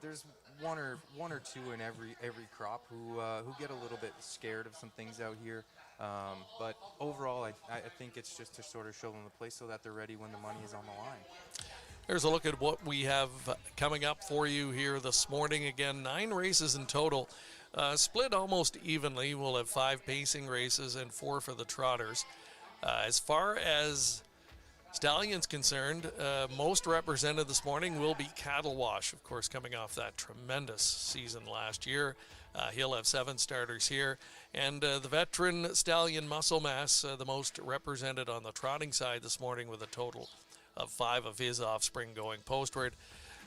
there's one or two in every crop who get a little bit scared of some things out here. But overall, I think it's just to sort of show them the place so that they're ready when the money is on the line. Here's a look at what we have coming up for you here this morning. Again, 9 races in total, split almost evenly. We'll have 5 pacing races and 4 for the trotters. As far as stallions concerned, most represented this morning will be Cattle Wash, of course, coming off that tremendous season last year. He'll have 7 starters here. And the veteran stallion Muscle Mass, the most represented on the trotting side this morning with a total of 5 of his offspring going postward.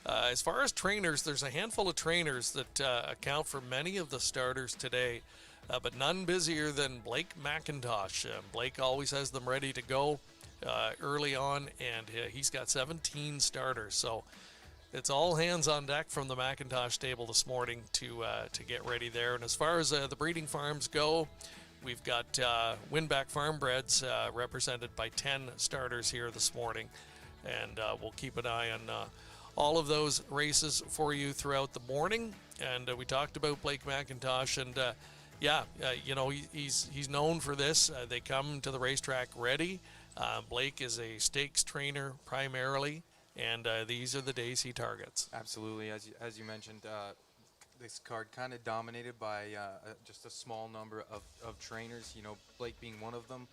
As far as trainers, there's a handful of trainers that account for many of the starters today, but none busier than Blake McIntosh. Blake always has them ready to go early on, and he's got 17 starters. So it's all hands on deck from the McIntosh stable this morning to get ready there. And as far as the breeding farms go, we've got Winback Farmbreds represented by 10 starters here this morning. And we'll keep an eye on all of those races for you throughout the morning. And we talked about Blake McIntosh, and he's known for this. They come to the racetrack ready. Blake is a stakes trainer primarily, and these are the days he targets. Absolutely, as you mentioned, this card kind of dominated by just a small number of trainers. Blake being one of them.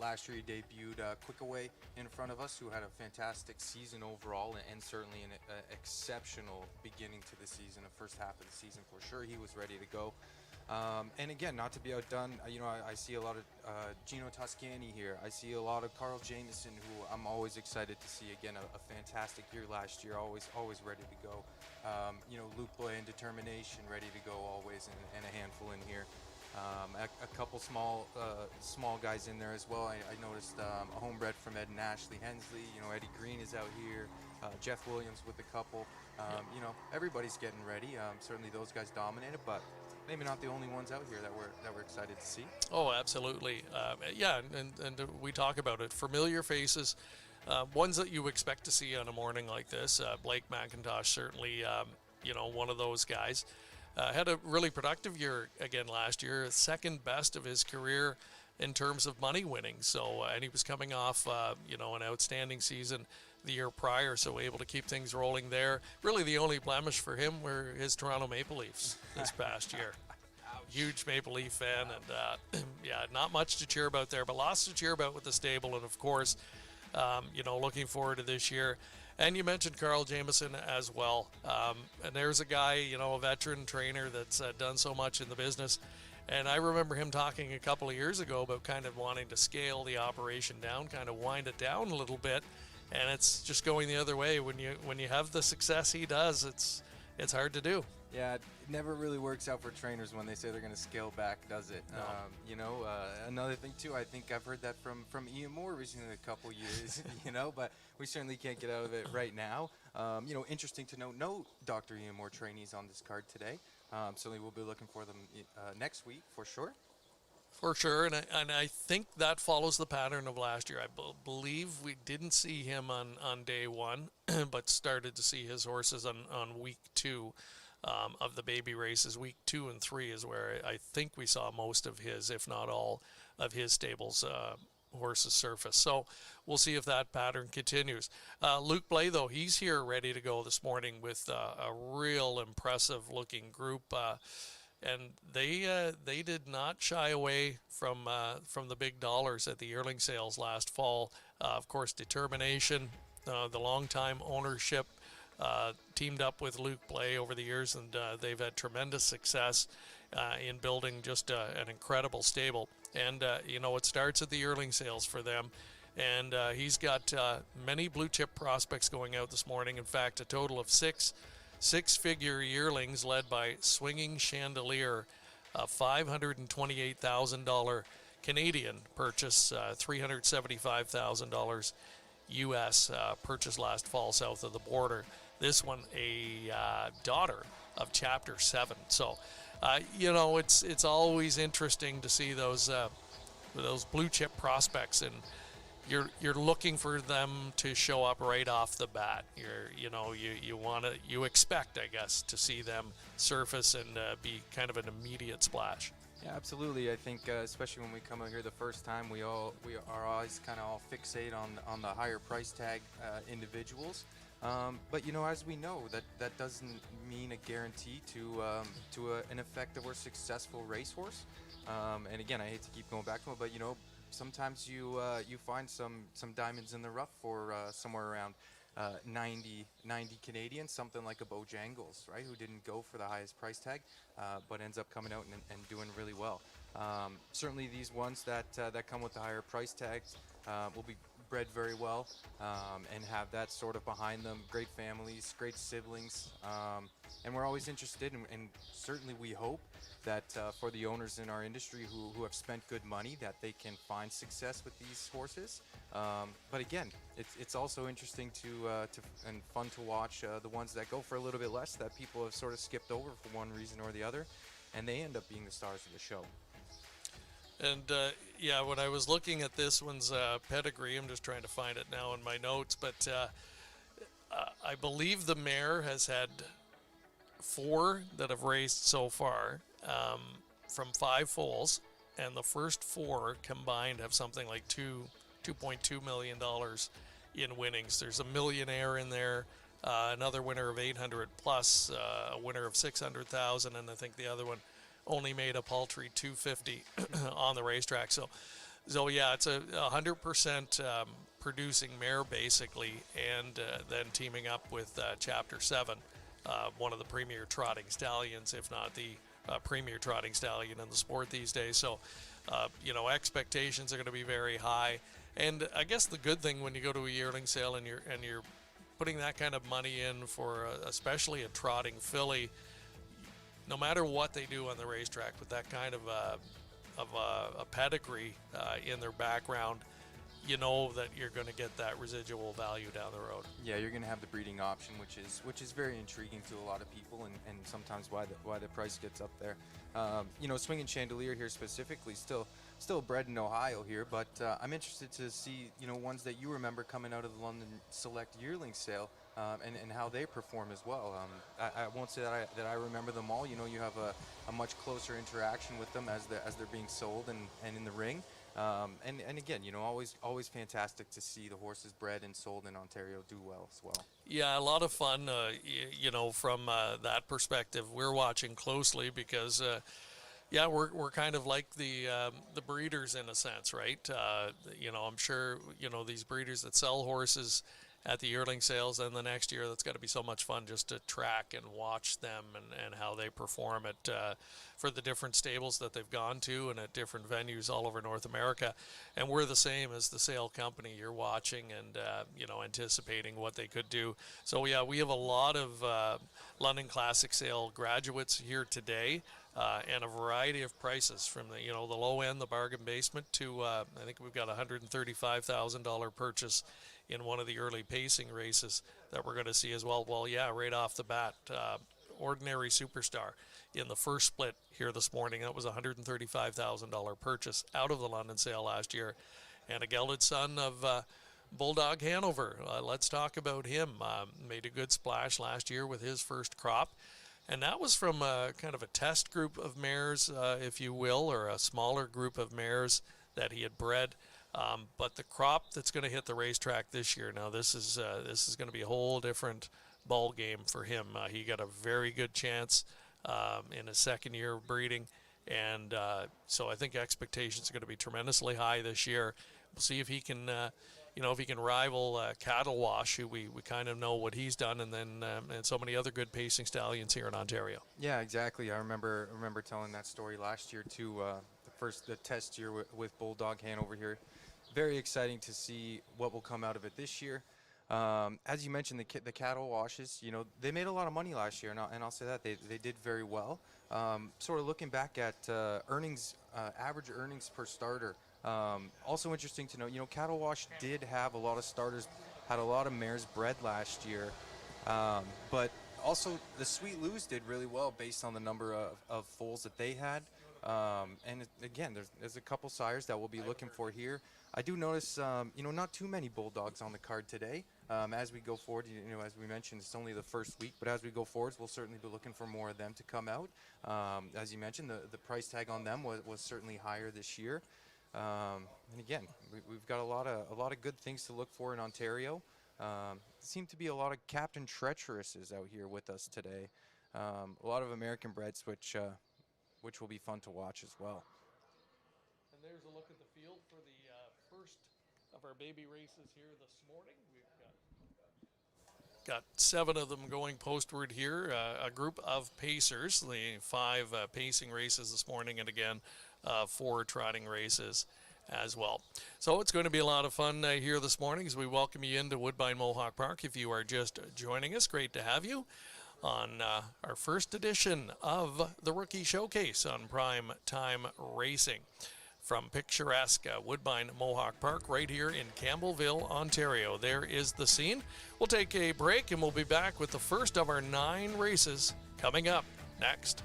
Last year he debuted Quick Away in front of us, who had a fantastic season overall, and certainly an exceptional beginning to the season, the first half of the season for sure. He was ready to go. And again, not to be outdone, I see a lot of Gino Toscani here. I see a lot of Carl Jamieson, who I'm always excited to see. Again, a fantastic year last year, always ready to go. Luke Blay and Determination, ready to go always, and a handful in here. A couple small guys in there as well. I noticed a homebred from Ed and Ashley Hensley. Eddie Green is out here. Jeff Williams with a couple. Everybody's getting ready. Certainly those guys dominated, but maybe not the only ones out here that we're excited to see. Oh, absolutely. And we talk about it. Familiar faces, ones that you expect to see on a morning like this. Blake McIntosh, certainly, one of those guys. Had a really productive year again last year, second best of his career in terms of money winning. So, and he was coming off, an outstanding season the year prior, so able to keep things rolling there. Really the only blemish for him were his Toronto Maple Leafs this past year. Huge Maple Leaf fan, and not much to cheer about there, but lots to cheer about with the stable. And of course, looking forward to this year. And you mentioned Carl Jamieson as well. And there's a guy, a veteran trainer that's done so much in the business. And I remember him talking a couple of years ago about kind of wanting to scale the operation down, kind of wind it down a little bit. And it's just going the other way. When you have the success he does, it's hard to do. Yeah, it never really works out for trainers when they say they're going to scale back, does it? No. Another thing too, I think I've heard that from Ian Moore recently a couple years, but we certainly can't get out of it right now. Interesting to note, no Dr. Ian Moore trainees on this card today. Certainly we'll be looking for them next week for sure. For sure, and I think that follows the pattern of last year. I believe we didn't see him on day one, but started to see his horses on week 2 of the baby races. Week 2 and 3 is where I think we saw most of his, if not all, of his stables horses surface. So we'll see if that pattern continues. Luke Blay, though, he's here ready to go this morning with a real impressive looking group. And they did not shy away from the big dollars at the yearling sales last fall. Of course, Determination, the long-time ownership, teamed up with Luke Blay over the years, and they've had tremendous success in building just an incredible stable. And, it starts at the yearling sales for them. And he's got many blue-chip prospects going out this morning. In fact, a total of six-figure yearlings led by Swinging Chandelier, a $528,000 Canadian purchase, $375,000 U.S. Purchase last fall south of the border. This one a daughter of Chapter 7. So, it's always interesting to see those blue chip prospects, and you're looking for them to show up right off the bat. You expect, I guess, to see them surface and be kind of an immediate splash. Yeah, absolutely. I think especially when we come out here the first time, we are always kind of all fixate on the higher price tag individuals. But as we know, that doesn't mean a guarantee to an effective or successful racehorse. And again, I hate to keep going back to it, but sometimes you find some diamonds in the rough for somewhere around 90 Canadian, something like a Bojangles, right, who didn't go for the highest price tag, but ends up coming out and doing really well. Certainly these ones that come with the higher price tags will be bred very well and have that sort of behind them. Great families, great siblings, and we're always interested, and certainly we hope that for the owners in our industry who have spent good money, that they can find success with these horses. But again, it's also interesting to and fun to watch the ones that go for a little bit less, that people have sort of skipped over for one reason or the other, and they end up being the stars of the show. And yeah, when I was looking at this one's pedigree, I'm just trying to find it now in my notes, but I believe the mare has had 4 that have raced so far from 5 foals, and the first 4 combined have something like $2.2 million in winnings. There's a millionaire in there, another winner of 800 plus, a winner of 600,000, and I think the other one only made a paltry 250 on the racetrack. So yeah, it's a 100% producing mare basically, and then teaming up with Chapter 7, one of the premier trotting stallions, if not the premier trotting stallion in the sport these days. So expectations are going to be very high, and I guess the good thing when you go to a yearling sale and you're putting that kind of money in for especially a trotting filly, no matter what they do on the racetrack with that kind of a pedigree in their background, you know that you're going to get that residual value down the road. Yeah, you're going to have the breeding option, which is very intriguing to a lot of people, and sometimes why the price gets up there. Swinging Chandelier here specifically, still bred in Ohio here, but I'm interested to see ones that you remember coming out of the London Select Yearling Sale. And how they perform as well. I won't say that I remember them all. You have a much closer interaction with them as they're being sold and in the ring. And again, always fantastic to see the horses bred and sold in Ontario do well as well. Yeah, a lot of fun. From that perspective, we're watching closely because. Yeah, we're kind of like the breeders in a sense, right? I'm sure these breeders that sell horses at the yearling sales, and the next year that's got to be so much fun just to track and watch them and how they perform for the different stables that they've gone to and at different venues all over North America. And we're the same as the sale company. You're watching and anticipating what they could do. So yeah, we have a lot of London Classic Sale graduates here today. And a variety of prices from the low end, the bargain basement, to I think we've got a $135,000 purchase in one of the early pacing races that we're going to see as well. Well, yeah, right off the bat, Ordinary Superstar in the first split here this morning. That was a $135,000 purchase out of the London sale last year, and a gelded son of Bulldog Hanover. Let's talk about him. Made a good splash last year with his first crop. And that was from a kind of a test group of mares, if you will, or a smaller group of mares that he had bred. But the crop that's going to hit the racetrack this year, now this is going to be a whole different ball game for him. He got a very good chance in his second year of breeding, and so I think expectations are going to be tremendously high this year. We'll see if he can. If he can rival Cattle Wash, who we kind of know what he's done, and then and so many other good pacing stallions here in Ontario. Yeah, exactly. I remember telling that story last year too. The test year with Bulldog Hanover here. Very exciting to see what will come out of it this year. As you mentioned, the Cattle Washes, they made a lot of money last year, and I'll say that they did very well. Sort of looking back at earnings, average earnings per starter. Also interesting to note, Cattle Wash did have a lot of starters, had a lot of mares bred last year, but also the Sweet Lou's did really well based on the number of foals that they had. Again, there's a couple sires that we'll be looking for here. I do notice, not too many bulldogs on the card today. As we go forward, as we mentioned, it's only the first week, but as we go forwards, we'll certainly be looking for more of them to come out. As you mentioned, the price tag on them was certainly higher this year. And again, we've got a lot of good things to look for in Ontario. Seem to be a lot of Captain Treacherouses out here with us today. A lot of American breds, which will be fun to watch as well. And there's a look at the field for the first of our baby races here this morning. We've got 7 of them going postward here. A group of pacers, the 5 pacing races this morning, and again 4 trotting races as well. So it's going to be a lot of fun here this morning as we welcome you into Woodbine Mohawk Park. If you are just joining us, great to have you on our first edition of the Rookie Showcase on Prime Time Racing from picturesque Woodbine Mohawk Park right here in Campbellville, Ontario. There is the scene. We'll take a break and we'll be back with the first of our 9 races coming up next.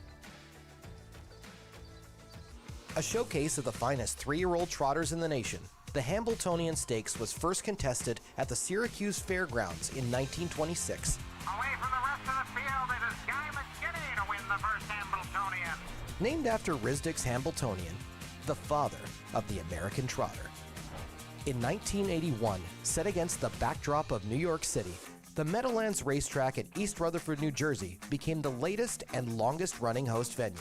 A showcase of the finest 3-year-old trotters in the nation, the Hambletonian Stakes was first contested at the Syracuse Fairgrounds in 1926. Away from the rest of the field, it is Guy McKinney to win the first Hambletonian. Named after Risdick's Hambletonian, the father of the American trotter. In 1981, set against the backdrop of New York City, the Meadowlands Racetrack at East Rutherford, New Jersey became the latest and longest running host venue,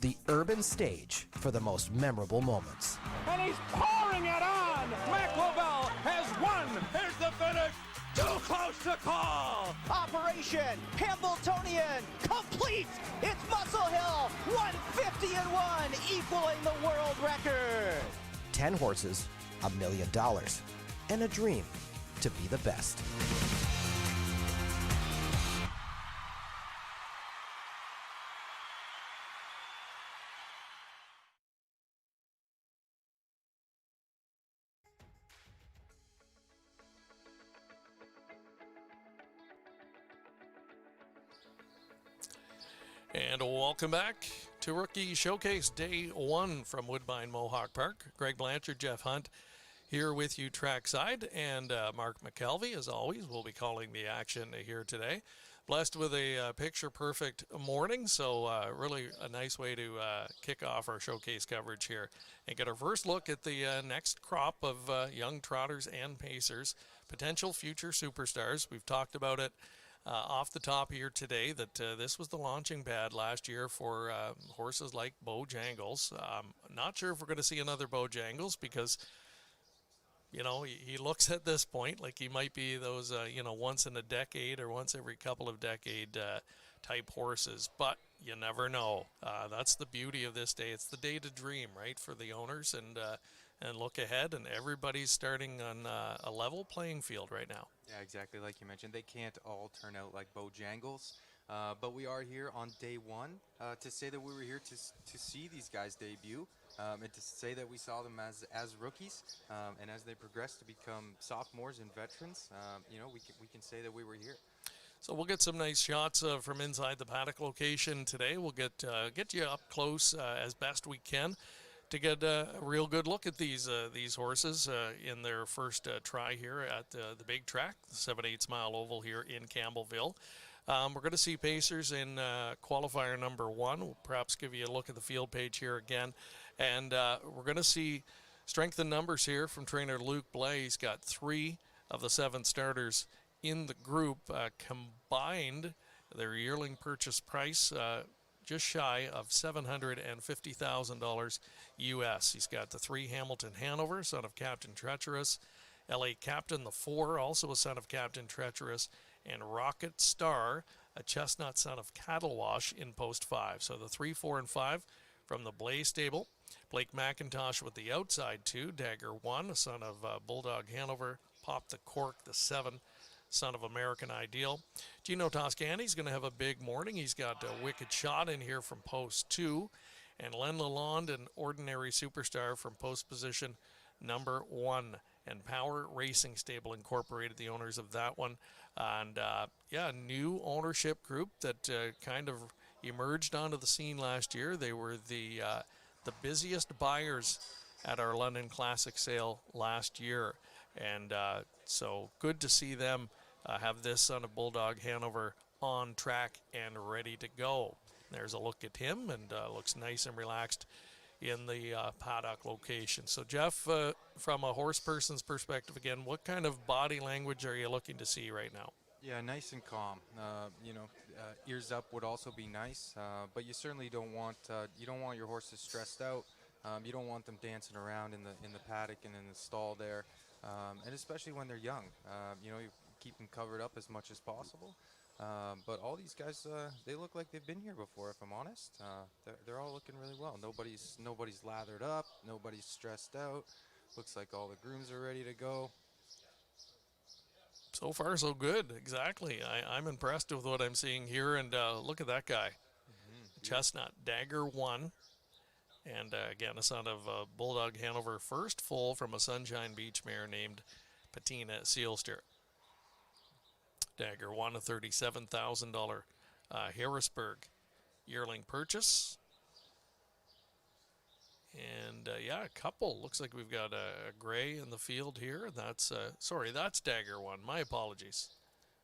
the urban stage for the most memorable moments. And he's pouring it on! McLovell has won! Here's the finish! Too close to call! Operation Hambletonian complete! It's Muscle Hill, 150-1, equaling the world record! 10 horses, $1 million, and a dream to be the best. And welcome back to Rookie Showcase Day 1 from Woodbine Mohawk Park. Greg Blanchard, Jeff Hunt here with you trackside, and Mark McKelvey, as always, will be calling the action here today. Blessed with a picture-perfect morning, so really a nice way to kick off our showcase coverage here and get our first look at the next crop of young trotters and pacers, potential future superstars. We've talked about it off the top here today that this was the launching pad last year for horses like Bojangles. Not sure if we're going to see another Bojangles because, he looks at this point like he might be those, once in a decade or once every couple of decade type horses, but you never know. That's the beauty of this day. It's the day to dream, right, for the owners and look ahead, and everybody's starting on a level playing field right now. Yeah, exactly like you mentioned. They can't all turn out like Bojangles, but we are here on day 1 to say that we were here to see these guys debut and to say that we saw them as rookies, and as they progress to become sophomores and veterans, we can say that we were here. So we'll get some nice shots from inside the paddock location today. We'll get you up close as best we can to get a real good look at these horses in their first try here at the big track, the 7/8 mile oval here in Campbellville. We're going to see pacers in qualifier number 1. We'll perhaps give you a look at the field page here again. And we're going to see strength in numbers here from trainer Luke Blais. He's got 3 of the 7 starters in the group combined. Their yearling purchase price just shy of $750,000 US. He's got the 3 Hamilton Hanover, son of Captain Treacherous, LA Captain, the 4, also a son of Captain Treacherous, and Rocket Star, a chestnut son of Cattlewash in post 5. So the 3, 4, and 5 from the Blais stable. Blake McIntosh with the outside 2, Dagger 1, a son of Bulldog Hanover, Pop the Cork, the 7, son of American Ideal. Gino Toscani's going to have a big morning. He's got a Wicked Shot in here from post 2. And Len Lalonde, an Ordinary Superstar from post position number 1. And Power Racing Stable Incorporated, the owners of that one. And, a new ownership group that kind of emerged onto the scene last year. They were the the busiest buyers at our London Classic sale last year. And so good to see them have this son of Bulldog Hanover on track and ready to go. There's a look at him, and looks nice and relaxed in the paddock location. So Jeff, from a horse person's perspective again, what kind of body language are you looking to see right now? Yeah, nice and calm. Ears up would also be nice, but you certainly don't want your horses stressed out. You don't want them dancing around in the paddock and in the stall there, and especially when they're young. You keep them covered up as much as possible. But all these guys, they look like they've been here before. If I'm honest, they're all looking really well. Nobody's lathered up. Nobody's stressed out. Looks like all the grooms are ready to go. So far, so good. Exactly. I'm impressed with what I'm seeing here. And look at that guy. Chestnut, Dagger 1. And again, a son of Bulldog Hanover, first foal from a Sunshine Beach mare named Patina Sealster. Dagger 1, a $37,000 Harrisburg yearling purchase. And yeah, a couple. Looks like we've got a gray in the field here. That's that's Dagger 1. My apologies.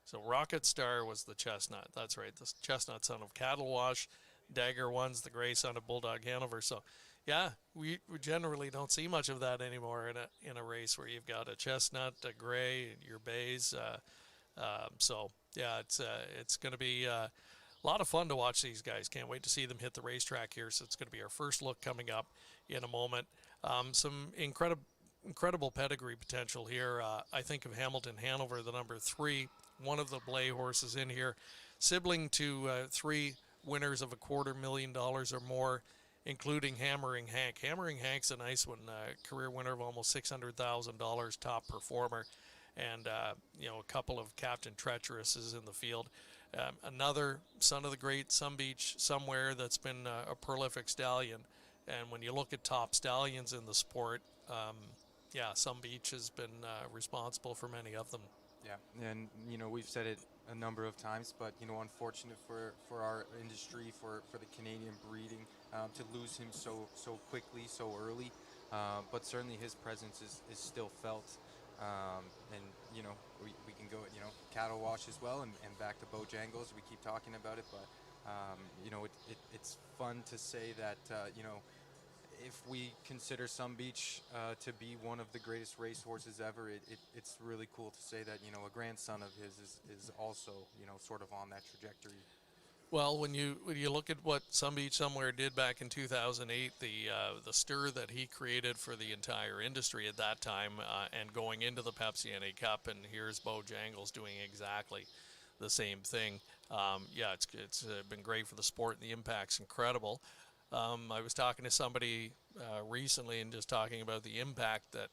So Rocket Star was the chestnut. That's right. The chestnut son of Cattle Wash. Dagger 1's the gray son of Bulldog Hanover. So yeah, we generally don't see much of that anymore in a race where you've got a chestnut, a gray, your bays. So yeah, it's going to be a lot of fun to watch these guys. Can't wait to see them hit the racetrack here. So it's going to be our first look coming up in a moment. Some incredible pedigree potential here. I think of Hamilton Hanover, the number 3, one of the Blay horses in here, sibling to 3 winners of $250,000 or more, including Hammering Hank. Hammering Hank's a nice one, career winner of almost $600,000, top performer. And, a couple of Captain Treacherouses in the field. Another son of the great Sun Beach somewhere that's been a prolific stallion. And when you look at top stallions in the sport, Sun Beach has been responsible for many of them. Yeah, and we've said it a number of times, but unfortunate for our industry, for the Canadian breeding, to lose him so quickly, so early. But certainly his presence is still felt. And we can go Cattle Wash as well, and back to Bojangles. We keep talking about it, but it's fun to say that if we consider Sun Beach to be one of the greatest racehorses ever, it's really cool to say that a grandson of his is also sort of on that trajectory. Well, when you look at what Sun Beach Somewhere did back in 2008, the stir that he created for the entire industry at that time, and going into the Pepsi NA Cup, and here's Bojangles doing exactly the same thing. It's been great for the sport, and the impact's incredible. I was talking to somebody recently and just talking about the impact that,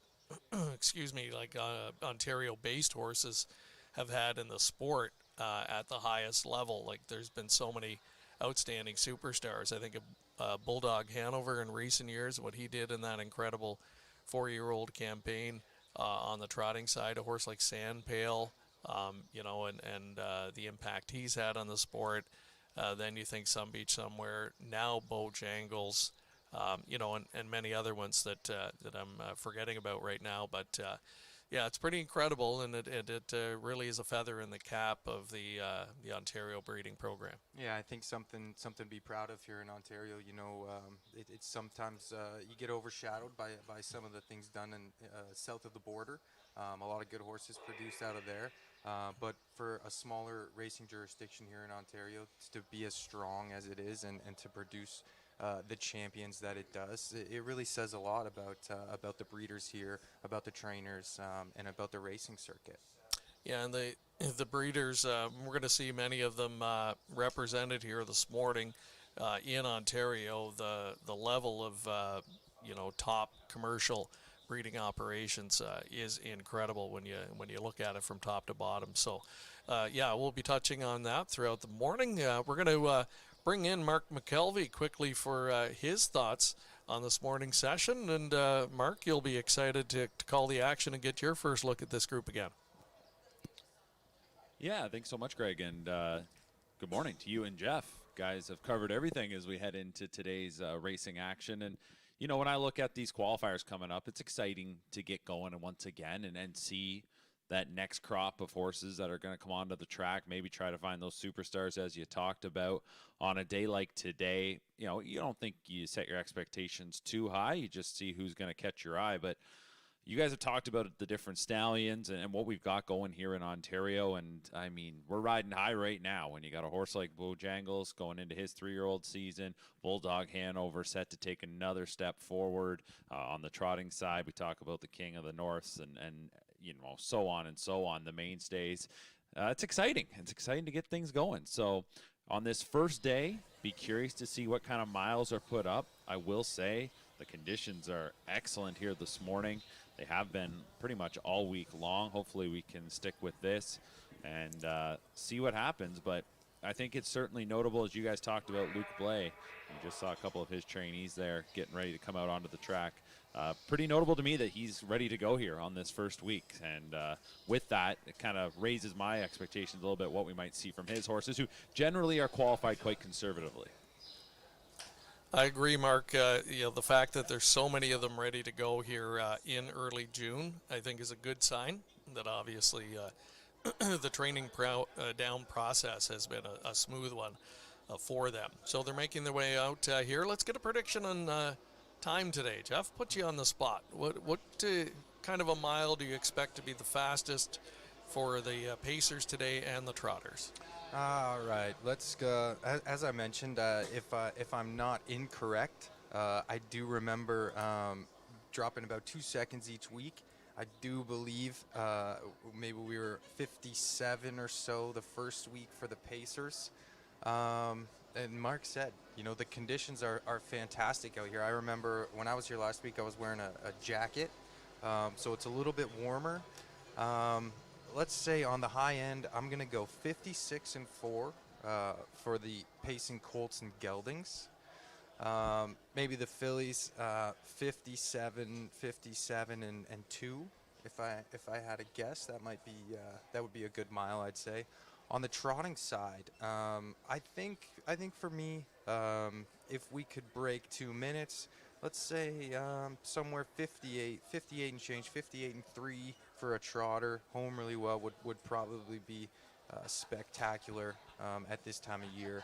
Ontario-based horses have had in the sport at the highest level. Like, there's been so many outstanding superstars. I think of Bulldog Hanover in recent years, what he did in that incredible 4-year-old campaign on the trotting side, a horse like Sandpail, and the impact he's had on the sport. Then you think Sun Beach Somewhere, now Bojangles, and many other ones that I'm forgetting about right now. But it's pretty incredible, and it really is a feather in the cap of the Ontario breeding program. Yeah, I think something to be proud of here in Ontario. It's sometimes you get overshadowed by some of the things done in south of the border. A lot of good horses produced out of there. But for a smaller racing jurisdiction here in Ontario to be as strong as it is and to produce the champions that it does, it really says a lot about the breeders here, about the trainers, and about the racing circuit. Yeah, and the breeders, we're going to see many of them represented here this morning in Ontario. The level of top commercial breeding operations is incredible when you look at it from top to bottom. So we'll be touching on that throughout the morning. We're going to bring in Mark McKelvey quickly for his thoughts on this morning's session. And Mark, you'll be excited to call the action and get your first look at this group again. Yeah, thanks so much, Greg, and good morning to you and Jeff. guys have covered everything as we head into today's racing action. And, you know, when I look at these qualifiers coming up, it's exciting to get going and once again and see that next crop of horses that are going to come onto the track, maybe try to find those superstars as you talked about. On a day like today, you know, you don't think you set your expectations too high. You just see who's going to catch your eye. But you guys have talked about the different stallions and what we've got going here in Ontario. And, I mean, we're riding high right now when you got a horse like Bojangles going into his 3-year-old season, Bulldog Hanover set to take another step forward. On the trotting side, we talk about the King of the Norths and you know, so on and so on, the mainstays. It's exciting. It's exciting to get things going. So on this first day, be curious to see what kind of miles are put up. I will say the conditions are excellent here this morning. They have been pretty much all week long. Hopefully we can stick with this and see what happens. But I think it's certainly notable, as you guys talked about Luke Blais. You just saw a couple of his trainees there getting ready to come out onto the track. Pretty notable to me that he's ready to go here on this first week. And with that, it kind of raises my expectations a little bit what we might see from his horses, who generally are qualified quite conservatively. I agree, Mark. You know, the fact that there's so many of them ready to go here in early June, I think is a good sign that obviously the training down process has been a smooth one for them. So they're making their way out here. Let's get a prediction on time today. Jeff, put you on the spot. What kind of a mile do you expect to be the fastest for the Pacers today and the Trotters? All right, let's go. As I mentioned, if I'm not incorrect, I do remember dropping about 2 seconds each week. I do believe maybe we were 57 or so the first week for the Pacers. And Mark said, you know, the conditions are fantastic out here. I remember when I was here last week, I was wearing a jacket, so it's a little bit warmer. Let's say on the high end, I'm going to go 56 and 4 for the pacing Colts and Geldings. Maybe the fillies 57 and 2. If I had a guess, that would be a good mile, I'd say. On the trotting side, I think for me, if we could break 2 minutes, let's say somewhere 58 and change, 58 and 3 for a trotter, home really well would probably be spectacular at this time of year.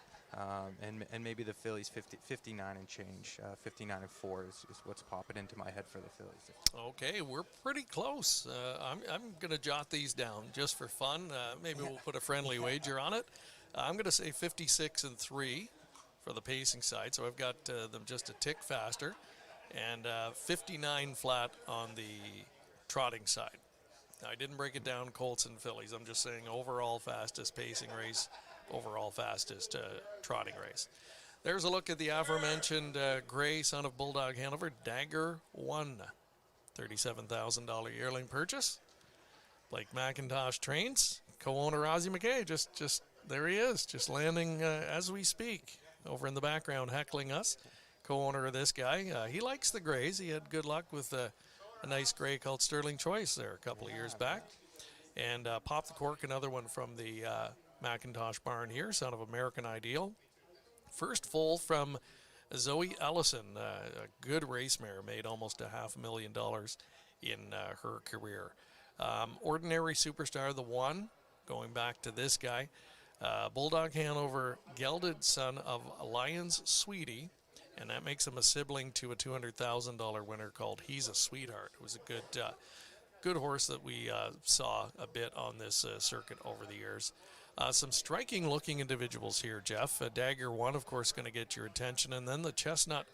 And maybe the Phillies 59 and change, 59 and 4 is what's popping into my head for the Phillies. Okay, we're pretty close. I'm going to jot these down just for fun. Maybe we'll put a friendly wager on it. I'm going to say 56 and 3 for the pacing side, so I've got them just a tick faster, and 59 flat on the trotting side. Now, I didn't break it down Colts and Phillies. I'm just saying overall fastest pacing race, overall fastest trotting race. There's a look at the aforementioned Gray, son of Bulldog Hanover, Dagger 1. $37,000 yearling purchase. Blake McIntosh trains. Co-owner Ozzie McKay, just there he is, just landing as we speak over in the background heckling us. Co-owner of this guy. He likes the Grays. He had good luck with a nice gray called Sterling Choice there a couple of years back. And Pop the Cork, another one from the McIntosh barn here, son of American Ideal. First foal from Zoe Ellison, a good race mare, made almost $500,000 in her career. Ordinary Superstar, the 1, going back to this guy. Bulldog Hanover, gelded son of Lions Sweetie, and that makes him a sibling to a $200,000 winner called He's a Sweetheart. It was a good horse that we saw a bit on this circuit over the years. Some striking looking individuals here, Jeff. Dagger 1, of course, going to get your attention, and then the Chestnut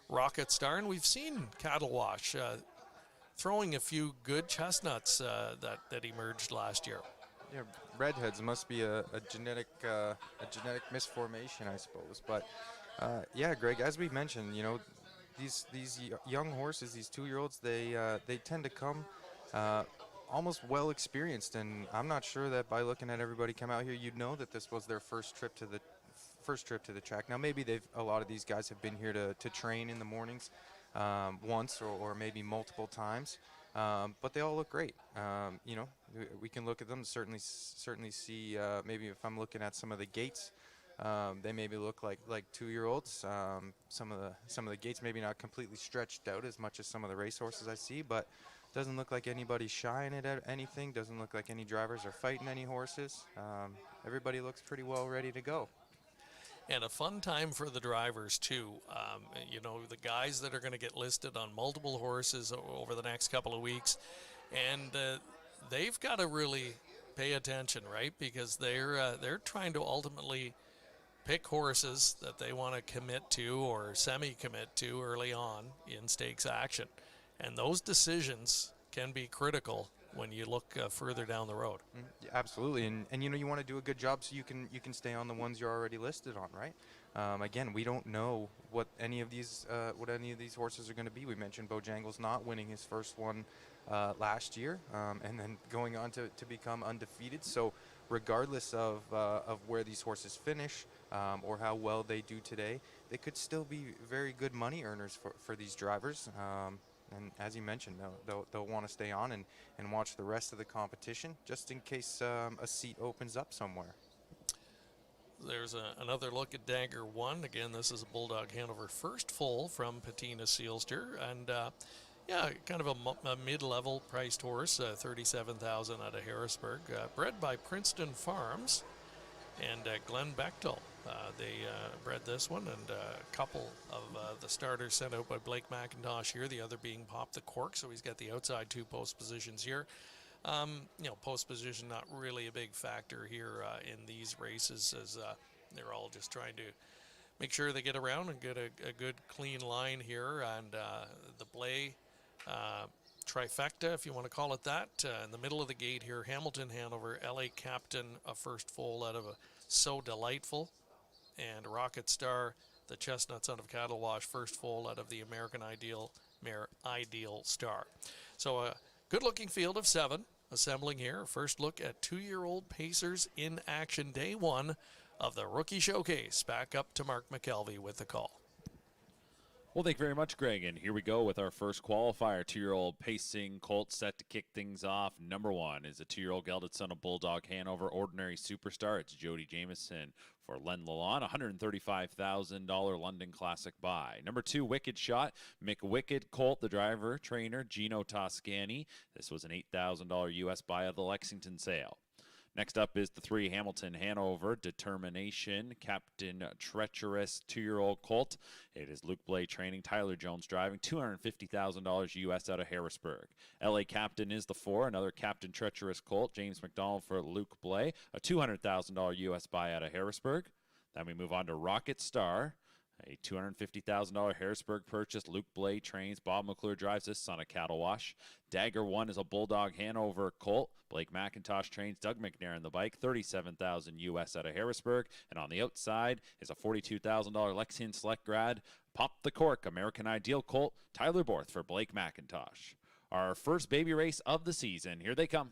Rocket Star. And we've seen Cattle Wash throwing a few good chestnuts that emerged last year. Yeah, redheads must be a genetic misformation, I suppose. But yeah, Greg, as we mentioned, you know, these young horses, these 2-year-olds, they tend to come almost well experienced, and I'm not sure that by looking at everybody come out here, you'd know that this was their first trip to the track. Now maybe a lot of these guys have been here to train in the mornings once or maybe multiple times, but they all look great. You know, we can look at them, certainly see maybe if I'm looking at some of the gates They maybe look like 2-year-olds. Some of the gates maybe not completely stretched out as much as some of the racehorses I see, but doesn't look like anybody's shying it at anything. Doesn't look like any drivers are fighting any horses. Everybody looks pretty well ready to go. And a fun time for the drivers too. You know, the guys that are going to get listed on multiple horses over the next couple of weeks, and they've got to really pay attention, right? Because they're trying to ultimately pick horses that they want to commit to or semi-commit to early on in stakes action, and those decisions can be critical when you look further down the road. Yeah, absolutely, and you know, you want to do a good job so you can stay on the ones you're already listed on, right? Again, we don't know what any of these horses are going to be. We mentioned Bojangles not winning his first one last year, and then going on to become undefeated. So regardless of where these horses finish or how well they do today, they could still be very good money earners for these drivers. And as you mentioned, they'll want to stay on and watch the rest of the competition just in case a seat opens up somewhere. There's another look at Dagger 1. Again, this is a Bulldog Hanover first full from Patina Sealster. And yeah, kind of a mid-level priced horse, $37,000 out of Harrisburg. Bred by Princeton Farms and Glenn Bechtel. They bred this one, and a couple of the starters sent out by Blake McIntosh here, the other being Pop the Cork, so he's got the outside 2 post positions here. You know, post position not really a big factor here in these races, as they're all just trying to make sure they get around and get a good clean line here. And the Blay trifecta, if you want to call it that, in the middle of the gate here, Hamilton Hanover, LA Captain, a first foal out of a So Delightful, and Rocket Star, the Chestnut Son of Cattle Wash, first foal out of the American Ideal mare Ideal Star. So a good-looking field of 7 assembling here. First look at 2-year-old Pacers in action, day 1 of the Rookie Showcase. Back up to Mark McKelvey with the call. Well, thank you very much, Greg. And here we go with our first qualifier. 2-year-old Pacing Colt set to kick things off. Number 1 is a 2-year-old gelded son of Bulldog Hanover, Ordinary Superstar. It's Jody Jameson for Len Lalonde, $135,000 London Classic buy. Number 2, Wicked Shot, McWicked Colt, the driver, trainer, Gino Toscani. This was an $8,000 U.S. buy of the Lexington sale. Next up is the 3, Hamilton Hanover, Determination, Captain Treacherous, 2-year-old colt. It is Luke Blay training, Tyler Jones driving, $250,000 U.S. out of Harrisburg. L.A. Captain is the 4, another Captain Treacherous colt, James McDonald for Luke Blay, a $200,000 U.S. buy out of Harrisburg. Then we move on to Rocket Star, a $250,000 Harrisburg purchase. Luke Blay trains. Bob McClure drives this, son of Cattle Wash. Dagger 1 is a Bulldog Hanover colt. Blake McIntosh trains. Doug McNair in the bike. $37,000 U.S. out of Harrisburg. And on the outside is a $42,000 Lexington Select grad. Pop the Cork, American Ideal colt. Tyler Borth for Blake McIntosh. Our first baby race of the season. Here they come.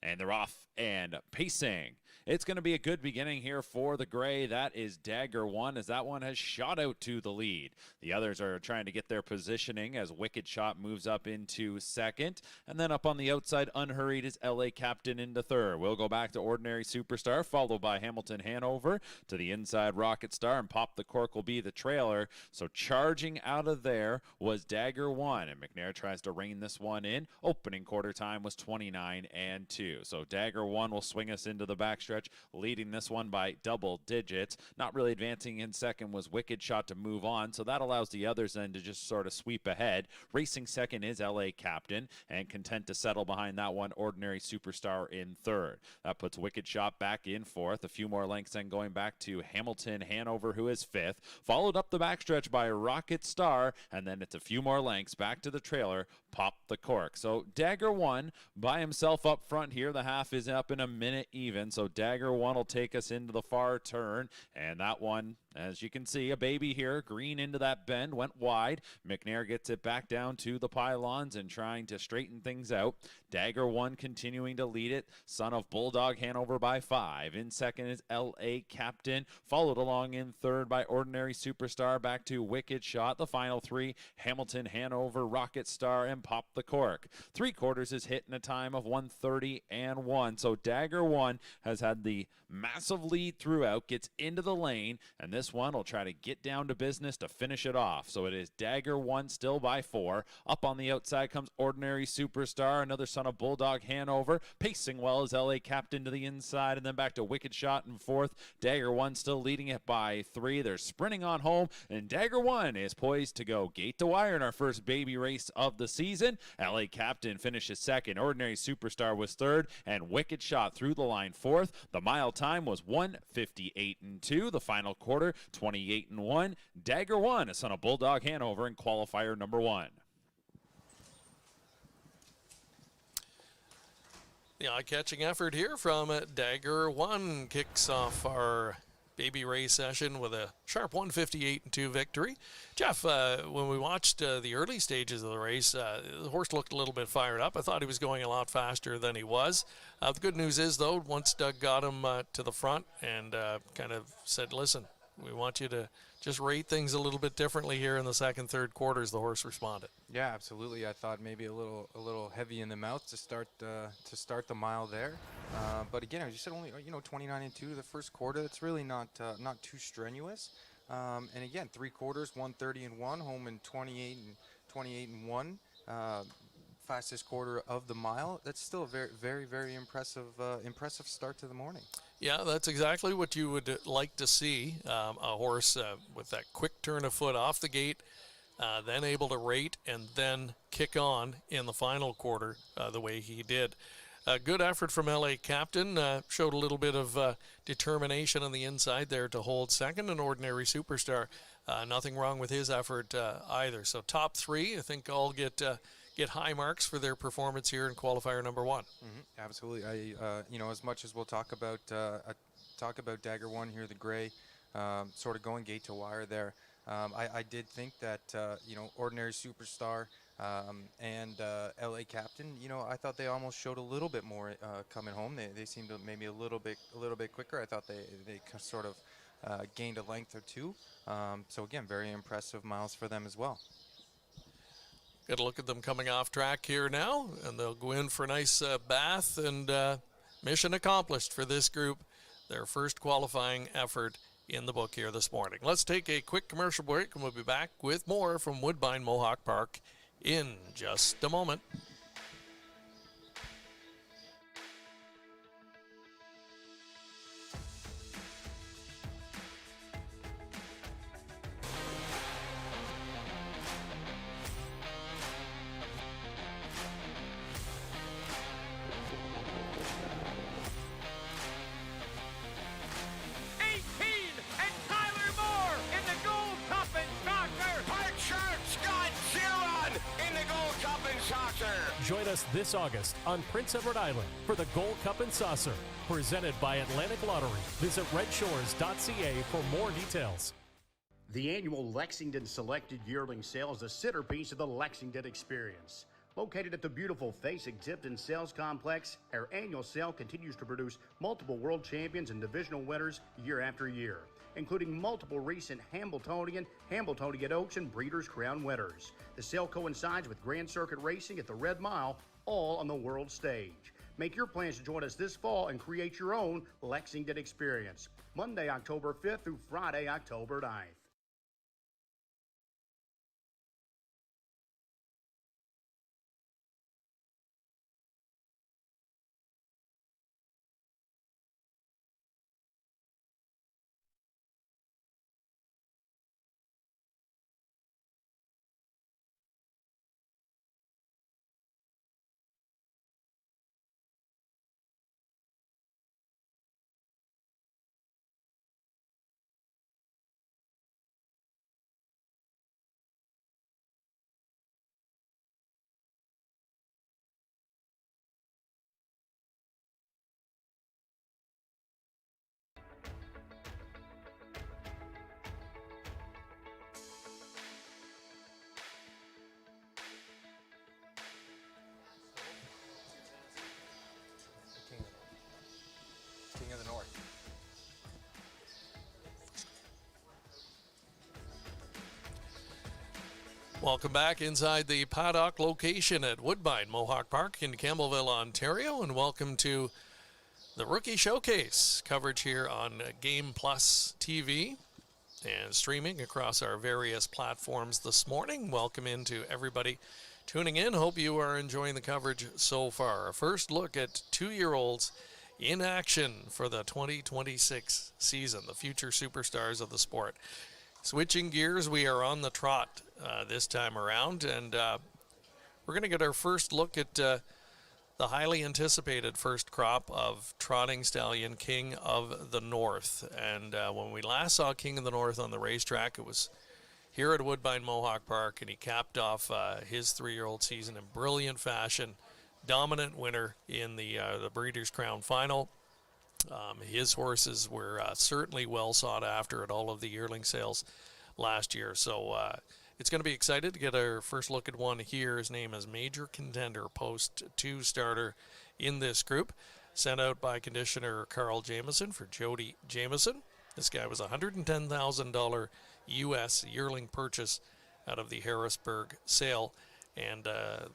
And they're off and pacing. It's going to be a good beginning here for the gray. That is Dagger 1, as that one has shot out to the lead. The others are trying to get their positioning as Wicked Shot moves up into second. And then up on the outside, unhurried, is LA Captain into third. We'll go back to Ordinary Superstar, followed by Hamilton Hanover. To the inside, Rocket Star, and Pop the Cork will be the trailer. So charging out of there was Dagger 1, and McNair tries to rein this one in. Opening quarter time was 29-2. So Dagger 1 will swing us into the backstretch, leading this one by double digits. Not really advancing in second was Wicked Shot to move on, so that allows the others then to just sort of sweep ahead. Racing second is LA Captain, and content to settle behind that one, Ordinary Superstar in third. That puts Wicked Shot back in fourth. A few more lengths then going back to Hamilton Hanover, who is fifth. Followed up the backstretch by Rocket Star, and then it's a few more lengths back to the trailer, Pop the Cork. So Dagger 1 by himself up front here. The half is up in a minute even, so Dagger 1 will take us into the far turn, and that one, as you can see, a baby here, green into that bend, went wide. McNair gets it back down to the pylons and trying to straighten things out. Dagger 1 continuing to lead it, son of Bulldog Hanover by 5. In second is L.A. Captain, followed along in third by Ordinary Superstar, back to Wicked Shot. The final 3, Hamilton Hanover, Rocket Star, and Pop the Cork. 3/4 is hit in a time of 1:30 1. So Dagger 1 has had the massive lead throughout, gets into the lane, and this one will try to get down to business to finish it off. So it is Dagger 1 still by 4. Up on the outside comes Ordinary Superstar, another son of Bulldog Hanover. Pacing well as LA Captain to the inside, and then back to Wicked Shot in 4th. Dagger 1 still leading it by 3. They're sprinting on home, and Dagger 1 is poised to go gate to wire in our first baby race of the season. LA Captain finishes 2nd. Ordinary Superstar was 3rd, and Wicked Shot through the line 4th. The mile time was 1:58.2. The final quarter, 28.1. Dagger 1, a son of Bulldog Hanover in qualifier number 1. The eye-catching effort here from Dagger 1 kicks off our baby race session with a sharp 1:58.2 victory. Jeff, when we watched the early stages of the race, the horse looked a little bit fired up. I thought he was going a lot faster than he was. The good news is, though, once Doug got him to the front and kind of said, listen, we want you to just rate things a little bit differently here in the second, third quarters, the horse responded. Yeah, absolutely. I thought maybe a little heavy in the mouth to start the mile there, but again, as you said, only 29.2 the first quarter. That's really not too strenuous. And again, 3 quarters, 1:30.1, home in 28.1. Fastest quarter of the mile. That's still a very, very, very impressive start to the morning. Yeah, that's exactly what you would like to see. A horse with that quick turn of foot off the gate, then able to rate and then kick on in the final quarter the way he did. Good effort from LA Captain. Showed a little bit of determination on the inside there to hold second. An Ordinary Superstar. Nothing wrong with his effort either. So top 3, I think, all get high marks for their performance here in qualifier number 1. Absolutely. As much as we'll talk about Dagger 1 here, the gray, sort of going gate to wire there. I did think that Ordinary Superstar and LA Captain, I thought they almost showed a little bit more coming home. They seemed to maybe a little bit quicker. I thought they sort of gained a length or 2. So again, very impressive miles for them as well. Got to look at them coming off track here now, and they'll go in for a nice bath, and mission accomplished for this group. Their first qualifying effort in the book here this morning. Let's take a quick commercial break, and we'll be back with more from Woodbine Mohawk Park in just a moment. Join us this August on Prince Edward Island for the Gold Cup and Saucer, presented by Atlantic Lottery. Visit redshores.ca for more details. The annual Lexington Selected Yearling Sale is the centerpiece of the Lexington experience. Located at the beautiful Face Exhibit and Sales Complex, our annual sale continues to produce multiple world champions and divisional winners year after year, including multiple recent Hambletonian Oaks, and Breeders' Crown winners. The sale coincides with Grand Circuit Racing at the Red Mile, all on the world stage. Make your plans to join us this fall and create your own Lexington experience. Monday, October 5th through Friday, October 9th. Welcome back inside the paddock location at Woodbine Mohawk Park in Campbellville, Ontario, and welcome to the Rookie Showcase coverage here on Game Plus TV and streaming across our various platforms this morning. Welcome into everybody tuning in. Hope you are enjoying the coverage so far. A first look at 2-year-olds in action for the 2026 season, the future superstars of the sport. Switching gears, we are on the trot this time around, and we're going to get our first look at the highly anticipated first crop of trotting stallion King of the North. And when we last saw King of the North on the racetrack, it was here at Woodbine Mohawk Park, and he capped off his 3-year-old season in brilliant fashion. Dominant winner in the Breeders' Crown Final. His horses were certainly well sought after at all of the yearling sales last year. So it's going to be excited to get our first look at one here. His name is Major Contender, post 2 starter in this group. Sent out by conditioner Carl Jamieson for Jody Jamieson. This guy was a $110,000 U.S. yearling purchase out of the Harrisburg sale. And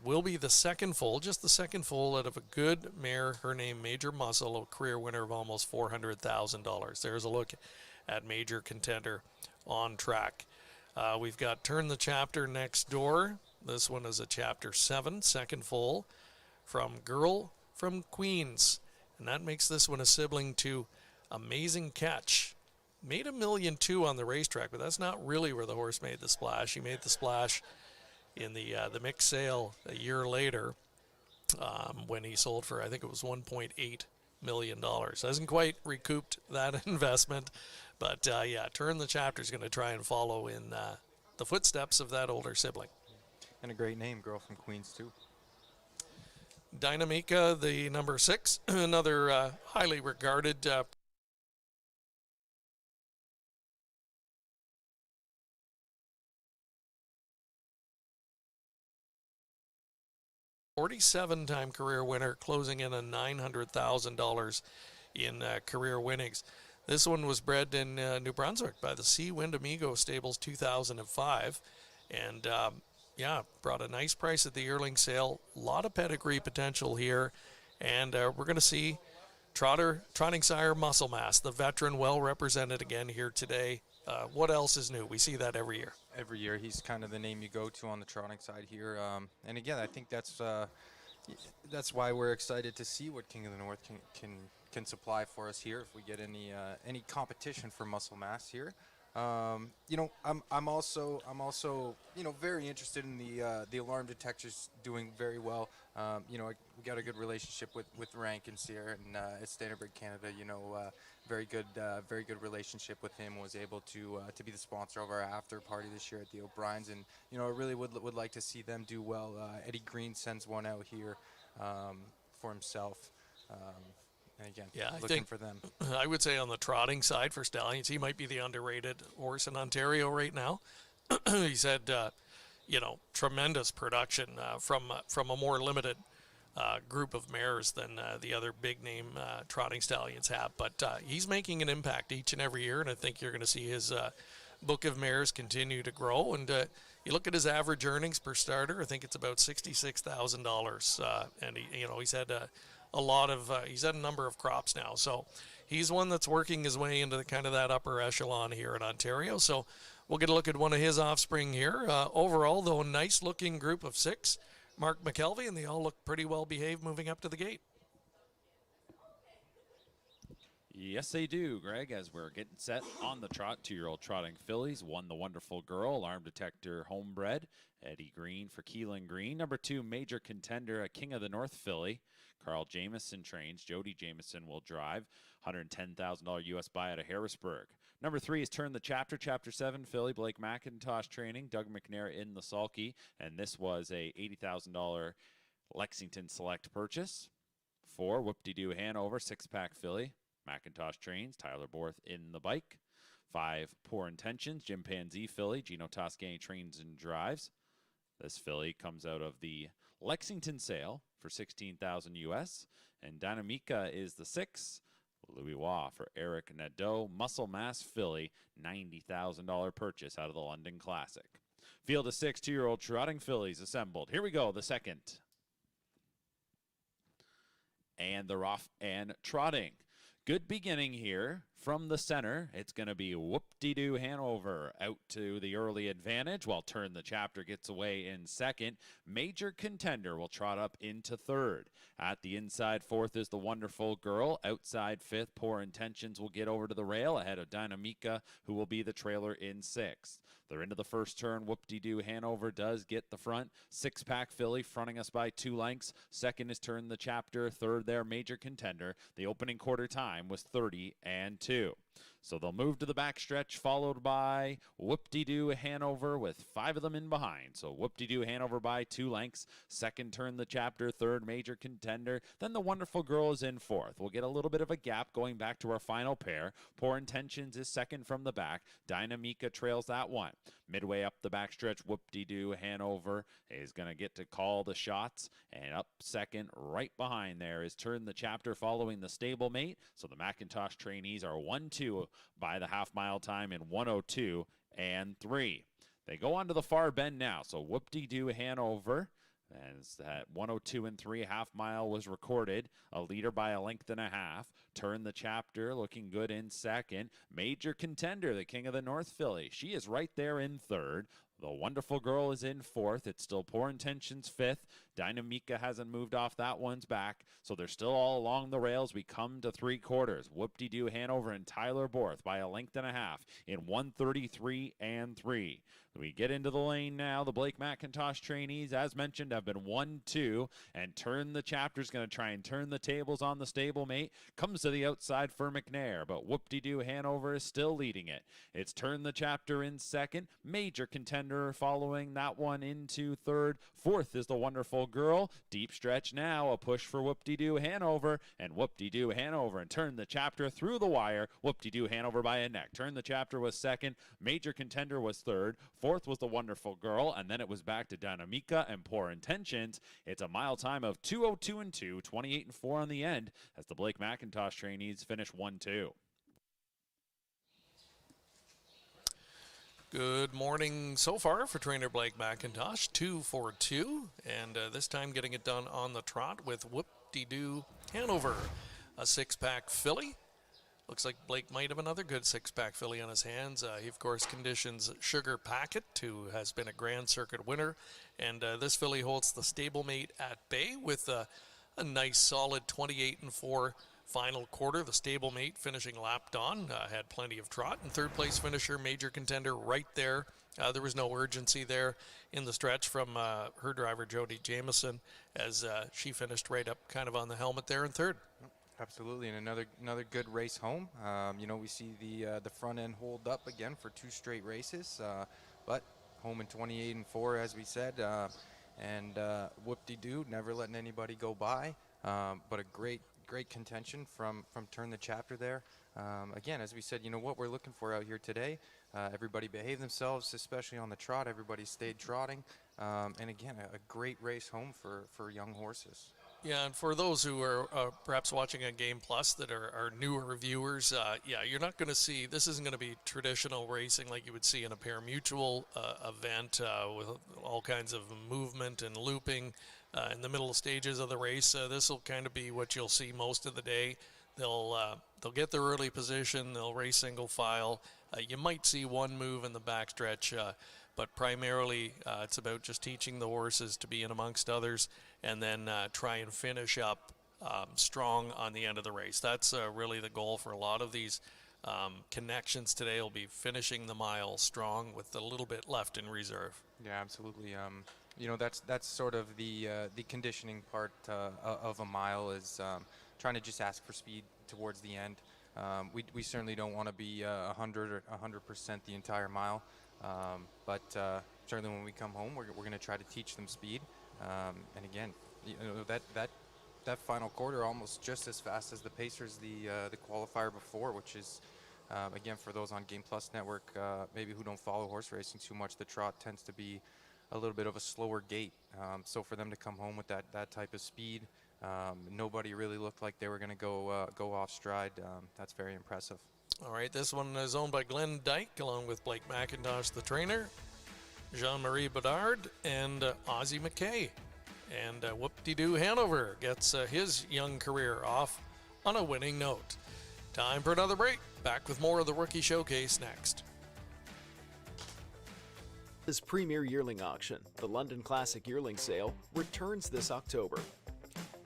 will be the second foal, just the second foal out of a good mare, her name Major Muscle, a career winner of almost $400,000. There's a look at Major Contender on track. We've got Turn the Chapter next door. This one is a Chapter 7, second foal, from Girl from Queens. And that makes this one a sibling to Amazing Catch. Made $1.2 million on the racetrack, but that's not really where the horse made the splash. He made the splash in the mixed sale a year later, when he sold for, I think it was $1.8 million. Hasn't quite recouped that investment, but yeah, Turn the Chapter is going to try and follow in the footsteps of that older sibling. And a great name, Girl from Queens, too. Dynamica, the number 6, another highly regarded '47-time career winner, closing in on $900,000 in career winnings. This one was bred in New Brunswick by the Sea Wind Amigo Stables 2005, and yeah, brought a nice price at the yearling sale. A lot of pedigree potential here, and we're going to see trotting sire Muscle Mass, the veteran, well represented again here today. What else is new? We see that every year. Every year, he's kind of the name you go to on the trotting side here. And again, I think that's why we're excited to see what King of the North can supply for us here. If we get any competition for Muscle Mass here, you know, I'm also very interested in the alarm detectors doing very well. You know, we got a good relationship with Rank and Sierra and at Standardbird Canada. You know, very good relationship with him. Was able to be the sponsor of our after party this year at the O'Briens, and you know, I really would like to see them do well. Eddie Green sends one out here for himself. And again, yeah, looking for them. I would say on the trotting side for Stallions, he might be the underrated horse in Ontario right now. He's had, you know, tremendous production from a more limited group of mares than the other big name trotting stallions have. But he's making an impact each and every year, and I think you're going to see his book of mares continue to grow. And you look at his average earnings per starter, I think it's about $66,000. And he's had he's had a number of crops now. So he's one that's working his way into the kind of that upper echelon here in Ontario. So we'll get a look at one of his offspring here. Overall, though, a nice looking group of 6. Mark McKelvey, and they all look pretty well behaved moving up to the gate. Yes, they do, Greg, as we're getting set on the trot. 2-year-old trotting fillies. One, the Wonderful Girl, alarm detector homebred. Eddie Green for Keelan Green. Number 2, Major Contender, a King of the North filly. Carl Jamieson trains. Jody Jamieson will drive. $110,000 U.S. buy out of Harrisburg. Number 3 is Turn the Chapter, Chapter 7 filly. Blake McIntosh training. Doug McNair in the sulky. And this was a $80,000 Lexington Select purchase. 4, Whoop-de-Doo Hanover, 6-pack filly. McIntosh trains. Tyler Borth in the bike. 5, Poor Intentions, Chimpanzee filly. Gino Toscani trains and drives. This filly comes out of the Lexington sale for $16,000 U.S. And Dynamica is the 6. Louis Waugh for Eric Nadeau. Muscle Mass filly, $90,000 purchase out of the London Classic. Field of 6 2-year-old trotting fillies assembled. Here we go, the second. And they're off and trotting. Good beginning here from the center. It's going to be Whoop-de-Doo Hanover out to the early advantage while Turn the Chapter gets away in second. Major Contender will trot up into third. At the inside fourth is the Wonderful Girl. Outside fifth, Poor Intentions will get over to the rail ahead of Dynamica, who will be the trailer in sixth. They're into the first turn. Whoop-de-Doo Hanover does get the front. Six-pack filly fronting us by 2 lengths. Second is Turn the Chapter. Third there, Major Contender. The opening quarter time was 30-2. So they'll move to the backstretch, followed by Whoop-de-Doo Hanover with 5 of them in behind. So Whoop-de-Doo Hanover by 2 lengths. Second, Turn the Chapter. Third, Major Contender. Then the Wonderful Girl is in fourth. We'll get a little bit of a gap going back to our final pair. Poor Intentions is second from the back. Dynamica trails that one. Midway up the backstretch, Whoop-de-Doo Hanover is going to get to call the shots. And up second, right behind there, is Turn the Chapter following the stablemate. So the Macintosh trainees are 1-2 by the half-mile time in 1:02.3. They go on to the far bend now. So Whoop-de-Doo Hanover, as that 1:02.3 half-mile was recorded, a leader by a length and a half. Turn the Chapter looking good in second. Major Contender, the King of the North filly, she is right there in third. The Wonderful Girl is in fourth. It's still Poor Intentions fifth. Dynamica hasn't moved off that one's back. So they're still all along the rails. We come to 3/4. Whoop-de-Doo Hanover and Tyler Borth by a length and a half in 1:33.3. We get into the lane now. The Blake McIntosh trainees, as mentioned, have been 1-2. And Turn the Chapter's going to try and turn the tables on the stablemate. Comes to the outside for McNair, but Whoop-de-Doo Hanover is still leading it. It's Turn the Chapter in second. Major Contender following that one into third. Fourth is the Wonderful Girl. Deep stretch now. A push for Whoop-de-Doo Hanover. And Whoop-de-Doo Hanover and Turn the Chapter through the wire. Whoop-de-Doo Hanover by a neck. Turn the Chapter was second. Major Contender was third. Fourth was the Wonderful Girl. And then it was back to Dynamica and Poor Intentions. It's a mile time of 2:02.2, 28-4 on the end as the Blake McIntosh trainees finish 1-2. Good morning so far for trainer Blake McIntosh, 2-4-2, and this time getting it done on the trot with Whoop-de-Doo Hanover, a 6-pack filly. Looks like Blake might have another good 6-pack filly on his hands. He, of course, conditions Sugar Packet, who has been a Grand Circuit winner, and this filly holds the stablemate at bay with a nice solid 28-4 final quarter. The stablemate finishing lapped on, had plenty of trot. And third place finisher, Major Contender, right there. There was no urgency there in the stretch from her driver, Jody Jameson, as she finished right up kind of on the helmet there in third. Absolutely, and another good race home. We see the front end hold up again for 2 straight races, but home in 28-4, as we said, and Whoop-de-Doo, never letting anybody go by, but a great contention from Turn the Chapter there. Again, as we said, what we're looking for out here today. Everybody behaved themselves, especially on the trot. Everybody stayed trotting. And again, a great race home for young horses. Yeah, and for those who are perhaps watching on Game Plus that are newer viewers, you're not going to see, this isn't going to be traditional racing like you would see in a pari-mutuel event with all kinds of movement and looping in the middle stages of the race. This will kind of be what you'll see most of the day. They'll get their early position, they'll race single file. You might see one move in the backstretch, but primarily it's about just teaching the horses to be in amongst others and then try and finish up strong on the end of the race. That's really the goal for a lot of these connections today. Will be finishing the mile strong with a little bit left in reserve. Yeah, absolutely. That's sort of the conditioning part of a mile is trying to just ask for speed towards the end. We certainly don't want to be 100 or 100% the entire mile, but certainly when we come home, we're going to try to teach them speed. And again, that final quarter almost just as fast as the Pacers the qualifier before, which is again for those on Game Plus Network maybe who don't follow horse racing too much, the trot tends to be a little bit of a slower gait. So for them to come home with that type of speed, nobody really looked like they were going to go off stride. That's very impressive. All right, this one is owned by Glenn Dyke along with Blake McIntosh, the trainer. Jean-Marie Bedard, and Ozzie McKay. And whoop-de-doo Hanover gets his young career off on a winning note. Time for another break. Back with more of the Rookie Showcase next. This premier yearling auction, the London Classic Yearling Sale, returns this October.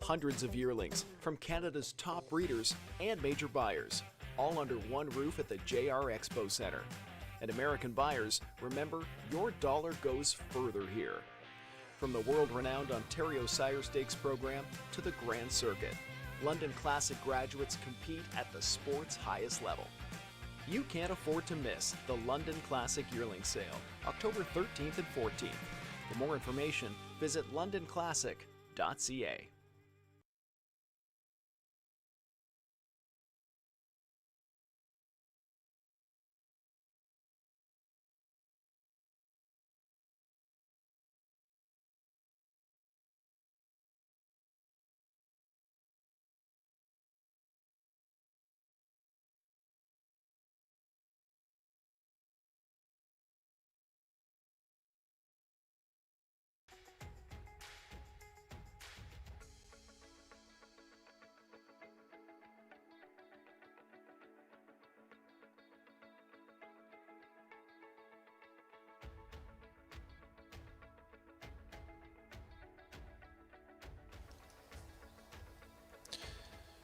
Hundreds of yearlings from Canada's top breeders and major buyers, all under one roof at the JR Expo Center. And American buyers, remember, your dollar goes further here. From the world-renowned Ontario Sire Stakes program to the Grand Circuit, London Classic graduates compete at the sport's highest level. You can't afford to miss the London Classic Yearling Sale, October 13th and 14th. For more information, visit londonclassic.ca.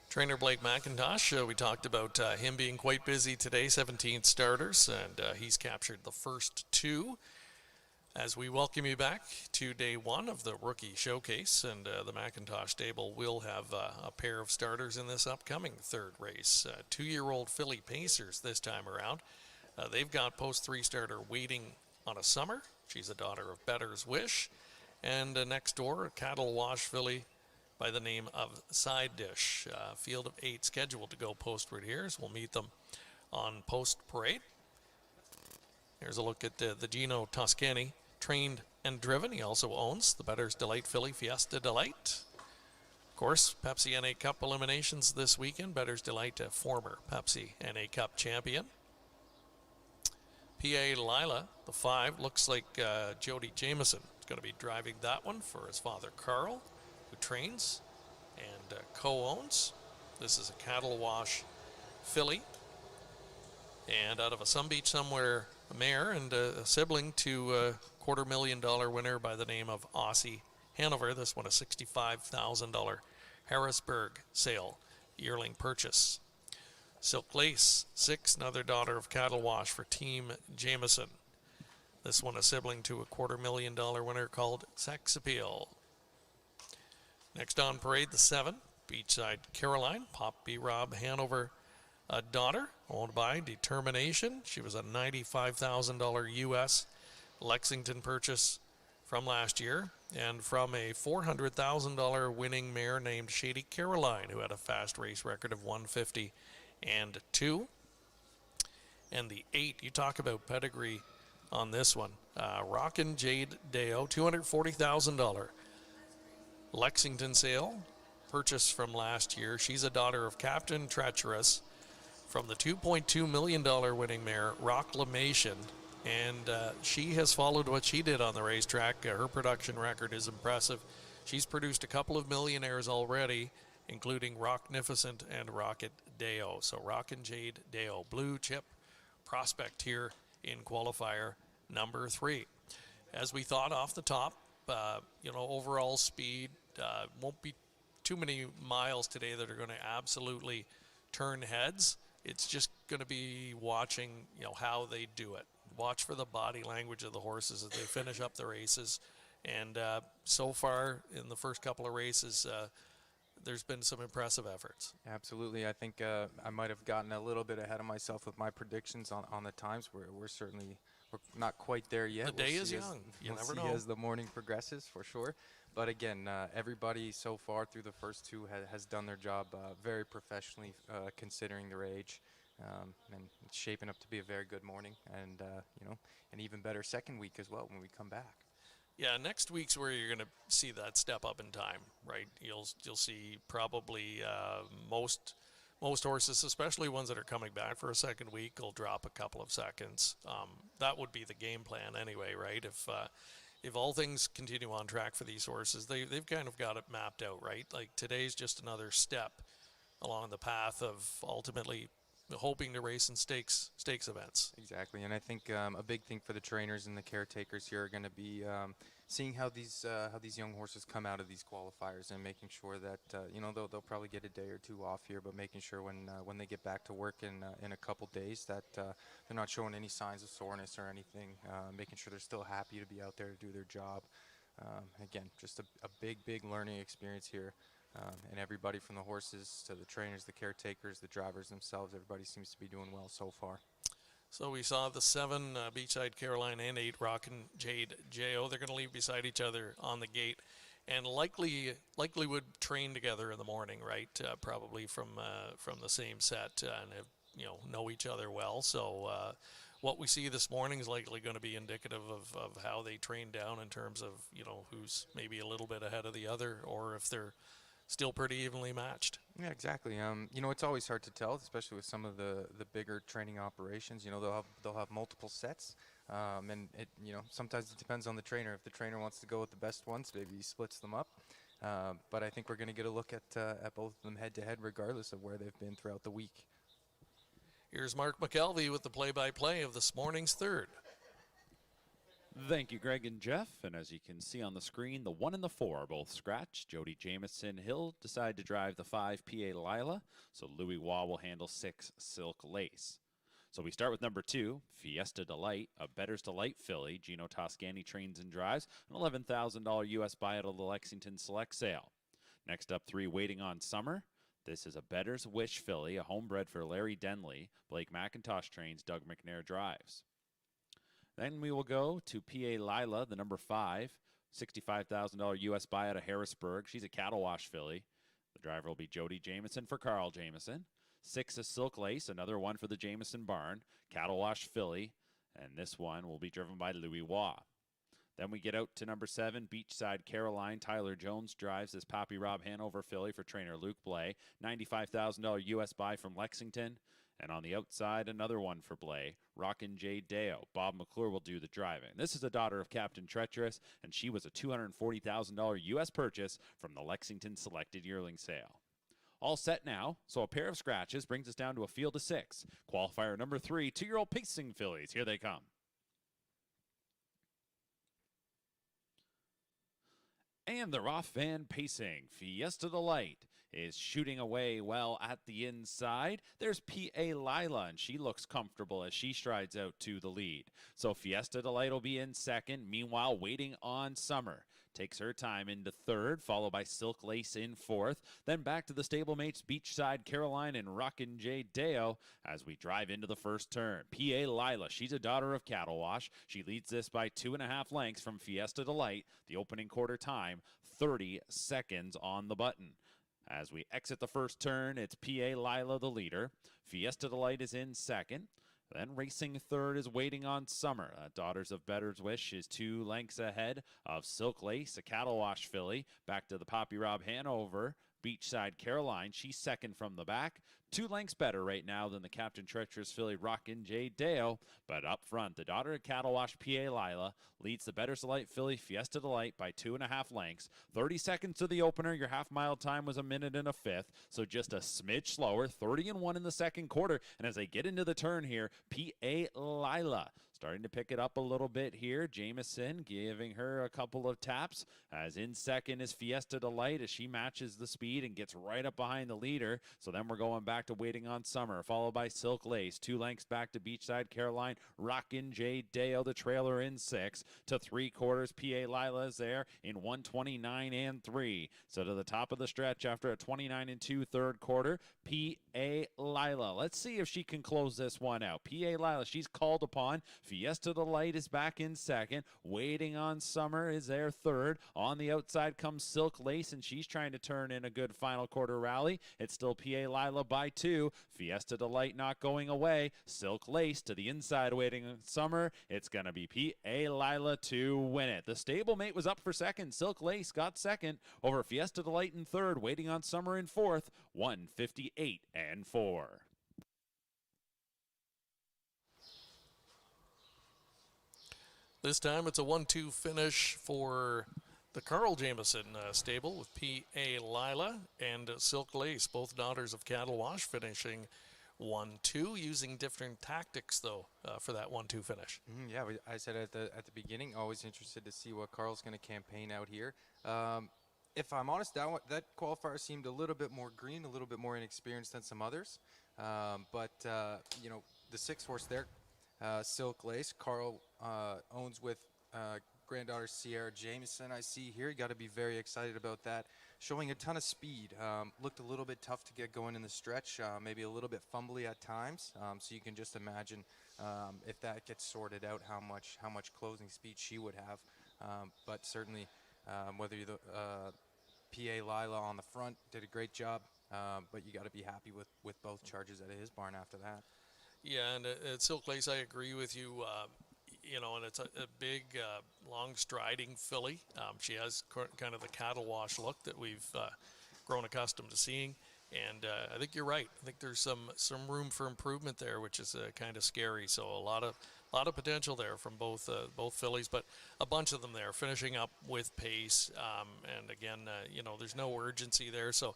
Trainer Blake McIntosh, we talked about him being quite busy today, 17 starters, and he's captured the first two. As we welcome you back to day one of the Rookie Showcase, and the McIntosh stable will have a pair of starters in this upcoming third race. 2-year-old filly Pacers this time around. They've got post 3-starter Waiting on a Summer. She's a daughter of Better's Wish. And next door, a cattle wash filly by the name of Side Dish. Field of 8 scheduled to go postward here, so we'll meet them on post parade. Here's a look at the Gino Toscani, trained and driven. He also owns the Better's Delight filly Fiesta Delight. Of course, Pepsi NA Cup eliminations this weekend. Better's Delight, a former Pepsi NA Cup champion. PA Lila, the 5, looks like Jody Jameson is going to be driving that one for his father Carl, who trains and co-owns. This is a cattle wash filly, and out of a Sun Beach Somewhere mare, and a sibling to a $250,000 winner by the name of Aussie Hanover. This one a $65,000 Harrisburg sale yearling purchase. Silk Lace 6, another daughter of cattle wash for Team Jameson. This one a sibling to a $250,000 winner called Sex Appeal. Next on parade, the 7, Beachside Caroline, Pop B. Rob Hanover, a daughter, owned by Determination. She was a $95,000 U.S. Lexington purchase from last year, and from a $400,000 winning mare named Shady Caroline, who had a fast race record of 150 and 2. And the 8, you talk about pedigree on this one. Rockin' Jade Deo, $240,000 Lexington sale, purchase from last year. She's a daughter of Captain Treacherous from the $2.2 million winning mare Rocklamation, and she has followed what she did on the racetrack. Her production record is impressive. She's produced a couple of millionaires already, including Rocknificent and Rocket Deo. So Rockin' Jade Deo, blue chip prospect here in qualifier number 3. As we thought off the top, overall speed, won't be too many miles today that are going to absolutely turn heads. It's just going to be watching, how they do it. Watch for the body language of the horses as they finish up the races. And so far in the first couple of races, there's been some impressive efforts. Absolutely. I think I might have gotten a little bit ahead of myself with my predictions on the times. We're not quite there yet. The day is young. You never know. As the morning progresses, for sure. But again, everybody so far through the first 2 has done their job very professionally, considering their age, and it's shaping up to be a very good morning, and an even better second week as well when we come back. Yeah, next week's where you're going to see that step up in time, right? You'll see probably most most horses, especially ones that are coming back for a second week, will drop a couple of seconds. That would be the game plan anyway, right? If all things continue on track for these horses, they've kind of got it mapped out, right? Like today's just another step along the path of ultimately hoping to race in stakes events. Exactly, and I think a big thing for the trainers and the caretakers here are going to be seeing how these young horses come out of these qualifiers and making sure that they'll probably get a day or two off here, but making sure when they get back to work in a couple days that they're not showing any signs of soreness or anything, making sure they're still happy to be out there to do their job. Again, just a big learning experience here. And everybody from the horses to the trainers, the caretakers, the drivers themselves, everybody seems to be doing well so far. So we saw the 7 Beachside Caroline and 8 Rockin' Jade Jo. They're going to leave beside each other on the gate, and likely would train together in the morning, right? Probably from the same set and have, know each other well. So what we see this morning is likely going to be indicative of how they train down in terms of who's maybe a little bit ahead of the other, or if they're still pretty evenly matched. Yeah, exactly. It's always hard to tell, especially with some of the bigger training operations. They'll have multiple sets, and it sometimes it depends on the trainer. If the trainer wants to go with the best ones, maybe he splits them up. But I think we're going to get a look at both of them head to head, regardless of where they've been throughout the week. Here's Mark McKelvey with the play-by-play of this morning's third. Thank you, Greg and Jeff. And as you can see on the screen, the 1 and the 4 are both scratched. Jody Jamieson Hill decide to drive the 5 PA Lila, so Louis Waugh will handle 6 Silk Lace. So we start with number 2, Fiesta Delight, a Better's Delight filly. Gino Toscani trains and drives, an $11,000 U.S. buy out of the Lexington Select Sale. Next up, 3 Waiting on Summer. This is a Better's Wish filly, a homebred for Larry Denley. Blake McIntosh trains, Doug McNair drives. Then we will go to PA Lila, the number 5, $65,000 U.S. buy out of Harrisburg. She's a cattle wash filly. The driver will be Jody Jamieson for Carl Jamieson. 6 is Silk Lace, another one for the Jamieson barn, cattle wash filly, and this one will be driven by Louis Waugh. Then we get out to number 7, Beachside Caroline. Tyler Jones drives this Poppy Rob Hanover filly for trainer Luke Blay. $95,000 U.S. buy from Lexington. And on the outside, another one for Blay, Rockin' J. Deo. Bob McClure will do the driving. This is a daughter of Captain Treacherous, and she was a $240,000 U.S. purchase from the Lexington Selected Yearling Sale. All set now, so a pair of scratches brings us down to a field of 6. Qualifier number 3, 2-year-old pacing fillies. Here they come. And they're off and pacing. Fiesta Delight is shooting away well at the inside. There's PA Lila, and she looks comfortable as she strides out to the lead. So Fiesta Delight will be in second. Meanwhile, Waiting on Summer takes her time into third, followed by Silk Lace in fourth. Then back to the stablemates Beachside Caroline and Rockin' J. Deo as we drive into the first turn. PA Lila, she's a daughter of Cattle Wash. She leads this by 2.5 lengths from Fiesta Delight. The opening quarter time, 30 seconds on the button. As we exit the first turn, it's PA Lila the leader. Fiesta Delight is in second. Then racing third is Waiting on Summer. Daughters of Better's Wish is 2 lengths ahead of Silk Lace, a cattle wash filly. Back to the Poppy Rob Hanover. Beachside Caroline, she's second from the back. 2 lengths better right now than the Captain Treacherous filly Rockin' J. Deo. But up front, the daughter of Cattle Wash PA Lila leads the Better's Delight filly Fiesta Delight by 2.5 lengths. 30 seconds to the opener. Your half-mile time was 1 minute and a fifth, so just a smidge slower. 30-1 in the second quarter. And as they get into the turn here, PA Lila starting to pick it up a little bit here. Jamieson giving her a couple of taps. As in second is Fiesta Delight as she matches the speed and gets right up behind the leader. So then we're going back to Waiting on Summer, followed by Silk Lace. 2 lengths back to Beachside Caroline. Rockin' J. Deo, the trailer in 6 to 3/4. PA Lila is there in 1:29 and 3. So to the top of the stretch after a 29 and 2 third quarter, PA Lila. Let's see if she can close this one out. PA Lila, she's called upon. Fiesta Delight is back in second. Waiting on Summer is there third. On the outside comes Silk Lace, and she's trying to turn in a good final quarter rally. It's still PA Lila by 2. Fiesta Delight not going away. Silk Lace to the inside waiting on Summer. It's going to be PA Lila to win it. The stablemate was up for second. Silk Lace got second over Fiesta Delight in third. Waiting on Summer in fourth. 158 and 4. This time it's a 1-2 finish for the Carl Jameson stable with P.A. Lila and Silk Lace, both daughters of Cattle Wash, finishing 1-2, using different tactics, though, for that 1-2 finish. Yeah, I said at the beginning, always interested to see what Carl's going to campaign out here. If I'm honest, that qualifier seemed a little bit more green, a little bit more inexperienced than some others. But you know, the 6th horse there, Silk Lace, Carl owns with granddaughter Sierra Jameson. I see here, you got to be very excited about that. Showing a ton of speed. Looked a little bit tough to get going in the stretch, maybe a little bit fumbly at times. So you can just imagine if that gets sorted out, how much closing speed she would have. But certainly, whether you're the PA Lila on the front, did a great job. But you got to be happy with both charges out of his barn after that. Yeah, and at Silk Lace, I agree with you. You know, and it's a big, long striding filly. She has kind of the Cattle Wash look that we've grown accustomed to seeing. And I think you're right. I think there's some room for improvement there, which is kind of scary. So a lot of potential there from both fillies, but a bunch of them there finishing up with pace. And again, you know, there's no urgency there. So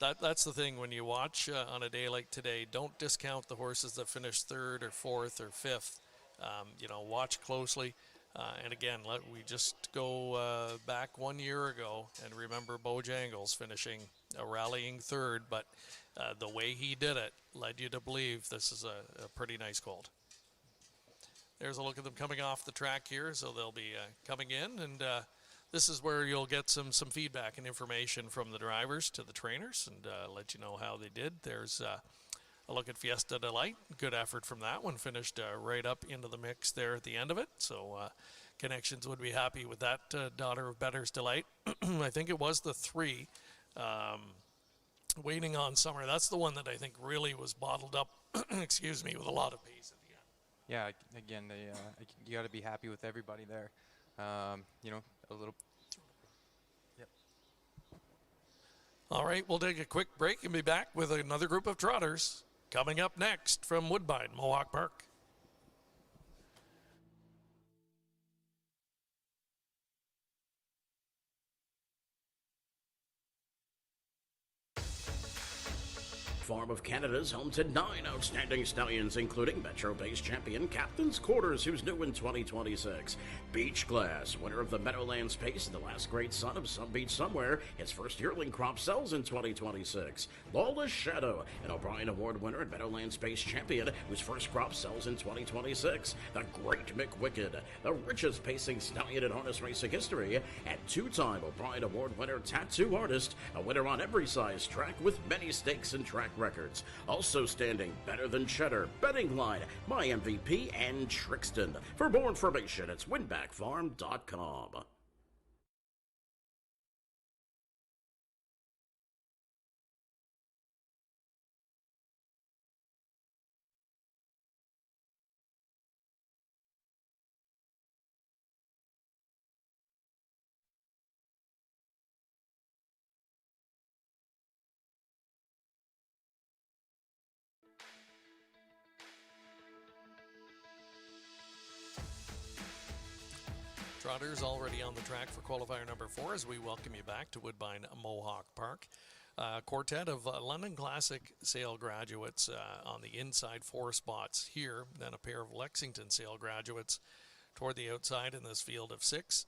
that's the thing when you watch on a day like today. Don't discount the horses that finish 3rd or 4th or 5th. You know, watch closely. And again, we just go back 1 year ago and remember Bojangles finishing a rallying 3rd, but the way he did it led you to believe this is a pretty nice colt. There's a look at them coming off the track here, so they'll be coming in, and this is where you'll get some feedback and information from the drivers to the trainers and let you know how they did. There's a look at Fiesta Delight. Good effort from that one. Finished right up into the mix there at the end of it. So Connections would be happy with that daughter of Better's Delight. I think it was the 3. Waiting on Summer. That's the one that I think really was bottled up, excuse me, with a lot of pace at the end. Yeah, again, you got to be happy with everybody there. You know, a little. Yep. All right, we'll take a quick break and be back with another group of trotters. Coming up next from Woodbine Mohawk Park. Farm of Canada's home to 9 outstanding stallions, including Metro-based champion Captain's Quarters, who's new in 2026. Beach Glass, winner of the Meadowlands Pace and the last great son of Some Beach Somewhere, his first yearling crop sells in 2026. Lawless Shadow, an O'Brien Award winner and Meadowlands Pace champion, whose first crop sells in 2026. The Great McWicked, the richest pacing stallion in harness racing history, and 2-time O'Brien Award winner Tattoo Artist, a winner on every size track with many stakes and track records. Also standing Better Than Cheddar, Betting Line, My MVP, and Trixton. For more information, it's winbackfarm.com. Trotters already on the track for qualifier number 4 as we welcome you back to Woodbine Mohawk Park. Quartet of London Classic sale graduates on the inside 4 spots here, then a pair of Lexington sale graduates toward the outside in this field of 6.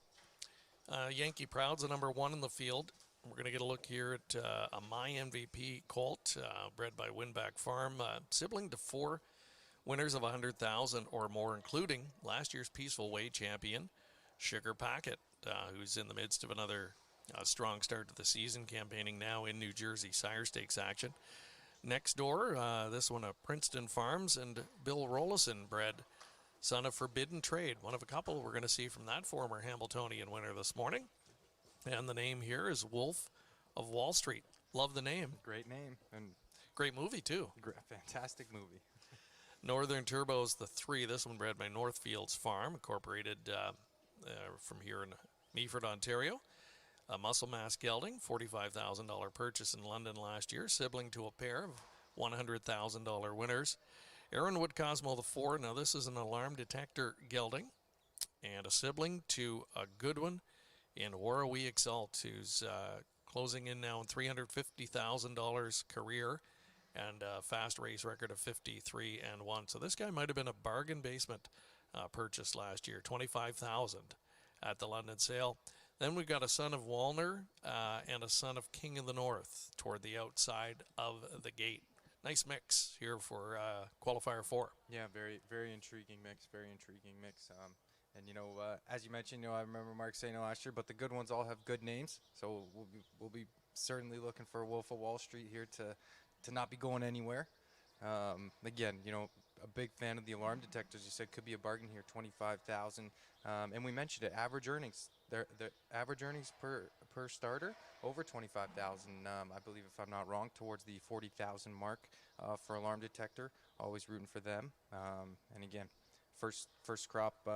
Yankee Proud's the number 1 in the field. We're going to get a look here at a My MVP colt bred by Winback Farm, sibling to 4 winners of 100,000 or more, including last year's Peaceful Way champion, Sugar Packet, who's in the midst of another strong start to the season, campaigning now in New Jersey Sire Stakes action. Next door, this one at Princeton Farms, and Bill Rollison bred son of Forbidden Trade, one of a couple we're going to see from that former Hambletonian winner this morning. And the name here is Wolf of Wall Street. Love the name. Great name and great movie too. Fantastic movie. Northern Turbo's the 3. This one bred by Northfields Farm, incorporated from here in Meaford, Ontario. A muscle mass gelding, $45,000 purchase in London last year, sibling to a pair of $100,000 winners. Aaronwood Cosmo the 4. Now this is an alarm detector gelding, and a sibling to a good one in Warrawee Exalt, who's closing in now in $350,000 career and a fast race record of 53-1. So this guy might have been a bargain basement purchase last year, $25,000 at the London sale. Then we've got a son of Walner and a son of King of the North toward the outside of the gate. Nice mix here for qualifier 4. Yeah, very intriguing mix. And as you mentioned, I remember Mark saying it last year, but the good ones all have good names. So we'll be certainly looking for Wolf of Wall Street here to not be going anywhere. Again, a big fan of the alarm detectors. You said could be a bargain here, 25,000. And we mentioned it, average earnings. Their average earnings per starter over 25,000. I believe, if I'm not wrong, towards the 40,000 mark for alarm detector. Always rooting for them. And again, first crop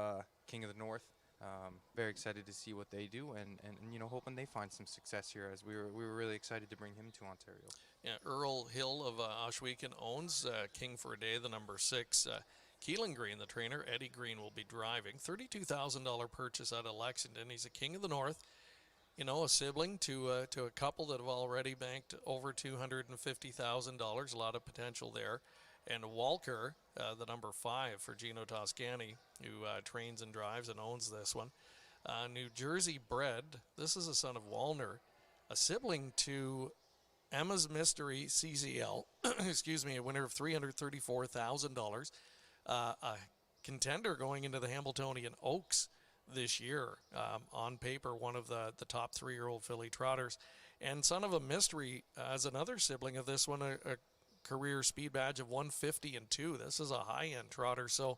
King of the North. Very excited to see what they do, and hoping they find some success here, as we were really excited to bring him to Ontario. Yeah, Earl Hill of Oshwegan owns King for a Day, the number 6. Keelan Green, the trainer, Eddie Green will be driving. $32,000 purchase out of Lexington. He's a King of the North. A sibling to a couple that have already banked over $250,000. A lot of potential there. And Walker, the number 5 for Gino Toscani, who trains and drives and owns this one. New Jersey bred. This is a son of Walner, a sibling to Emma's Mystery CZL, excuse me, a winner of $334,000. A contender going into the Hambletonian Oaks this year. On paper, one of the top 3-year-old filly trotters. And son of a Mystery as another sibling of this one, a career speed badge of 150-2. This is a high-end trotter. So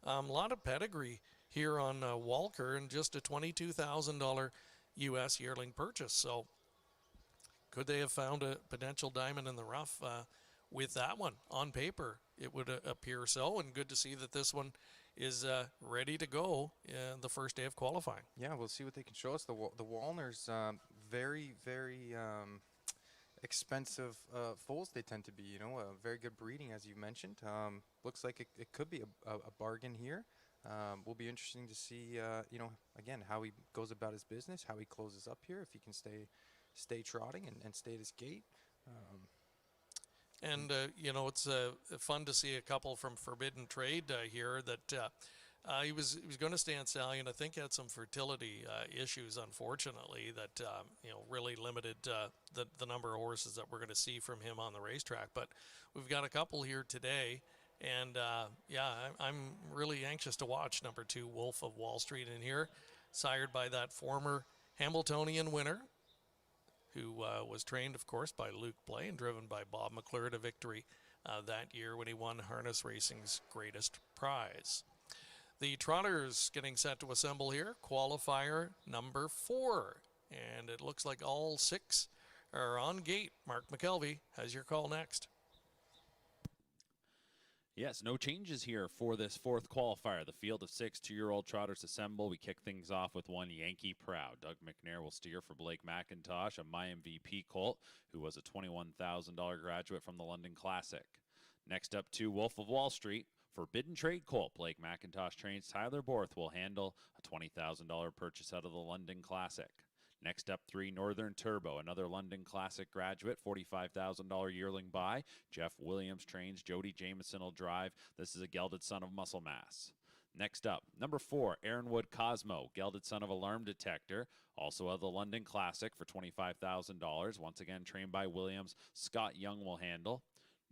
a lot of pedigree here on Walker, and just a $22,000 U.S. yearling purchase. So could they have found a potential diamond in the rough with that one? On paper, it would appear so, and good to see that this one is ready to go the first day of qualifying. Yeah, we'll see what they can show us. The Walners, very expensive foals they tend to be. A very good breeding, as you mentioned. Looks like it could be a bargain here. Will be interesting to see, again, how he goes about his business, how he closes up here, if he can stay trotting and stay at his gate. It's fun to see a couple from Forbidden Trade here that he was going to stay on Stallion. I think had some fertility issues, unfortunately, that really limited the number of horses that we're going to see from him on the racetrack. But we've got a couple here today, and I'm really anxious to watch number 2, Wolf of Wall Street, in here, sired by that former Hambletonian winner, who was trained, of course, by Luke Blay and driven by Bob McClure to victory that year when he won harness racing's greatest prize. The trotters getting set to assemble here, qualifier number 4. And it looks like all 6 are on gate. Mark McKelvey has your call next. Yes, no changes here for this 4th qualifier. The field of 6 2-year-old trotters assemble. We kick things off with one Yankee Proud. Doug McNair will steer for Blake McIntosh, a My MVP colt, who was a $21,000 graduate from the London Classic. Next up, 2 Wolf of Wall Street. Forbidden Trade colt. Blake McIntosh trains. Tyler Borth will handle a $20,000 purchase out of the London Classic. Next up, 3 Northern Turbo, another London Classic graduate, $45,000 yearling buy. Jeff Williams trains. Jody Jameson will drive. This is a gelded son of Muscle Mass. Next up, number 4, Aaronwood Cosmo, gelded son of Alarm Detector, also of the London Classic for $25,000. Once again, trained by Williams. Scott Young will handle.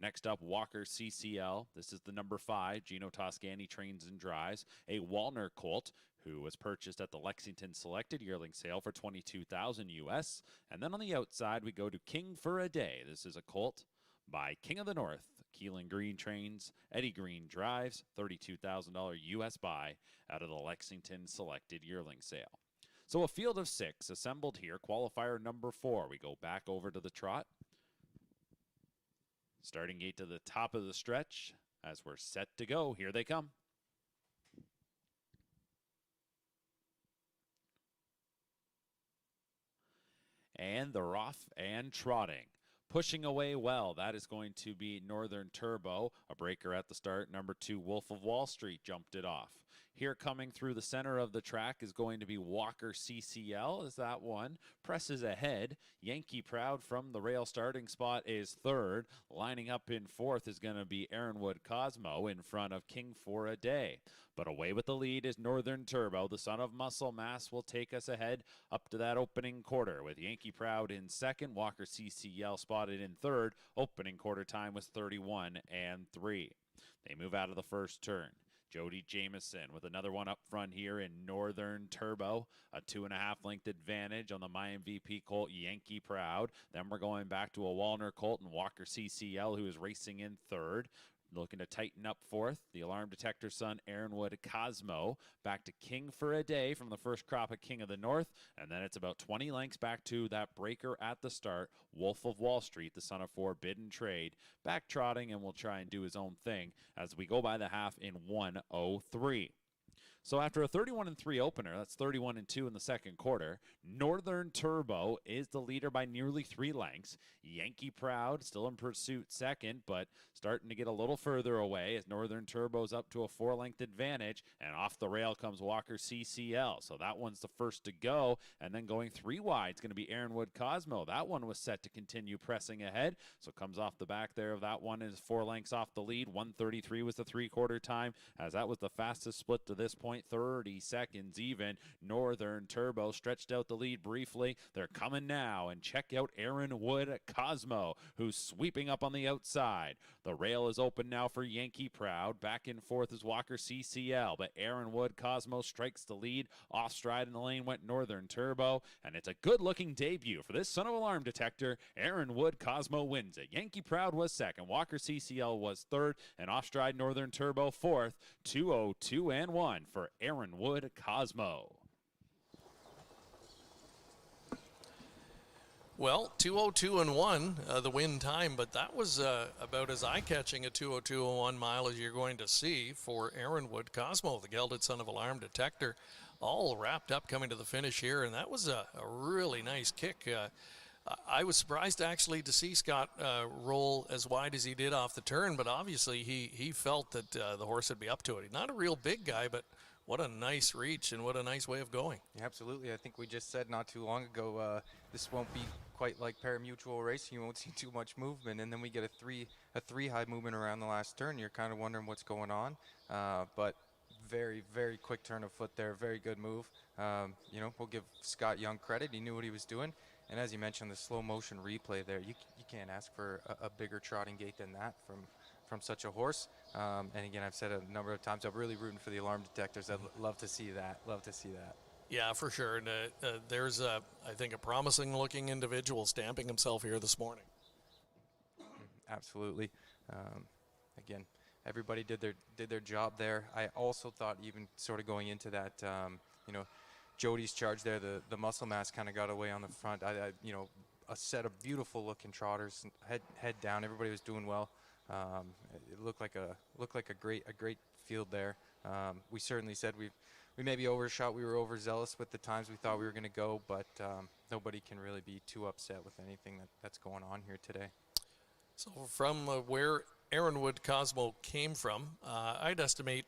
Next up, Walker CCL. This is the number 5. Gino Toscani trains and drives. A Walner colt, who was purchased at the Lexington Selected Yearling Sale for $22,000 US. And then on the outside, we go to King for a Day. This is a colt by King of the North, Keelan Green trains, Eddie Green drives, $32,000 US buy out of the Lexington Selected Yearling Sale. So a field of 6 assembled here, qualifier number 4. We go back over to the trot. Starting gate to the top of the stretch as we're set to go. Here they come. And they're off and trotting. Pushing away well, that is going to be Northern Turbo. A breaker at the start. Number 2, Wolf of Wall Street jumped it off. Here coming through the center of the track is going to be Walker CCL as that one presses ahead. Yankee Proud from the rail starting spot is 3rd. Lining up in 4th is going to be Aaronwood Cosmo in front of King for a Day. But away with the lead is Northern Turbo. The son of Muscle Mass will take us ahead up to that opening quarter with Yankee Proud in 2nd. Walker CCL spotted in 3rd. Opening quarter time was 31 and 3. They move out of the first turn. Jody Jameson with another one up front here in Northern Turbo. A 2.5 length advantage on the My MVP Colt Yankee Proud. Then we're going back to a Walner Colt and Walker CCL, who is racing in 3rd. Looking to tighten up 4th. The alarm detector son, Aaronwood Cosmo. Back to King for a Day from the first crop of King of the North. And then it's about 20 lengths back to that breaker at the start. Wolf of Wall Street, the son of 4, Bid and Trade. Back trotting and will try and do his own thing as we go by the half in 1:03. So after a 31-3 opener, that's 31-2 in the second quarter, Northern Turbo is the leader by nearly 3 lengths. Yankee Proud still in pursuit second, but starting to get a little further away as Northern Turbo's up to a 4-length advantage, and off the rail comes Walker CCL. So that one's the first to go, and then going 3 wide is going to be Aaronwood Cosmo. That one was set to continue pressing ahead, so comes off the back there of that one is 4 lengths off the lead. 1:33 was the 3/4 time, as that was the fastest split to this point. 30 seconds even. Northern Turbo stretched out the lead briefly. They're coming now, and check out Aaronwood Cosmo, who's sweeping up on the outside. The rail is open now for Yankee Proud. Back and forth is Walker CCL, but Aaronwood Cosmo strikes the lead. Off stride in the lane went Northern Turbo, and it's a good-looking debut for this son of alarm detector. Aaronwood Cosmo wins it. Yankee Proud was second. Walker CCL was 3rd, and off stride Northern Turbo 4th. 2:02 and 1 for Aaronwood Cosmo. Well, 2:02 and 1, the win time, but that was about as eye-catching a 2:02 and 1 mile as you're going to see for Aaronwood Cosmo, the gelded son of alarm detector, all wrapped up coming to the finish here, and that was a really nice kick. I was surprised actually to see Scott roll as wide as he did off the turn, but obviously he felt that the horse would be up to it. He's not a real big guy, but what a nice reach and what a nice way of going. Yeah, absolutely. I think we just said not too long ago this won't be quite like pari-mutuel racing. You won't see too much movement, and then we get a three high movement around the last turn. You're kind of wondering what's going on, but very, very quick turn of foot there. Very good move. We'll give Scott Young credit. He knew what he was doing. And as you mentioned, the slow motion replay there, you can't ask for a bigger trotting gait than that from such a horse. And again, I've said a number of times, I'm really rooting for the alarm detectors. I'd love to see that. Love to see that. Yeah, for sure. And there's, I think, a promising looking individual stamping himself here this morning. Absolutely. Again, everybody did their job there. I also thought, even sort of going into that, Jody's charge there, the muscle mass kind of got away on the front. A set of beautiful looking trotters, head down. Everybody was doing well. It looked like a great field there. We certainly said we maybe overshot. We were overzealous with the times we thought we were going to go, but nobody can really be too upset with anything that's going on here today. So from where Aaronwood Cosmo came from, I'd estimate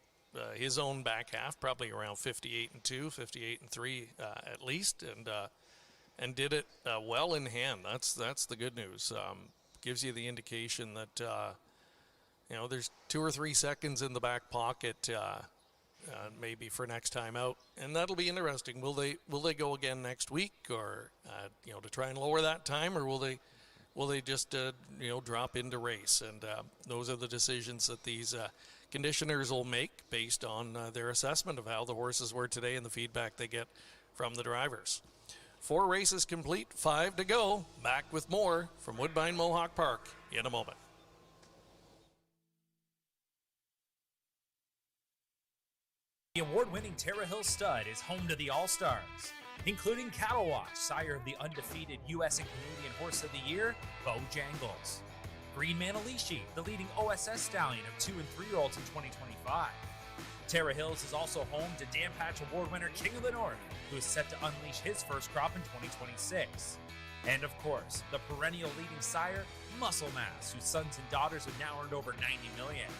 his own back half probably around 58-2, 58-3 at least, and did it well in hand. That's the good news. Gives you the indication that there's 2 or 3 seconds in the back pocket, maybe for next time out, and that'll be interesting. Will they go again next week, or to try and lower that time, or will they just drop into race? And those are the decisions that these conditioners will make based on their assessment of how the horses were today and the feedback they get from the drivers. 4 races complete, 5 to go. Back with more from Woodbine Mohawk Park in a moment. The award-winning Terra Hill Stud is home to the All-Stars, including Cattle Watch, sire of the undefeated U.S. and Canadian Horse of the Year, Bo Jangles. Green Manalishi, the leading OSS stallion of 2- and 3-year-olds in 2025. Terra Hills is also home to Dan Patch Award winner King of the North, who is set to unleash his first crop in 2026. And of course, the perennial leading sire, Muscle Mass, whose sons and daughters have now earned over $90 million.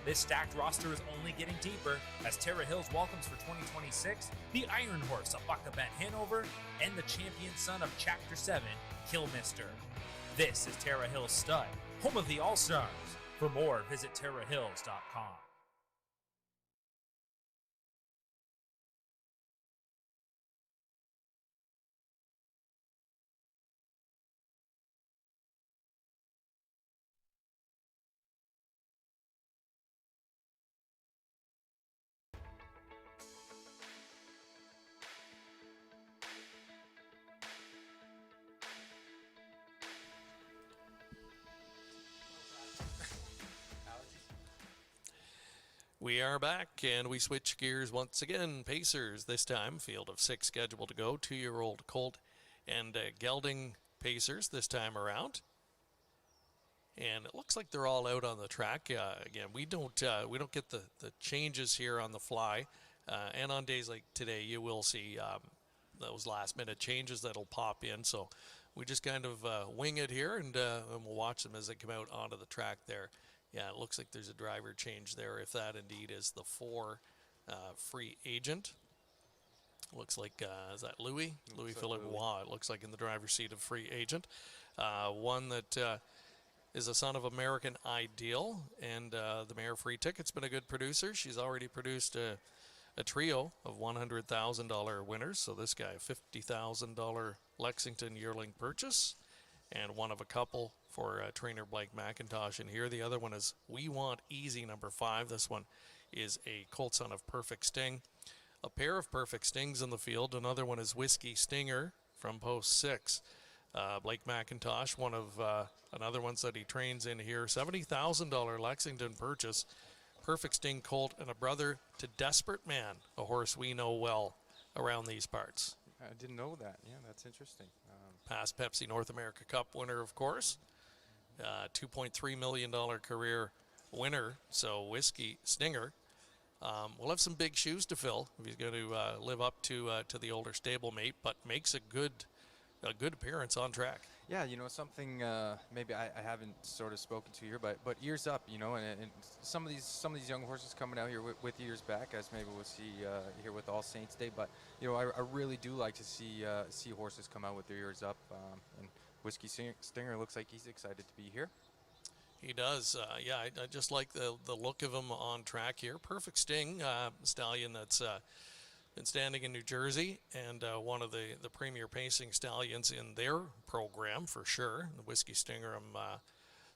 This stacked roster is only getting deeper as Terra Hills welcomes for 2026 the Iron Horse of Buckabent Hanover and the champion son of Chapter 7, Killmister. This is Terra Hills Stud, home of the All-Stars. For more, visit terrahills.com. We are back, and we switch gears once again. Pacers this time, field of 6 scheduled to go. 2-year-old colt and gelding Pacers this time around. And it looks like they're all out on the track. Again, we don't get the changes here on the fly. And on days like today, you will see those last-minute changes that'll pop in. So we just kind of wing it here, and we'll watch them as they come out onto the track there. Yeah, it looks like there's a driver change there, if that indeed is the 4 free agent. Looks like, is that Louis? Louis-Philippe Roy, it looks like, in the driver's seat of free agent. One that is a son of American Ideal, and the Mayor Free Ticket's been a good producer. She's already produced a trio of $100,000 winners. So this guy, $50,000 Lexington yearling purchase, and one of a couple for trainer Blake McIntosh in here. The other one is We Want Easy, number 5. This one is a colt son of Perfect Sting. A pair of Perfect Stings in the field. Another one is Whiskey Stinger from post 6. Blake McIntosh, one of another ones that he trains in here. $70,000 Lexington purchase. Perfect Sting colt and a brother to Desperate Man, a horse we know well around these parts. I didn't know that. Yeah, that's interesting. Past Pepsi North America Cup winner, of course. $2.3 million career winner. So Whiskey Stinger will have some big shoes to fill if he's going to live up to the older stablemate, but makes a good appearance on track. Yeah, you know, something maybe I haven't sort of spoken to here, but ears up, you know, and some of these young horses coming out here with ears back, as maybe we'll see here with All Saints Day. But you know, I really do like to see horses come out with their ears up. And Whiskey Stinger looks like he's excited to be here. He does. Yeah, I just like the look of him on track here. Perfect Sting, stallion that's been standing in New Jersey, and one of the premier pacing stallions in their program for sure. The Whiskey Stinger, I'm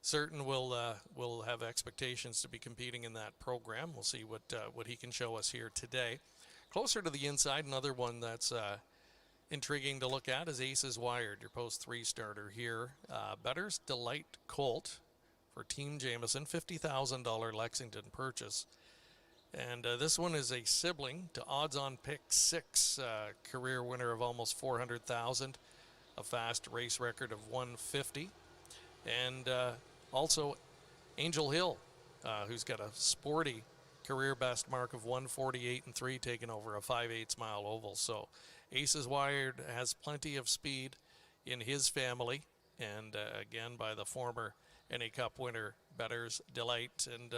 certain will have expectations to be competing in that program. We'll see what he can show us here today. Closer to the inside, another one that's intriguing to look at is Aces Wired, your post 3 starter here. Better's Delight Colt for Team Jameson, $50,000 Lexington purchase. And this one is a sibling to Odds On Pick 6, career winner of almost $400,000, a fast race record of 150. And also Angel Hill, who's got a sporty career best mark of 148.3, taking over a 5/8 mile oval. So Aces Wired has plenty of speed in his family, and again by the former NA Cup winner Better's Delight, and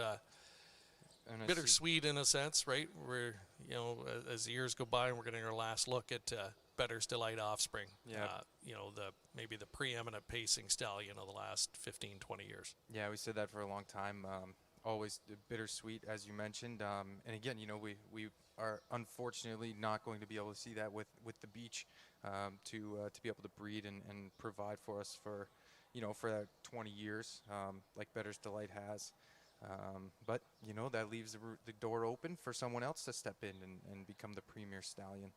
bittersweet in a sense, right? We're, you know, as the years go by, and we're getting our last look at Better's Delight offspring. Yeah. You know, maybe the preeminent pacing stallion of the last 15, 20 years. Yeah, we said that for a long time. Always bittersweet, as you mentioned. And again, you know, we are unfortunately not going to be able to see that with the beach to be able to breed and provide for us for, you know, for that 20 years like Better's Delight has. But, you know, that leaves the door open for someone else to step in and become the premier stallion.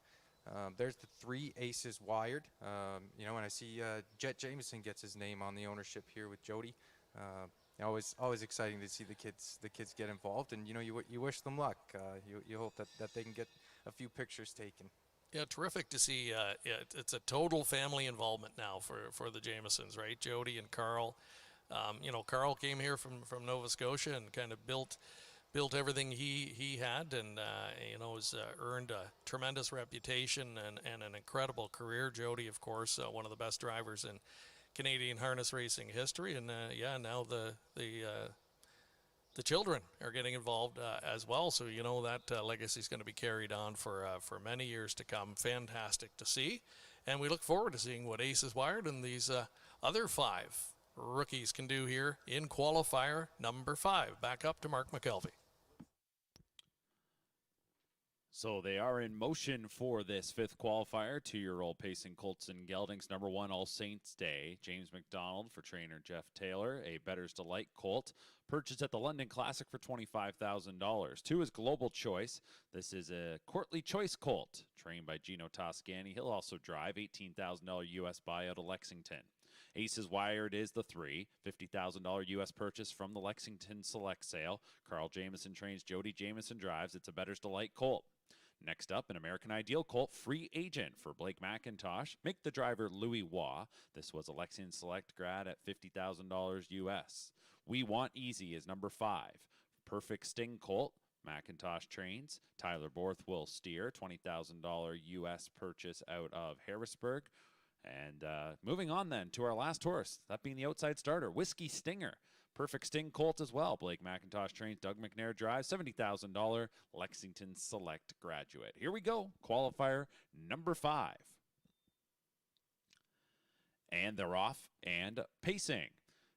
There's the 3 Aces Wired. You know, and I see Jet Jameson gets his name on the ownership here with Jody. Always exciting to see the kids get involved, and you wish them luck. You hope that they can get a few pictures taken. Yeah, terrific to see. It's a total family involvement now for the Jamesons, right? Jody and Carl. Carl came here from Nova Scotia and kind of built everything he had, and has earned a tremendous reputation and an incredible career. Jody, of course, one of the best drivers in Canadian harness racing history, and now the children are getting involved as well. So that legacy is going to be carried on for many years to come. Fantastic to see, and we look forward to seeing what Aces Wired and these other 5 rookies can do here in qualifier number 5. Back up to Mark McKelvey. So they are in motion for this 5th qualifier. 2-year-old pacing Colts and Geldings. Number 1, All Saints Day. James McDonald for trainer Jeff Taylor. A Better's Delight Colt. Purchased at the London Classic for $25,000. 2 is Global Choice. This is a Courtly Choice Colt, trained by Gino Toscani. He'll also drive. $18,000 U.S. buyout of Lexington. Aces Wired is the 3, $50,000 U.S. purchase from the Lexington Select Sale. Carl Jamieson trains, Jody Jamieson drives. It's a Better's Delight Colt. Next up, an American Ideal Colt free agent for Blake McIntosh. Make the driver Louis Waugh. This was a Lexington Select grad at $50,000 U.S. We Want Easy is number 5. Perfect Sting Colt. McIntosh trains. Tyler Borth will steer. $20,000 U.S. purchase out of Harrisburg. And moving on then to our last horse, that being the outside starter, Whiskey Stinger. Perfect Sting Colt as well. Blake McIntosh trains, Doug McNair drives, $70,000 Lexington Select graduate. Here we go, qualifier number 5. And they're off and pacing.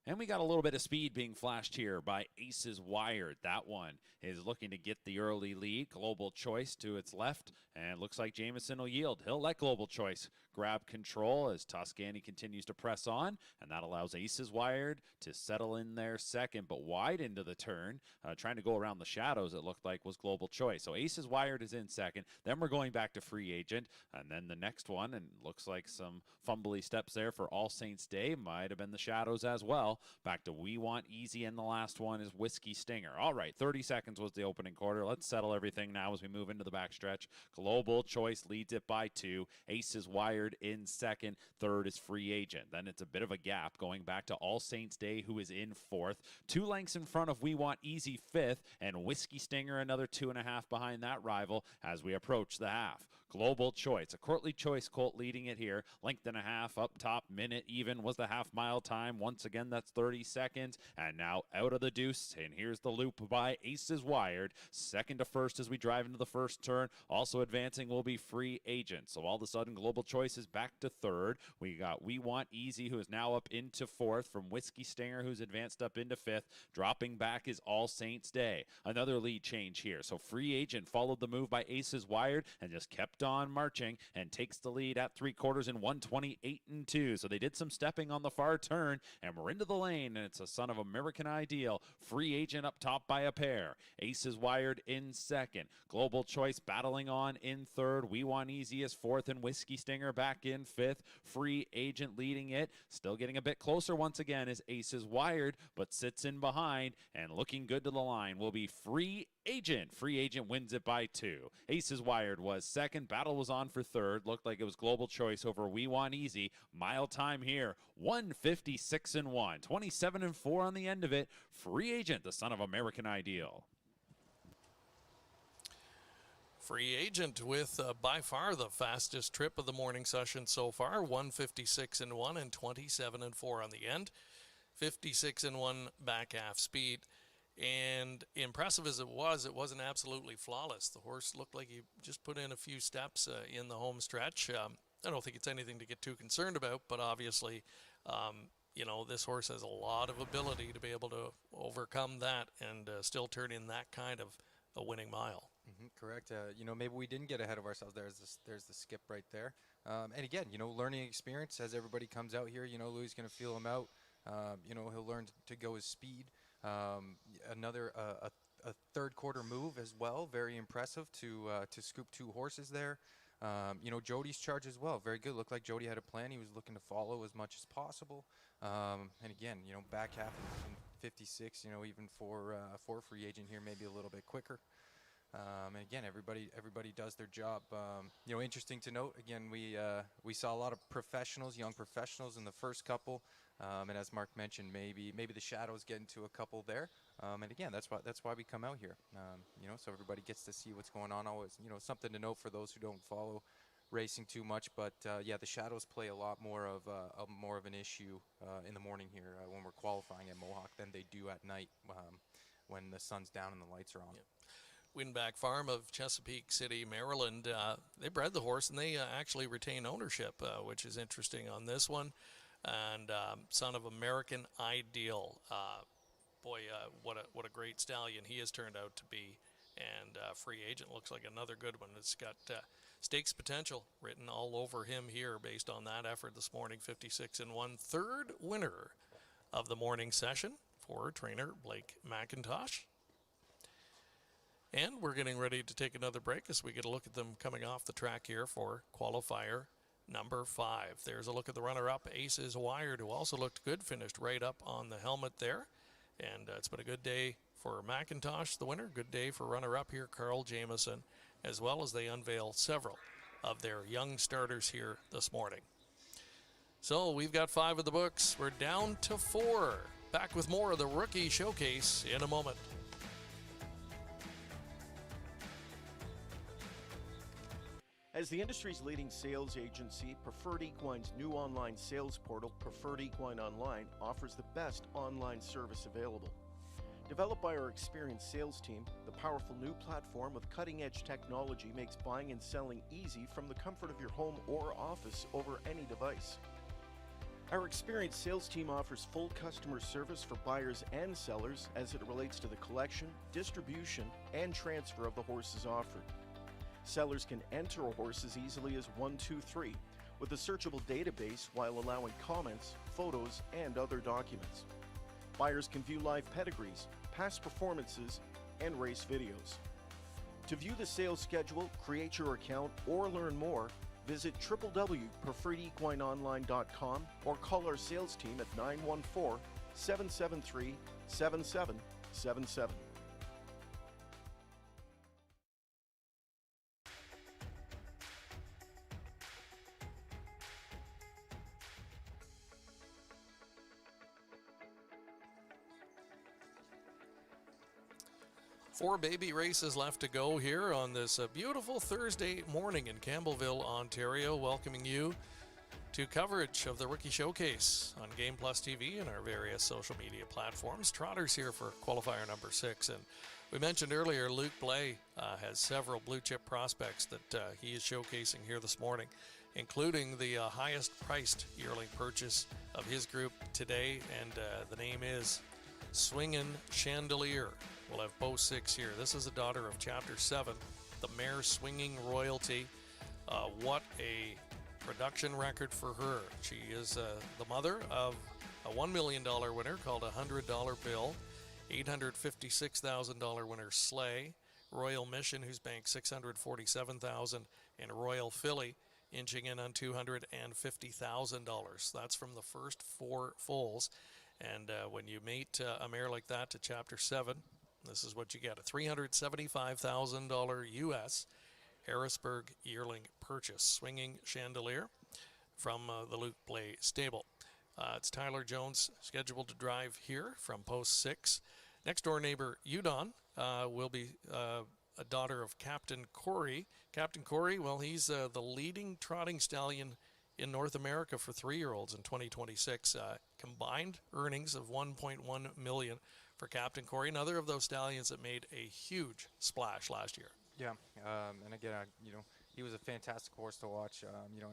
And we got a little bit of speed being flashed here by Aces Wired. That one is looking to get the early lead. Global Choice to its left, and looks like Jamieson will yield. He'll let Global Choice grab control as Toscani continues to press on, and that allows Aces Wired to settle in there second, but wide into the turn, trying to go around the shadows, it looked like, was Global Choice. So Aces Wired is in second. Then we're going back to Free Agent, and then the next one, and looks like some fumbly steps there for All Saints Day. Might have been the shadows as well. Back to We Want Easy, and the last one is Whiskey Stinger. All right, 30 seconds was the opening quarter. Let's settle everything now as we move into the backstretch. Global Choice leads it by 2. Aces Wired in second. Third is Free Agent. Then it's a bit of a gap going back to All Saints Day, who is in 4th. 2 lengths in front of We Want Easy 5th, and Whiskey Stinger another 2.5 behind that rival as we approach the half. Global Choice, a Courtly Choice Colt leading it here. Length and a half up top, minute even was the half-mile time. Once again, that's 30 seconds. And now out of the deuce, and here's the loop by Aces Wired. Second to first as we drive into the first turn. Also advancing will be Free Agent. So all of a sudden, Global Choice is back to 3rd. We got We Want Easy, who is now up into 4th, from Whiskey Stinger, who's advanced up into 5th. Dropping back is All Saints Day. Another lead change here. So Free Agent followed the move by Aces Wired and just kept on marching and takes the lead at 3/4 in 1:28.2. So they did some stepping on the far turn, and we're into the lane, and it's a Son of American Ideal. Free Agent up top by a pair. Aces Wired in second. Global Choice battling on in 3rd. We Want Easy is 4th, and Whiskey Stinger back in 5th. Free Agent leading it. Still getting a bit closer once again is Aces Wired, but sits in behind, and looking good to the line will be Free Agent. Free Agent wins it by 2. Aces Wired was second. Battle was on for 3rd. Looked like it was Global Choice over We Want Easy. Mile time here, 1:56.1. 27.4 on the end of it. Free Agent, the Son of American Ideal. Free Agent with by far the fastest trip of the morning session so far. 1:56.1 and 27.4 on the end. 56.1 back half speed. And impressive as it wasn't absolutely flawless. The horse looked like he just put in a few steps in the home stretch. I don't think it's anything to get too concerned about, but obviously, this horse has a lot of ability to be able to overcome that and still turn in that kind of a winning mile. Correct. Maybe we didn't get ahead of ourselves. There's the skip right there. And again, learning experience as everybody comes out here. Louis going to feel him out. He'll learn to go his speed. Another a 3rd quarter move as well, very impressive to scoop 2 horses there. Jody's charge as well, very good. Looked like Jody had a plan. He was looking to follow as much as possible. And again, back half 56. You know, even for a free agent here, maybe a little bit quicker. And again, everybody does their job. You know, interesting to note. Again, we saw a lot of professionals, young professionals, in the first couple. And as Mark mentioned, maybe the shadows get into a couple there. And again, that's why we come out here. You know, so everybody gets to see what's going on. Always, you know, something to note for those who don't follow racing too much. But yeah, the shadows play a lot more of an issue in the morning here when we're qualifying at Mohawk than they do at night when the sun's down and the lights are on. Yep. Windback Farm of Chesapeake City, Maryland. They bred the horse, and they actually retain ownership, which is interesting on this one. And son of American Ideal. Boy, what a great stallion he has turned out to be. And free agent looks like another good one. It's got stakes potential written all over him here based on that effort this morning. 56-1, third winner of the morning session for trainer Blake McIntosh. And we're getting ready to take another break as we get a look at them coming off the track here for qualifier number 5. There's a look at the runner-up, Aces Wired, who also looked good, finished right up on the helmet there. And it's been a good day for McIntosh, the winner. Good day for runner-up here, Carl Jamieson, as well as they unveil several of their young starters here this morning. So we've got 5 of the books. We're down to 4. Back with more of the Rookie Showcase in a moment. As the industry's leading sales agency, Preferred Equine's new online sales portal, Preferred Equine Online, offers the best online service available. Developed by our experienced sales team, the powerful new platform with cutting-edge technology makes buying and selling easy from the comfort of your home or office over any device. Our experienced sales team offers full customer service for buyers and sellers as it relates to the collection, distribution, and transfer of the horses offered. Sellers can enter a horse as easily as 123 with a searchable database while allowing comments, photos, and other documents. Buyers can view live pedigrees, past performances, and race videos. To view the sales schedule, create your account, or learn more, visit www.preferredequineonline.com or call our sales team at 914-773-7777. Four baby races left to go here on this beautiful Thursday morning in Campbellville, Ontario. Welcoming you to coverage of the Rookie Showcase on Game Plus TV and our various social media platforms. Trotters here for qualifier number 6. And we mentioned earlier Luke Blais has several blue chip prospects that he is showcasing here this morning, including the highest priced yearling purchase of his group today. And the name is Swingin' Chandelier. We'll have both 6 here. This is a daughter of Chapter 7, the mare Swinging Royalty. What a production record for her. She is the mother of a $1 million winner called a $100 bill, $856,000 winner Slay, Royal Mission, who's banked $647,000, and Royal Philly inching in on $250,000. That's from the first 4 foals. And when you mate a mare like that to Chapter 7, this is what you get, a $375,000 U.S. Harrisburg yearling purchase. Swinging Chandelier from the Luke Blais stable. It's Tyler Jones scheduled to drive here from post 6. Next door neighbor Udon will be a daughter of Captain Corey. Captain Corey, well, he's the leading trotting stallion in North America for 3-year-olds in 2026. Combined earnings of $1.1 million for Captain Corey, another of those stallions that made a huge splash last year. Yeah, and again, you know, he was a fantastic horse to watch. You know,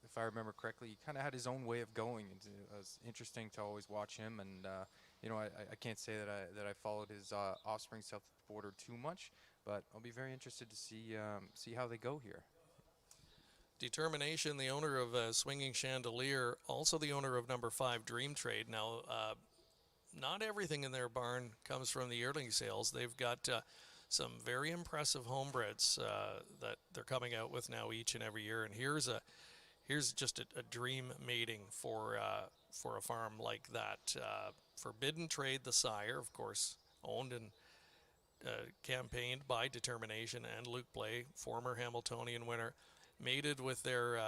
if I remember correctly, he kind of had his own way of going. It was interesting to always watch him, and you know, I can't say that I followed his offspring south of the border too much, but I'll be very interested to see how they go here. Determination, the owner of Swinging Chandelier, also the owner of number 5 Dream Trade. Now, not everything in their barn comes from the yearling sales. They've got some very impressive homebreds that they're coming out with now each and every year. And here's just a dream mating for a farm like that. Forbidden Trade, the sire, of course, owned and campaigned by Determination and Luke Blais, former Hamiltonian winner, mated with their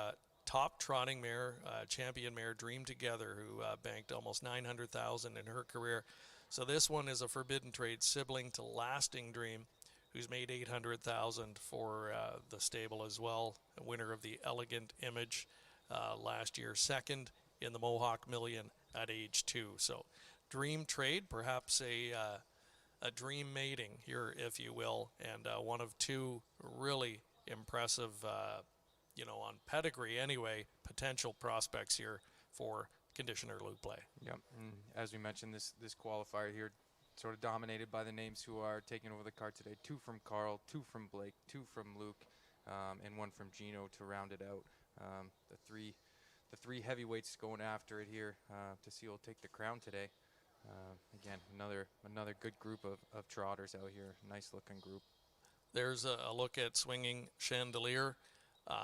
top trotting mare, champion mare, Dream Together, who banked almost $900,000 in her career. So this one is a Forbidden Trade sibling to Lasting Dream, who's made $800,000 for the stable as well. A winner of the Elegant Image last year, second in the Mohawk Million at age 2. So Dream Trade, perhaps a dream mating here, if you will, and one of two really impressive, on pedigree anyway, potential prospects here for conditioner Luke Blais. Yep. And as we mentioned, this qualifier here sort of dominated by the names who are taking over the card today. 2 from Carl, 2 from Blake, 2 from Luke, and 1 from Gino to round it out. The three heavyweights going after it here to see who will take the crown today. Again, another good group of trotters out here. Nice looking group. There's a look at Swinging Chandelier.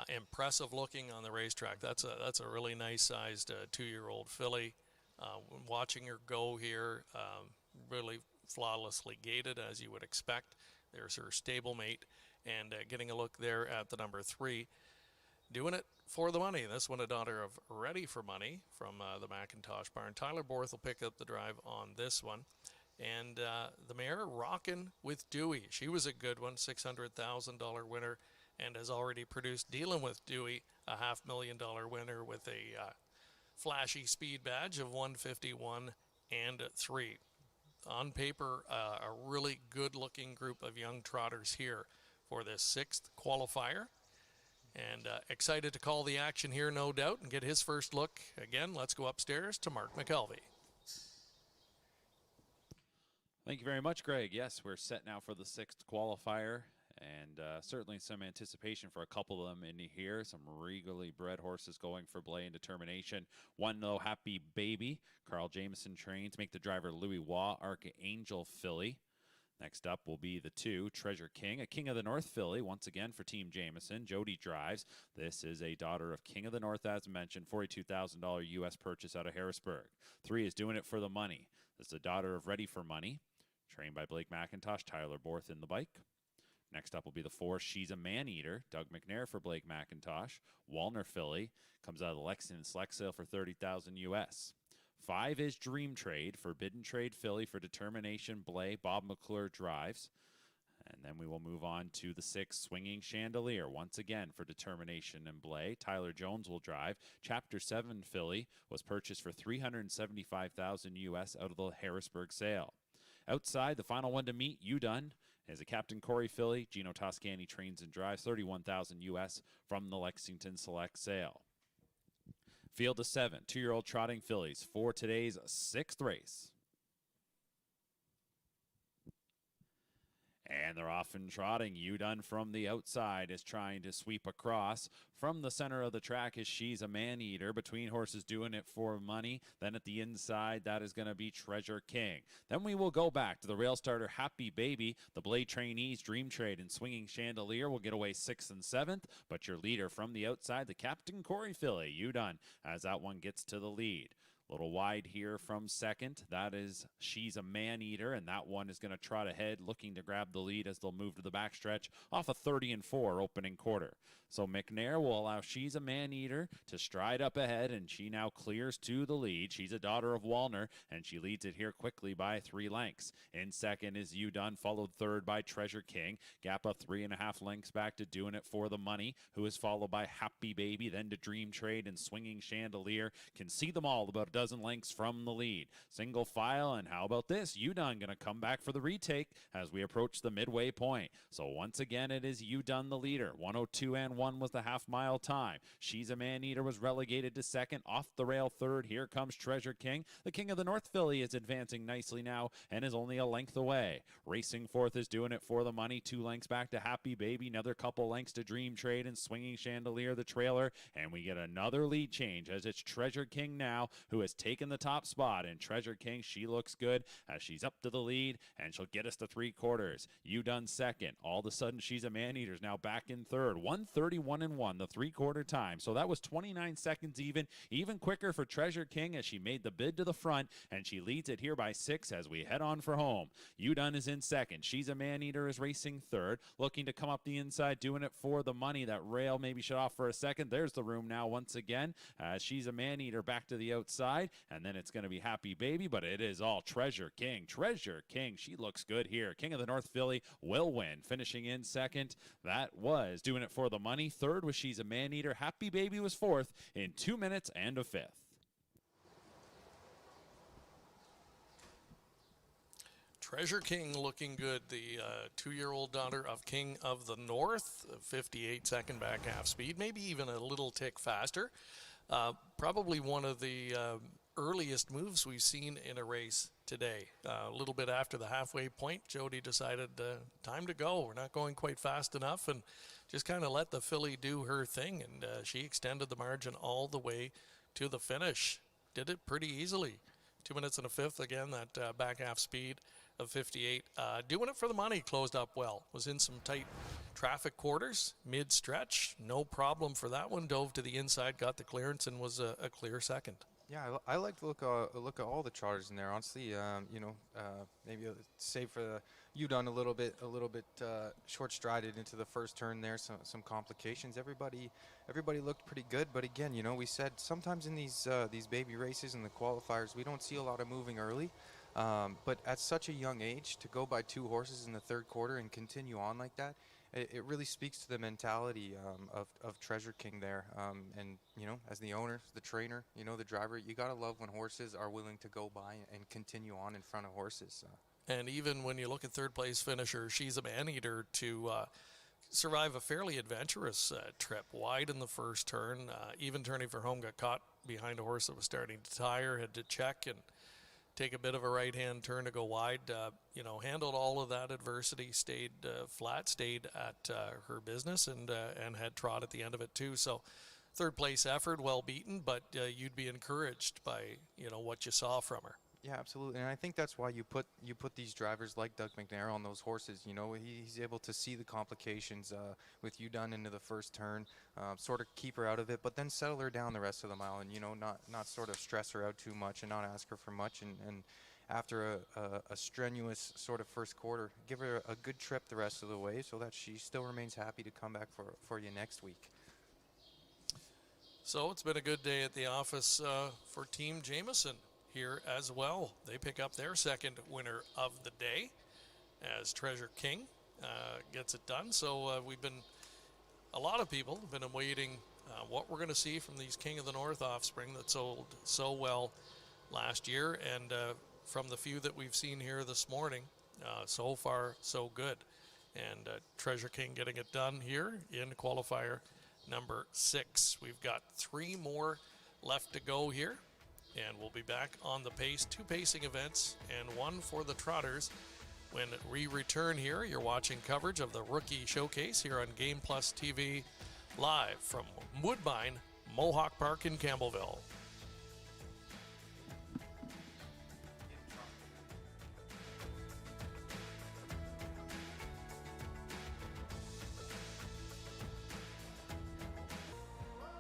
Impressive looking on the racetrack. That's a really nice sized 2-year-old filly. Watching her go here, really flawlessly gated as you would expect. There's her stablemate, and getting a look there at the number 3. Doing it for the money. This one a daughter of Ready for Money from the Macintosh barn. Tyler Borth will pick up the drive on this one. And the mare, Rockin' with Dewey. She was a good one, $600,000 winner, and has already produced Dealin' with Dewey, a $500,000 winner with a flashy speed badge of 151 and 3. On paper, a really good-looking group of young trotters here for this 6th qualifier. And excited to call the action here, no doubt, and get his first look. Again, let's go upstairs to Mark McKelvey. Thank you very much, Greg. Yes, we're set now for the 6th qualifier, and certainly some anticipation for a couple of them in here. Some regally bred horses going for Blais and Determination. One, though, Happy Baby. Carl Jameson trains. Make the driver Louis Waugh, Archangel filly. Next up will be the 2, Treasure King, a King of the North filly, once again for Team Jameson. Jody drives. This is a daughter of King of the North, as mentioned, $42,000 U.S. purchase out of Harrisburg. 3 is Doing It for the Money. This is a daughter of Ready for Money, trained by Blake McIntosh, Tyler Borth in the bike. Next up will be the 4, She's a Man-Eater, Doug McNair for Blake McIntosh. Walner filly, comes out of the Lexington Select Sale for $30,000 U.S. 5 is Dream Trade, Forbidden Trade filly for Determination, Blais. Bob McClure drives. And then we will move on to the 6, Swinging Chandelier, once again for Determination and Blais. Tyler Jones will drive. Chapter 7 filly was purchased for $375,000 U.S. out of the Harrisburg sale. Outside, the final one to meet, Udun, is a Captain Corey filly. Gino Toscani trains and drives, $31,000 U.S. from the Lexington Select sale. Field of 7, 2-year-old trotting fillies for today's 6th race. And they're off and trotting. Udun from the outside is trying to sweep across. From the center of the track is She's a Man-Eater. Between horses Doing It for Money. Then at the inside, that is going to be Treasure King. Then we will go back to the rail starter Happy Baby. The Blais trainees Dream Trade and Swinging Chandelier will get away 6th and 7th. But your leader from the outside, the Captain Corey filly, Udun, as that one gets to the lead. A little wide here from second. That is She's a Man-Eater, and that one is going to trot ahead, looking to grab the lead as they'll move to the backstretch off a 30-4 opening quarter. So McNair will allow She's a Man-Eater to stride up ahead, and she now clears to the lead. She's a daughter of Walner, and she leads it here quickly by 3 lengths. In second is Udun, followed third by Treasure King. Gap of 3.5 lengths back to Doing It for the Money, who is followed by Happy Baby, then to Dream Trade and Swinging Chandelier. Can see them all about a dozen lengths from the lead. Single file, and how about this? Udun going to come back for the retake as we approach the midway point. So once again, it is Udun the leader. 1:02.1 was the half-mile time. She's a Man-Eater was relegated to second. Off the rail third. Here comes Treasure King. The King of the North filly is advancing nicely now and is only a length away. Racing fourth is Doing It for the Money. 2 lengths back to Happy Baby. Another couple lengths to Dream Trade and Swinging Chandelier, the trailer. And we get another lead change as it's Treasure King now, who is has taken the top spot, and Treasure King, she looks good as she's up to the lead, and she'll get us to 3/4. You done second. All of a sudden, She's a Man-Eater's now back in third. 1:31.1, the 3/4 time. So that was 29 seconds even quicker for Treasure King as she made the bid to the front, and she leads it here by 6 as we head on for home. You Done is in second. She's a Man-Eater is racing third, looking to come up the inside, doing it for the money. That rail maybe shut off for a second. There's the room now once again. She's a Man-Eater back to the outside, and then it's going to be Happy Baby, but it is all Treasure King. Treasure King, she looks good here. King of the North Philly will win, finishing in second. That was Doing It for the Money. Third was She's a Man-Eater. Happy Baby was fourth in 2 minutes and a fifth. Treasure King looking good, the 2-year-old daughter of King of the North, 58-second back half speed, maybe even a little tick faster. Probably one of the earliest moves we've seen in a race today. A little bit after the halfway point, Jody decided time to go. We're not going quite fast enough, and just kind of let the filly do her thing, and she extended the margin all the way to the finish. Did it pretty easily. 2 minutes and a fifth, again, that back half speed of 58. Doing It for the Money closed up well. Was in some tight traffic quarters, mid-stretch. No problem for that one. Dove to the inside, got the clearance, and was a clear second. Yeah, I like to look at all the trotters in there. Honestly, maybe save for the You Done a little bit short-strided into the first turn there. Some complications. Everybody looked pretty good, but again, we said sometimes in these baby races and the qualifiers, we don't see a lot of moving early. But at such a young age, to go by 2 horses in the 3rd quarter and continue on like that, it really speaks to the mentality of Treasure King there. And, as the owner, the trainer, the driver, you got to love when horses are willing to go by and continue on in front of horses. And even when you look at 3rd place finisher, She's a Man-Eater to survive a fairly adventurous trip. Wide in the first turn, even turning for home, got caught behind a horse that was starting to tire, had to check and take a bit of a right-hand turn to go wide. Handled all of that adversity, stayed flat, stayed at her business, and had trot at the end of it too. So 3rd place effort, well beaten, but you'd be encouraged by what you saw from her. Yeah, absolutely, and I think that's why you put these drivers like Doug McNair on those horses. He's able to see the complications with You Done into the first turn, sort of keep her out of it, but then settle her down the rest of the mile, and not sort of stress her out too much and not ask her for much, and after a strenuous sort of first quarter, give her a good trip the rest of the way so that she still remains happy to come back for you next week. So it's been a good day at the office for Team Jameson here as well. They pick up their 2nd winner of the day as Treasure King gets it done. So a lot of people have been awaiting what we're going to see from these King of the North offspring that sold so well last year, and from the few that we've seen here this morning, so far so good. And Treasure King getting it done here in qualifier number 6. We've got 3 more left to go here, and we'll be back on the pace. 2 pacing events and 1 for the trotters. When we return here, you're watching coverage of the Rookie Showcase here on Game Plus TV, live from Woodbine Mohawk Park in Campbellville.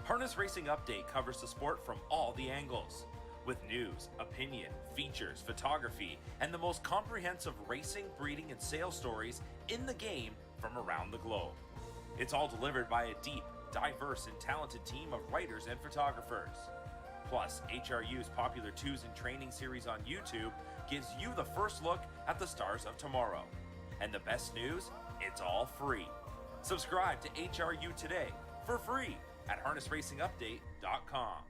Harness Racing Update covers the sport from all the angles, with news, opinion, features, photography, and the most comprehensive racing, breeding, and sales stories in the game from around the globe. It's all delivered by a deep, diverse, and talented team of writers and photographers. Plus, HRU's popular Twos in Training series on YouTube gives you the first look at the stars of tomorrow. And the best news, it's all free. Subscribe to HRU today for free at harnessracingupdate.com.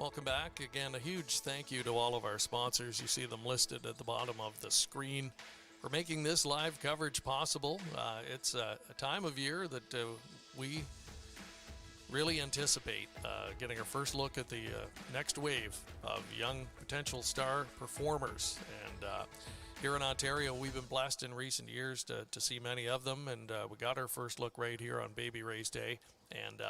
Welcome back. Again, a huge thank you to all of our sponsors. You see them listed at the bottom of the screen for making this live coverage possible. It's a time of year that we really anticipate getting our first look at the next wave of young potential star performers. And here in Ontario, we've been blessed in recent years to see many of them, and we got our first look right here on Baby Race Day. And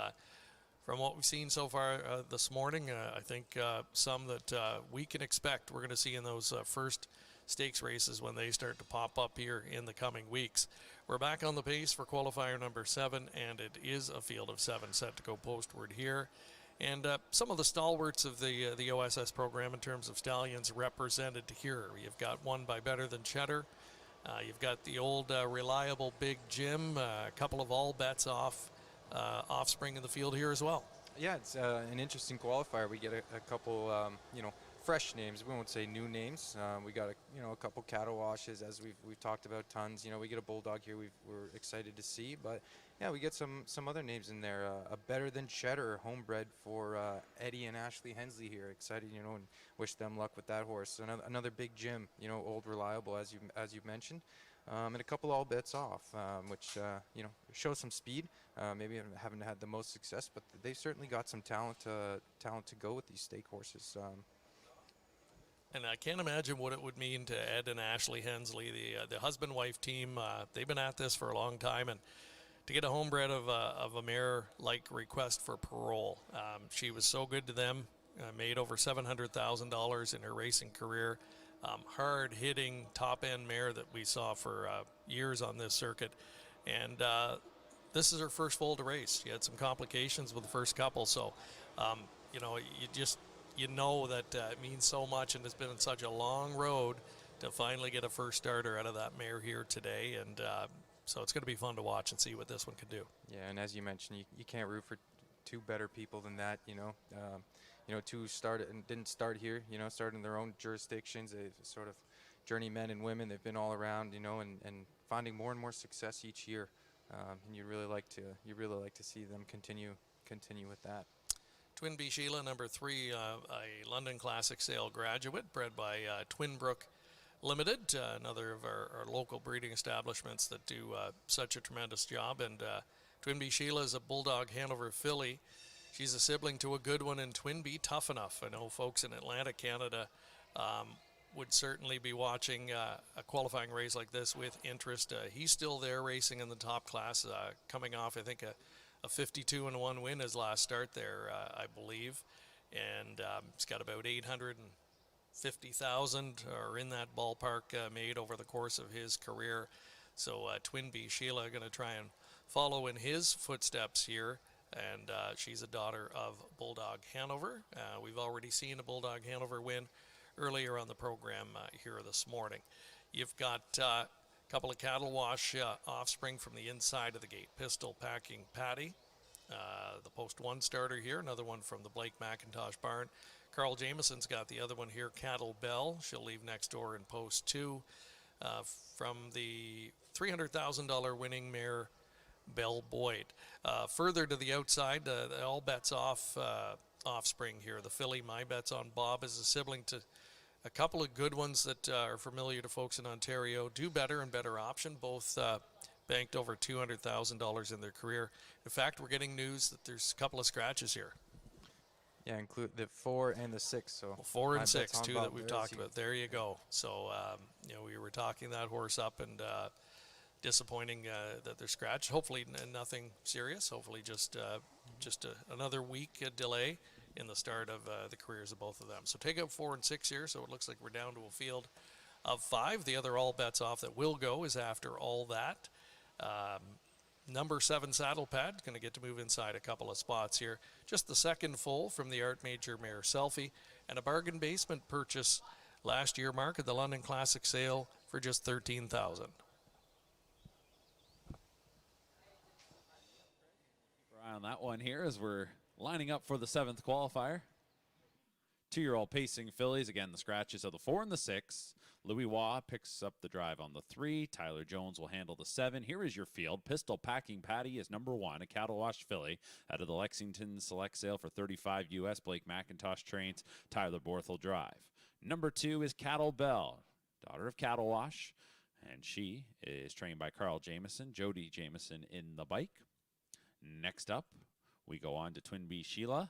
from what we've seen so far this morning, I think some that we can expect we're going to see in those first stakes races when they start to pop up here in the coming weeks. We're back on the pace for qualifier number 7, and it is a field of 7 set to go postward here. And some of the stalwarts of the OSS program in terms of stallions represented here. You've got one by Better Than Cheddar. You've got the old reliable Big Jim, a couple of all bets off offspring in the field here as well. Yeah, it's an interesting qualifier. We get a couple, fresh names. We won't say new names. We got a couple cattle washes, as we've talked about tons. We get a bulldog here we're excited to see, but yeah, we get some other names in there. A Better Than Cheddar, homebred for Eddie and Ashley Hensley here. Excited, and wish them luck with that horse. Another Big Jim, old reliable as you mentioned. And a couple all bets off, which show some speed. Maybe haven't had the most success, but they've certainly got some talent to go with these stake horses. And I can't imagine what it would mean to Ed and Ashley Hensley, the husband-wife team. They've been at this for a long time, and to get a homebred of a mare like Request for Parole. She was so good to them, made over $700,000 in her racing career. Hard-hitting, top-end mare that we saw for years on this circuit. And this is her first foal to race. She had some complications with the first couple, so, you know that it means so much, and it's been such a long road to finally get a first starter out of that mare here today. And so it's going to be fun to watch and see what this one can do. Yeah, and as you mentioned, you can't root for two better people than that, two started and didn't start here, started in their own jurisdictions. They've sort of journeymen and women. They've been all around, and finding more and more success each year. And you really like to see them continue with that. Twin B Sheila, number 3, a London Classic Sale graduate, bred by Twinbrook Limited, another of our local breeding establishments that do such a tremendous job. And Twin B Sheila is a Bulldog Hanover filly. She's a sibling to a good one in Twin B Tough Enough. I know folks in Atlanta, Canada would certainly be watching a qualifying race like this with interest. He's still there racing in the top class, coming off, I think, a 52-1 win his last start there, I believe. And he's got about 850,000 or in that ballpark made over the course of his career. So Twin B Sheila going to try and follow in his footsteps here. And she's a daughter of Bulldog Hanover. We've already seen a Bulldog Hanover win earlier on the program here this morning. You've got a couple of cattle wash offspring from the inside of the gate. Pistol Packing Patty, the post 1 starter here. Another one from the Blake McIntosh barn. Carl Jameson's got the other one here, Cattle Bell. She'll leave next door in post 2. From the $300,000 winning mare, Bell Boyd. Further to the outside, all bets off offspring here. The filly My Bets on Bob is a sibling to a couple of good ones that are familiar to folks in Ontario. Do Better and Better Option, both banked over $200,000 in their career. In fact, we're getting news that there's a couple of scratches here. Yeah, include the 4 and the 6. So well, 4 and 6, 2 Bob that we've talked about. There you go. So we were talking that horse up, and disappointing that they're scratched. Hopefully nothing serious. Hopefully just another week delay in the start of the careers of both of them. So take out 4 and 6 here. So it looks like we're down to a field of 5. The other all bets off that will go is after all that. Number 7 Saddle Pad going to get to move inside a couple of spots here. Just the second full from the Art Major mare Selfie, and a bargain basement purchase last year, Mark, at the London Classic Sale for just $13,000. On that one here as we're lining up for the 7th qualifier. 2-year-old pacing fillies. Again, the scratches of the 4 and the 6. Louis Waugh picks up the drive on the 3. Tyler Jones will handle the 7. Here is your field. Pistol Packing Patty is number 1, a cattle wash filly out of the Lexington Select Sale for $35 US. Blake McIntosh trains. Tyler Borth drive. Number 2 is Cattle Bell, daughter of Cattle Wash, and she is trained by Carl Jameson. Jody Jameson in the bike. Next up, we go on to Twin B Sheila.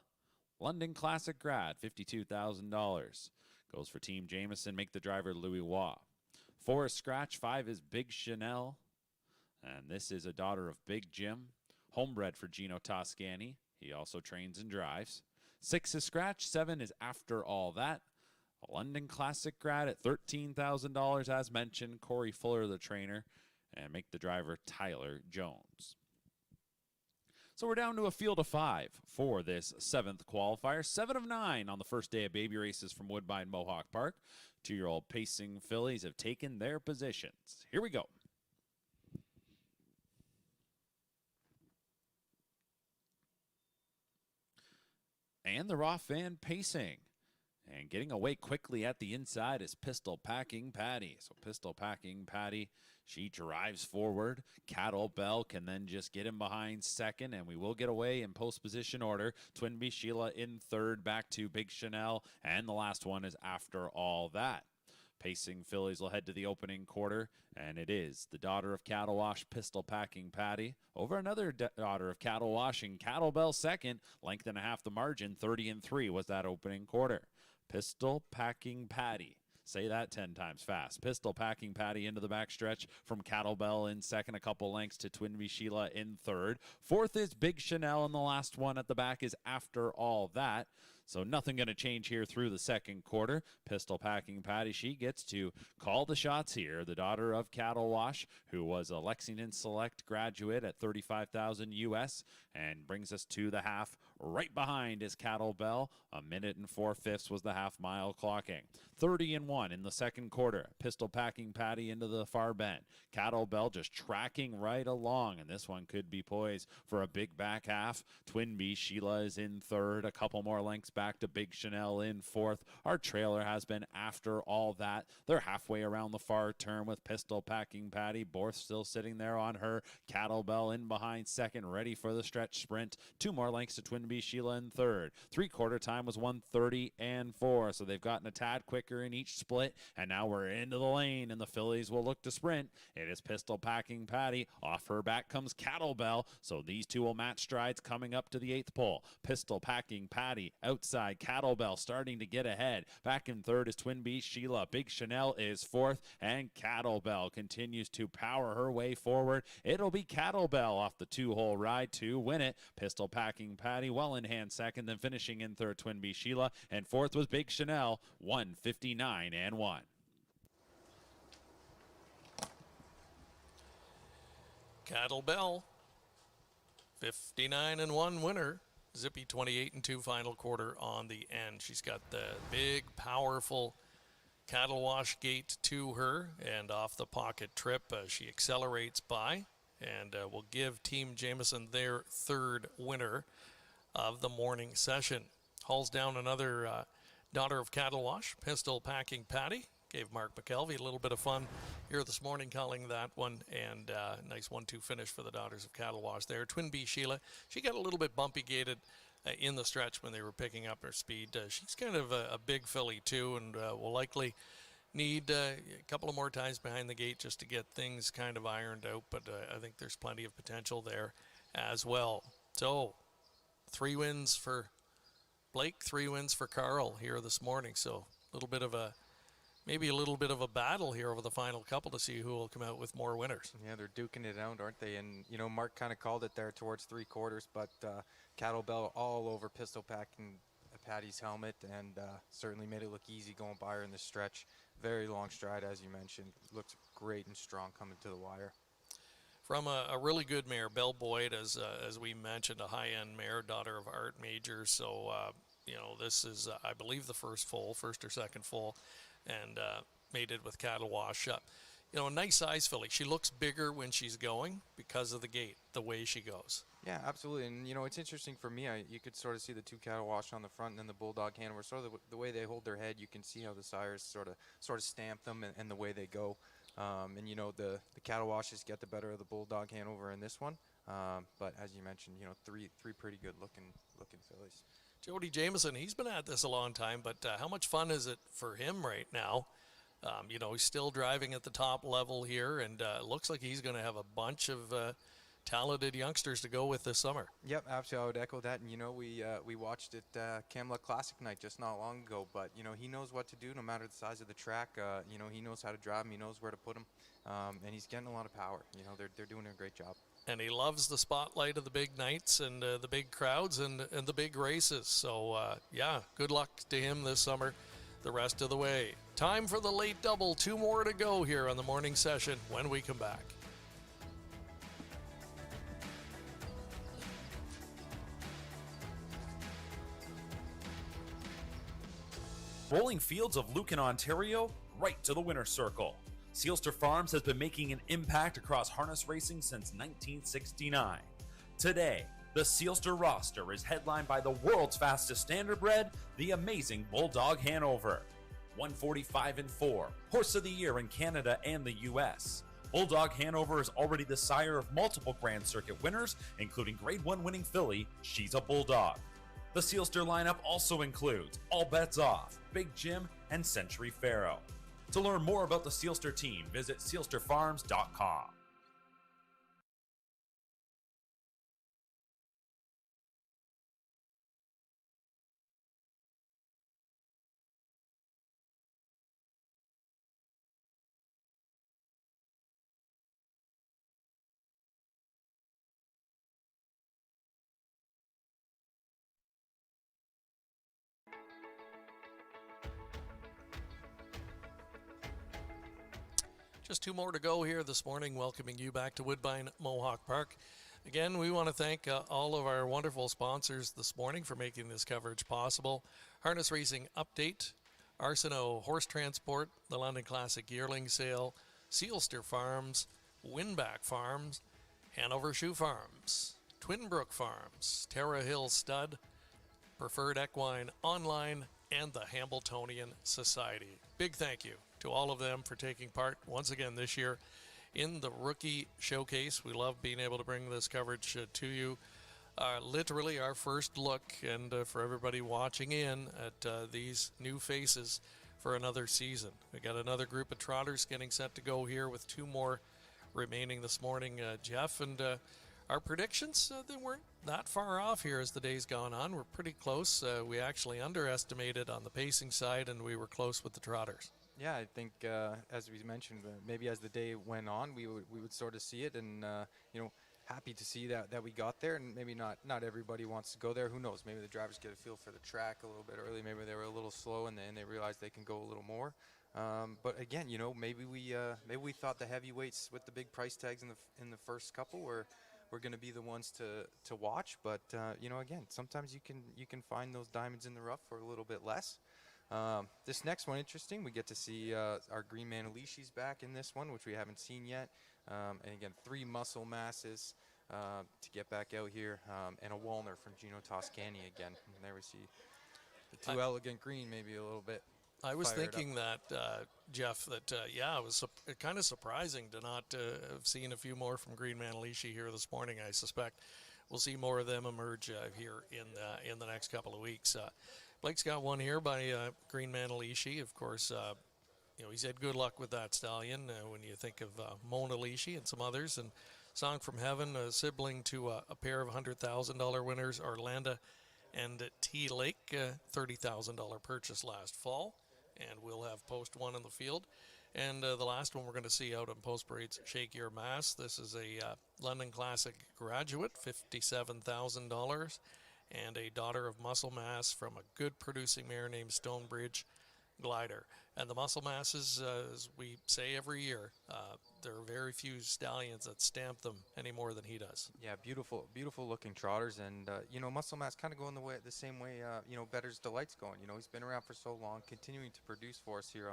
London Classic grad, $52,000. Goes for Team Jameson. Make the driver Louis Waugh. 4 is Scratch. 5 is Big Chanel. And this is a daughter of Big Jim. Homebred for Gino Toscani. He also trains and drives. 6 is Scratch. 7 is After All That. A London Classic grad at $13,000 as mentioned. Corey Fuller, the trainer. And make the driver Tyler Jones. So we're down to a field of 5 for this 7th qualifier. 7 of 9 on the first day of baby races from Woodbine Mohawk Park. 2-year-old pacing fillies have taken their positions. Here we go. And they're off and pacing. And getting away quickly at the inside is Pistol Packing Patty. So Pistol Packing Patty, she drives forward. Cattle Bell can then just get in behind second, and we will get away in post position order. Twin B Sheila in third, back to Big Chanel, and the last one is After All That. Pacing fillies will head to the opening quarter, and it is the daughter of Cattle Wash, Pistol Packing Patty, over another daughter of Cattle Wash, and Cattle Bell second. Length and a half the margin, 30-3 was that opening quarter. Pistol Packing Patty. Say that 10 times fast. Pistol Packing Patty into the backstretch from Cattle Bell in second, a couple lengths to Twin V Sheila in third. 4th is Big Chanel, and the last one at the back is After All That. So nothing going to change here through the second quarter. Pistol Packing Patty, she gets to call the shots here. The daughter of Cattle Wash, who was a Lexington Select graduate at $35,000 US, and brings us to the half. Right behind is Cattle Bell. 1 minute and 4/5 was the half mile clocking. 30-1 in the second quarter. Pistol Packing Patty into the far bend. Cattle Bell just tracking right along, and this one could be poised for a big back half. Twin B Sheila is in third. A couple more lengths back to Big Chanel in fourth. Our trailer has been After All That. They're halfway around the far turn with Pistol Packing Patty. Borth still sitting there on her. Cattle Bell in behind second, ready for the stretch sprint. 2 more lengths to Twin B Sheila in third. 3/4 time was 1:30-4, so they've gotten a tad quicker in each split, and now we're into the lane, and the fillies will look to sprint. It is Pistol Packing Patty. Off her back comes Cattle Bell, so these two will match strides coming up to the 8th pole. Pistol Packing Patty outside. Cattle Bell starting to get ahead. Back in third is Twin B Sheila. Big Chanel is fourth, and Cattle Bell continues to power her way forward. It'll be Cattle Bell off the 2-hole ride to win it. Pistol Packing Patty well in hand second, then finishing in third Twin B Sheila, and fourth was Big Chanel. 1:59-1. Cattle Bell, 59-1 winner. Zippy 28-2 final quarter on the end. She's got the big, powerful Cattle Wash gate to her, and off the pocket trip, she accelerates by, and will give Team Jameson their 3rd winner of the morning session. Hauls down another daughter of Cattle Wash, Pistol Packing Patty. Gave Mark McKelvey a little bit of fun here this morning calling that one, and nice 1-2 finish for the daughters of Cattle Wash there. Twin B Sheila, she got a little bit bumpy gated in the stretch when they were picking up her speed. She's kind of a big filly too, and will likely need a couple of more times behind the gate just to get things kind of ironed out, but I think there's plenty of potential there as well. So 3 wins for Blake, 3 wins for Carl here this morning, so maybe a little bit of a battle here over the final couple to see who will come out with more winners. Yeah, they're duking it out, aren't they? And, you know, Mark kind of called it there towards 3/4, but Cattle Bell all over Pistol Packing Patty's helmet, and certainly made it look easy going by her in the stretch. Very long stride, as you mentioned. Looks great and strong coming to the wire. From a really good mare, Belle Boyd, as we mentioned, a high-end mare, daughter of Art Major. So, you know, this is, I believe, the first or second full, and mated with Cattle Wash. You know, a nice size filly. She looks bigger when she's going because of the gait, the way she goes. Yeah, absolutely. And, it's interesting for me. You could sort of see the two cattle wash on the front and then the Bulldog Hanover. Sort of the way they hold their head, you can see how the sires sort of stamp them and the way they go. And, the cattle washes get the better of the Bulldog Hanover in this one. But as you mentioned, three pretty good looking fillies. Jody Jameson, he's been at this a long time, but how much fun is it for him right now? He's still driving at the top level here, and looks like he's going to have a bunch of talented youngsters to go with this summer. Yep, absolutely. I would echo that. And, we watched it Kamloops Classic night just not long ago. But, he knows what to do no matter the size of the track. He knows how to drive him. He knows where to put him. And he's getting a lot of power. They're doing a great job. And he loves the spotlight of the big nights and the big crowds and the big races. So, good luck to him this summer the rest of the way. Time for the late double. 2 more to go here on the morning session when we come back. Rolling fields of Lucan, Ontario, right to the winner's circle. Sealster Farms has been making an impact across harness racing since 1969. Today, the Sealster roster is headlined by the world's fastest standardbred, the amazing Bulldog Hanover. 145-4, Horse of the Year in Canada and the US. Bulldog Hanover is already the sire of multiple Grand Circuit winners, including Grade 1 winning filly, She's a Bulldog. The Sealster lineup also includes All Bets Off, Big Jim, and Century Pharaoh. To learn more about the Sealster team, visit sealsterfarms.com. Just 2 more to go here this morning, welcoming you back to Woodbine Mohawk Park. Again, we want to thank all of our wonderful sponsors this morning for making this coverage possible. Harness Racing Update, Arsenault Horse Transport, the London Classic Yearling Sale, Sealster Farms, Winback Farms, Hanover Shoe Farms, Twinbrook Farms, Terra Hill Stud, Preferred Equine Online, and the Hambletonian Society. Big thank you to all of them for taking part once again this year in the Rookie Showcase. We love being able to bring this coverage to you. Literally our first look, and for everybody watching in at these new faces for another season. We got another group of trotters getting set to go here with 2 more remaining this morning, Jeff. And our predictions, they weren't that far off here as the day's gone on. We're pretty close. We actually underestimated on the pacing side, and we were close with the trotters. Yeah, I think as we mentioned, maybe as the day went on, we would sort of see it, and happy to see that we got there. And maybe not everybody wants to go there. Who knows? Maybe the drivers get a feel for the track a little bit early. Maybe they were a little slow, and then they realized they can go a little more. But again, maybe we thought the heavyweights with the big price tags in the first couple were going to be the ones to watch. But again, sometimes you can find those diamonds in the rough for a little bit less. This next one, interesting. We get to see our Green Manalishi's back in this one, which we haven't seen yet. And again, 3 muscle masses to get back out here, and a Walner from Gino Toscani again. And there we see the 2 elegant green, maybe a little bit. I was thinking that, Jeff, that, it was kind of surprising to not have seen a few more from Green Manalishi here this morning. I suspect we'll see more of them emerge here in the next couple of weeks. Blake's got one here by Green Manalishi. Of course, he's had good luck with that stallion when you think of Mona Lishi and some others. And Song from Heaven, a sibling to a pair of $100,000 winners, Orlando and T. Lake, $30,000 purchase last fall. And we'll have post 1 in the field. And the last one we're going to see out on Post Parade's Shake Your Mass. This is a London Classic graduate, $57,000. And a daughter of Muscle Mass from a good producing mare named Stonebridge Glider. And the Muscle Masses, as we say every year, there are very few stallions that stamp them any more than he does. Yeah, beautiful looking trotters. And, Muscle Mass kind of going the same way, Better's Delight's going. He's been around for so long, continuing to produce for us here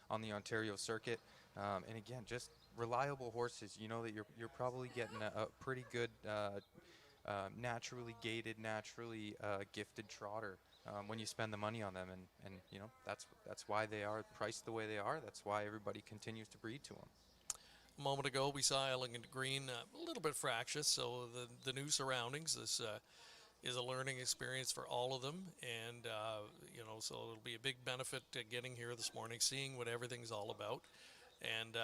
on the Ontario circuit. And again, just reliable horses. You know that you're probably getting a pretty good naturally gated, naturally gifted trotter when you spend the money on them, and you know that's why they are priced the way they are. That's why everybody continues to breed to them. A moment ago, we saw Elegant Green a little bit fractious, so the new surroundings. This is a learning experience for all of them, and you know, so it'll be a big benefit to getting here this morning, seeing what everything's all about, and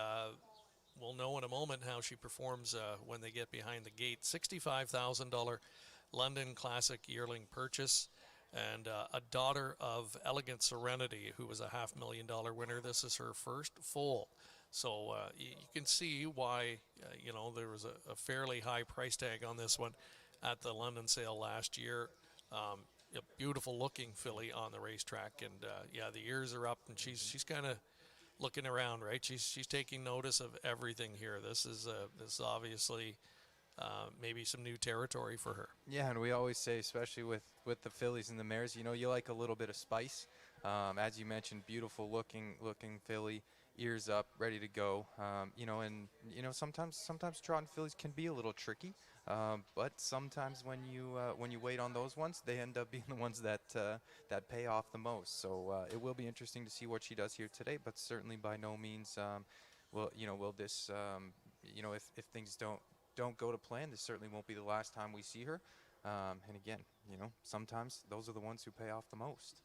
we'll know in a moment how she performs when they get behind the gate. $65,000 London Classic yearling purchase, and a daughter of Elegant Serenity, who was a $500,000 winner. This is her first foal. So you can see why, you know, there was a fairly high price tag on this one at the London sale last year. A beautiful looking filly on the racetrack, and yeah, the ears are up, and she's kind of looking around, right? She's taking notice of everything here. This is obviously maybe some new territory for her. Yeah, and we always say, especially with the fillies and the mares, you know, you like a little bit of spice. As you mentioned, beautiful looking filly, ears up, ready to go. You know, and you know sometimes trotting fillies can be a little tricky, but sometimes when you wait on those ones, they end up being the ones that pay off the most. So it will be interesting to see what she does here today, but certainly by no means will this you know, if things don't go to plan, this certainly won't be the last time we see her. And again, you know, sometimes those are the ones who pay off the most.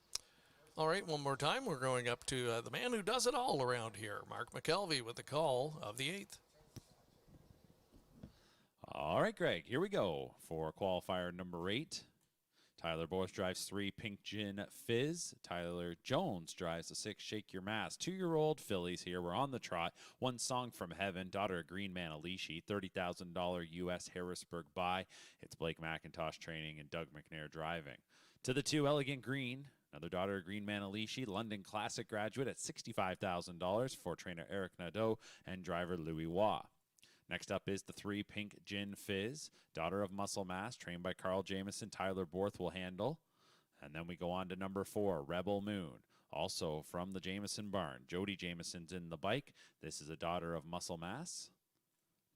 All right, one more time. We're going up to the man who does it all around here, Mark McKelvey, with the call of the 8th. All right, Greg, here we go for qualifier number 8. Tyler Boyce drives 3, Pink Gin Fizz. Tyler Jones drives the 6, Shake Your Mass. 2-year-old fillies here. We're on the trot. One Song from Heaven, daughter of Green Man Alishi, $30,000 U.S. Harrisburg buy. It's Blake McIntosh training and Doug McNair driving. To the 2, Elegant Green, another daughter of Green Man Alishi, London Classic graduate at $65,000 for trainer Eric Nadeau and driver Louis Waugh. Next up is the 3, Pink Gin Fizz, daughter of Muscle Mass, trained by Carl Jamieson. Tyler Borth will handle. And then we go on to number 4, Rebel Moon, also from the Jamieson barn. Jody Jamieson's in the bike. This is a daughter of Muscle Mass.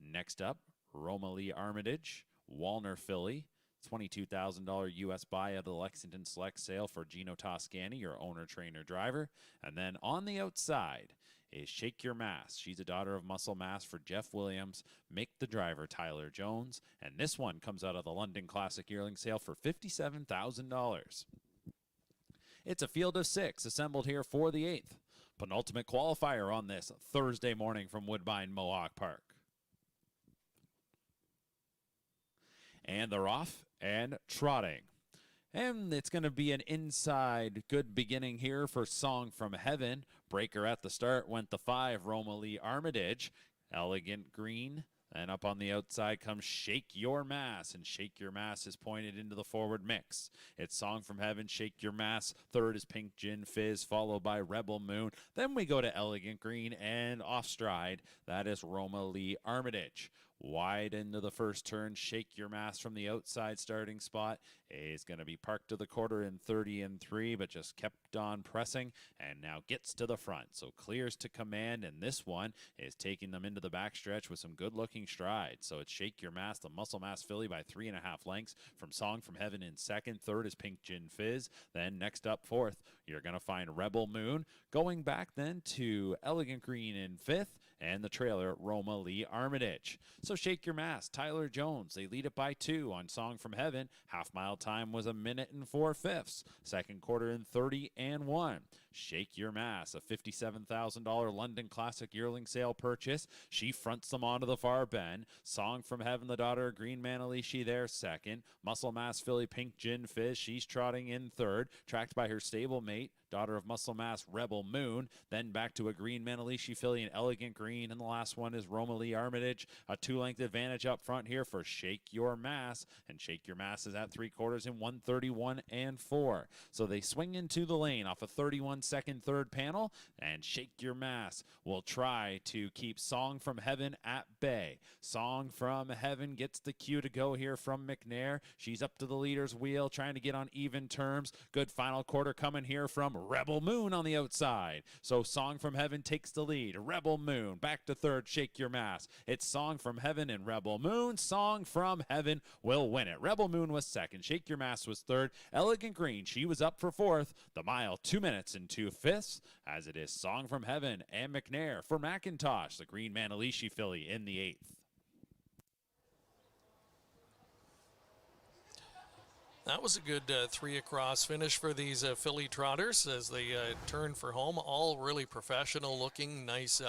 Next up, Roma Lee Armitage, Walner filly, $22,000 U.S. buy at the Lexington Select sale for Gino Toscani, your owner, trainer, driver. And then on the outside is Shake Your Mass. She's a daughter of Muscle Mass for Jeff Williams. Make the driver Tyler Jones. And this one comes out of the London Classic yearling sale for $57,000. It's a field of 6 assembled here for the 8th. Penultimate qualifier on this Thursday morning from Woodbine Mohawk Park. And they're off and trotting. And it's going to be an inside good beginning here for Song from Heaven. Breaker at the start went the 5, Roma Lee Armitage. Elegant Green. And up on the outside comes Shake Your Mass. And Shake Your Mass is pointed into the forward mix. It's Song from Heaven, Shake Your Mass. Third is Pink Gin Fizz, followed by Rebel Moon. Then we go to Elegant Green, and off stride, that is Roma Lee Armitage. Wide into the first turn, Shake Your Mass from the outside starting spot is going to be parked to the quarter in 30 and 3, but just kept on pressing and now gets to the front. So clears to command, and this one is taking them into the backstretch with some good looking strides. So it's Shake Your Mass, the Muscle Mass filly, by 3.5 lengths from Song from Heaven in second. Third is Pink Gin Fizz. Then next up, fourth, you're going to find Rebel Moon. Going back then to Elegant Green in fifth, and the trailer, Roma Lee Armitage. So Shake Your Mass, Tyler Jones, they lead it by 2 on Song from Heaven. Half mile time was 1 minute and 4/5. Second quarter in 30 and 1. Shake Your Mass, a $57,000 London Classic yearling sale purchase. She fronts them onto the far bend. Song from Heaven, the daughter of Green Man Alishi, there second. Muscle Mass filly Pink Gin Fizz, she's trotting in third, tracked by her stablemate, daughter of Muscle Mass, Rebel Moon. Then back to a Green Man Alishi filly, an Elegant Green, and the last one is Roma Lee Armitage. A 2-length advantage up front here for Shake Your Mass, and Shake Your Mass is at 3 quarters in 1:31 and 4. So they swing into the lane off a 31 second third panel, and Shake Your Mass will try to keep Song from Heaven at bay. Song from Heaven gets the cue to go here from McNair. She's up to the leader's wheel, trying to get on even terms. Good final quarter coming here from Rebel Moon on the outside. So Song from Heaven takes the lead. Rebel Moon back to third, Shake Your Mass. It's Song from Heaven and Rebel Moon. Song from Heaven will win it. Rebel Moon was second. Shake Your Mass was third. Elegant Green, she was up for fourth. The mile, 2 minutes and 2/5, as it is Song from Heaven and McNair for McIntosh, the Green Manalishi filly, in the 8th. That was a good 3 across finish for these filly trotters as they turn for home. All really professional looking, nice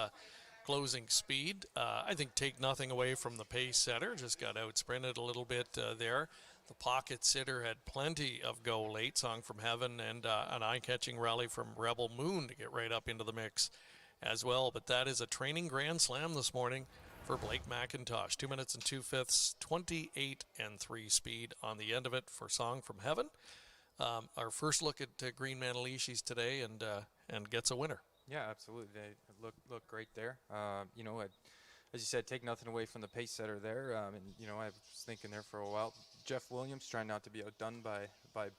closing speed. I think take nothing away from the pace setter, just got out sprinted a little bit there. The pocket sitter had plenty of go late, Song from Heaven, and an eye-catching rally from Rebel Moon to get right up into the mix as well. But that is a training grand slam this morning for Blake McIntosh. 2 minutes and 2/5, 28 and 3 speed on the end of it for Song from Heaven. Our first look at Green Manalishis today, and gets a winner. Yeah, absolutely. They look great there. You know, as you said, take nothing away from the pace setter there. And you know, I was thinking there for a while. Jeff Williams, trying not to be outdone by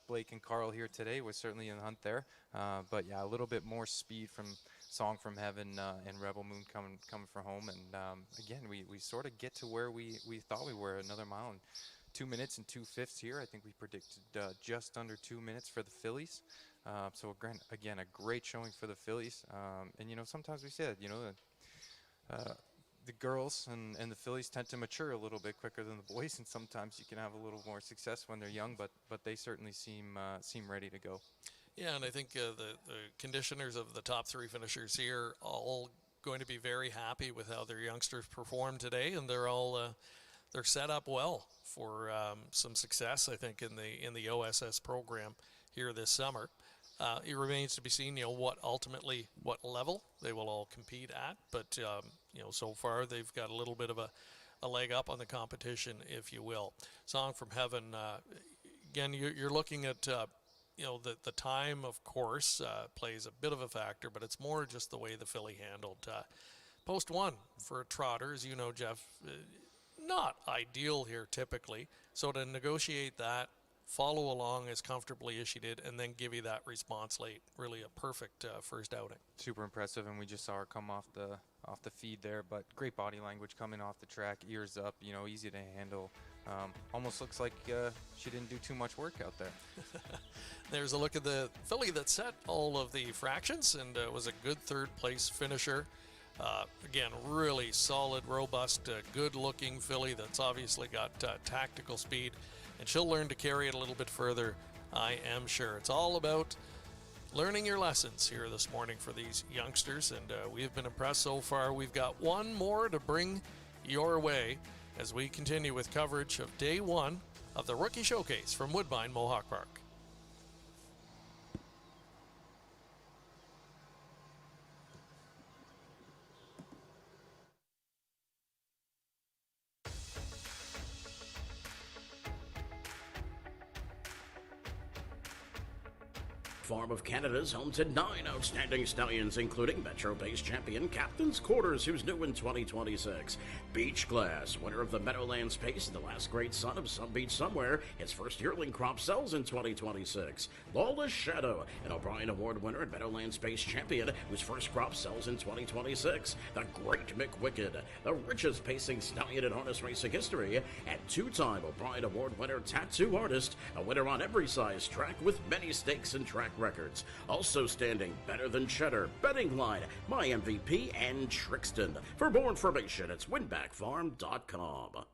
Blake and Carl here today, was certainly in the hunt there. But yeah, a little bit more speed from Song from Heaven and Rebel Moon coming for home. And again, we sort of get to where we thought we were, another mile in 2 minutes and 2/5 here. I think we predicted just under 2 minutes for the fillies. So again, a great showing for the fillies. And you know, sometimes we said, you know, the girls and the fillies tend to mature a little bit quicker than the boys, and sometimes you can have a little more success when they're young. But they certainly seem ready to go. Yeah, and I think the conditioners of the top 3 finishers here all going to be very happy with how their youngsters performed today, and they're all they're set up well for some success, I think, in the OSS program here this summer. It remains to be seen, you know, what level they will all compete at. But you know, so far they've got a little bit of a leg up on the competition, if you will. Song from Heaven. Again, you're looking at you know, the time, of course, plays a bit of a factor, but it's more just the way the filly handled. Post 1 for a trotter, as you know, Jeff, not ideal here typically. So to negotiate that, follow along as comfortably as she did, and then give you that response late, really a perfect first outing. Super impressive, and we just saw her come off the feed there, but great body language coming off the track, ears up, you know, easy to handle. Almost looks like she didn't do too much work out there. There's a look at the filly that set all of the fractions and was a good third place finisher. Again, really solid, robust, good-looking filly that's obviously got tactical speed, and she'll learn to carry it a little bit further, I am sure. It's all about learning your lessons here this morning for these youngsters, and we've been impressed so far. We've got one more to bring your way as we continue with coverage of day 1 of the Rookie Showcase from Woodbine Mohawk Park. Farm of Canada's home to 9 outstanding stallions, including Metro-based champion Captain's Quarters, who's new in 2026. Beach Glass, winner of the Meadowlands Pace and the Last Great Son of Some Beach Somewhere, its first yearling crop sells in 2026. Lawless Shadow, an O'Brien Award winner and Meadowlands Pace champion, whose first crop sells in 2026. The Great McWicked, the richest pacing stallion in harness racing history, and 2-time O'Brien Award winner Tattoo Artist, a winner on every size track with many stakes and track records. Also standing Better Than Cheddar, Betting Line, My MVP, and Trixton. For more information, it's winbackfarm.com.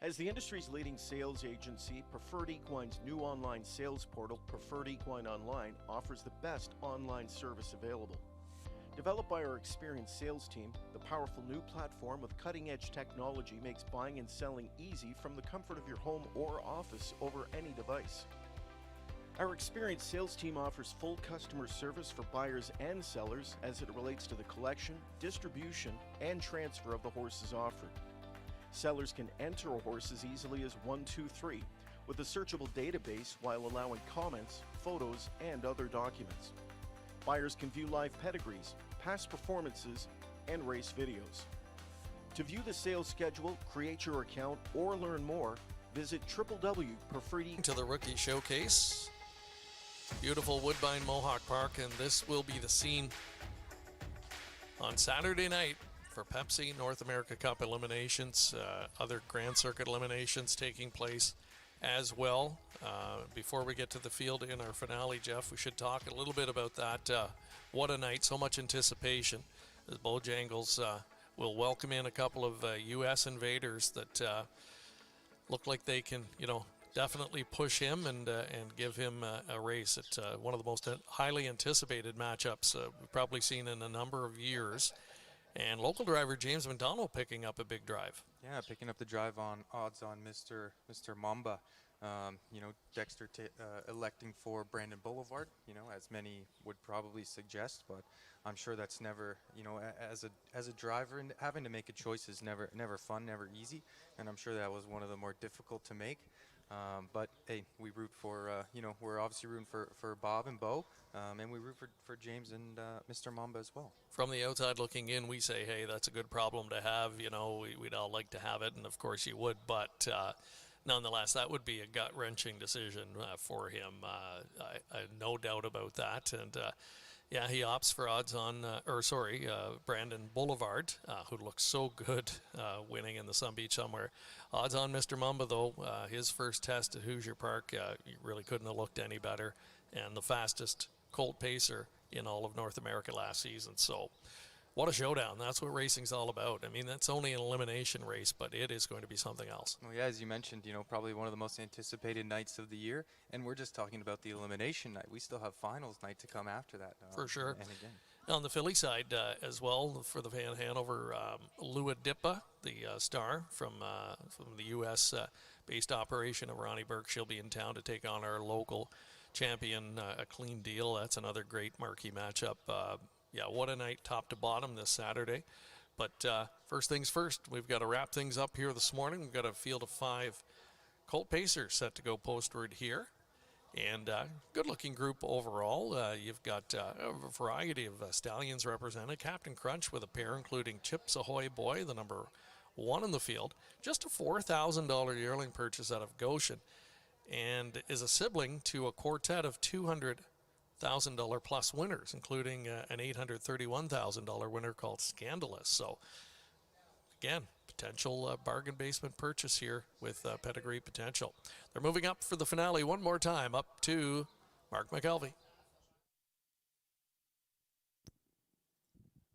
As the industry's leading sales agency, Preferred Equine's new online sales portal, Preferred Equine Online, offers the best online service available. Developed by our experienced sales team, the powerful new platform with cutting-edge technology makes buying and selling easy from the comfort of your home or office over any device. Our experienced sales team offers full customer service for buyers and sellers as it relates to the collection, distribution, and transfer of the horses offered. Sellers can enter a horse as easily as 123 with a searchable database while allowing comments, photos, and other documents. Buyers can view live pedigrees, past performances, and race videos. To view the sales schedule, create your account, or learn more, visit www.preferred. To the Rookie Showcase. Beautiful Woodbine Mohawk Park, and this will be the scene on Saturday night for Pepsi North America Cup eliminations, other Grand Circuit eliminations taking place as well. Before we get to the field in our finale, Jeff, we should talk a little bit about that. What a night, so much anticipation as Bojangles will welcome in a couple of U.S. invaders that look like they can, definitely push him and give him a race at one of the most highly anticipated matchups we've probably seen in a number of years. And local driver James McDonald picking up a big drive. Yeah, picking up the drive on odds on Mr. Mamba. Dexter electing for Brandon Boulevard, as many would probably suggest, but I'm sure that's never, as a driver, and having to make a choice is never fun, never easy, and I'm sure that was one of the more difficult to make. But hey, we root for, we're obviously rooting for Bob and Bo, and we root for James and Mr. Mamba as well. From the outside looking in, we say, hey, that's a good problem to have. We'd all like to have it, and of course you would, but nonetheless, that would be a gut-wrenching decision for him. I no doubt about that. And yeah, he opts for odds on, Brandon Boulevard, who looks so good winning in the Sun Beach somewhere. Odds on Mr. Mamba, though, his first test at Hoosier Park, he really couldn't have looked any better. And the fastest colt pacer in all of North America last season. So what a showdown. That's what racing's all about. I mean, that's only an elimination race, but it is going to be something else. Well, yeah, as you mentioned, probably one of the most anticipated nights of the year. And we're just talking about the elimination night. We still have finals night to come after that. For sure. And again. On the Philly side as well, for the Van Hanover, Lua Dippa, the star from the U.S.-based operation of Ronnie Burke. She'll be in town to take on our local champion, A Clean Deal. That's another great marquee matchup. Yeah, what a night top to bottom this Saturday. But first things first, we've got to wrap things up here this morning. We've got a field of 5 colt pacers set to go postward here. And good-looking group overall. You've got a variety of stallions represented. Captain Crunch with a pair, including Chips Ahoy Boy, the number 1 in the field. Just a $4,000 yearling purchase out of Goshen. And is a sibling to a quartet of $200,000 plus winners, including an $831,000 winner called Scandalous. So, again, potential bargain basement purchase here with pedigree potential. They're moving up for the finale one more time, up to Mark McKelvey.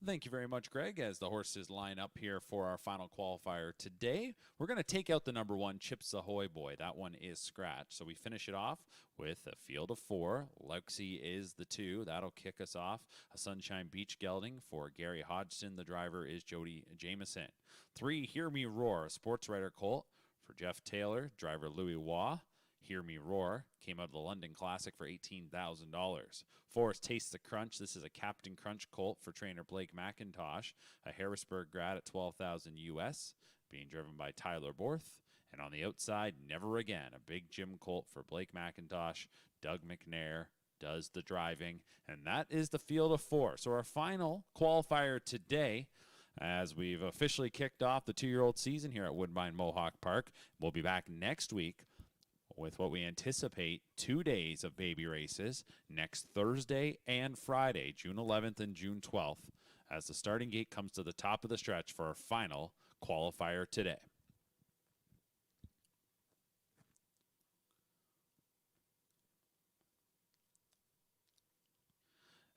Thank you very much, Greg. As the horses line up here for our final qualifier today, we're going to take out the number 1, Chips Ahoy Boy. That one is scratched. So we finish it off with a field of 4. Leuxie is the 2. That'll kick us off. A Sunshine Beach gelding for Gary Hodgson. The driver is Jody Jameson. 3, Hear Me Roar, a sports writer colt for Jeff Taylor. Driver Louis Waugh. Hear Me Roar came out of the London Classic for $18,000. 4 is Taste the Crunch. This is a Captain Crunch colt for trainer Blake McIntosh. A Harrisburg grad at $12,000 US, being driven by Tyler Borth. And on the outside, Never Again, a big gym colt for Blake McIntosh. Doug McNair does the driving. And that is the field of 4. So our final qualifier today, as we've officially kicked off the 2-year-old season here at Woodbine Mohawk Park. We'll be back next week with what we anticipate 2 days of baby races next Thursday and Friday, June 11th and June 12th, as the starting gate comes to the top of the stretch for our final qualifier today.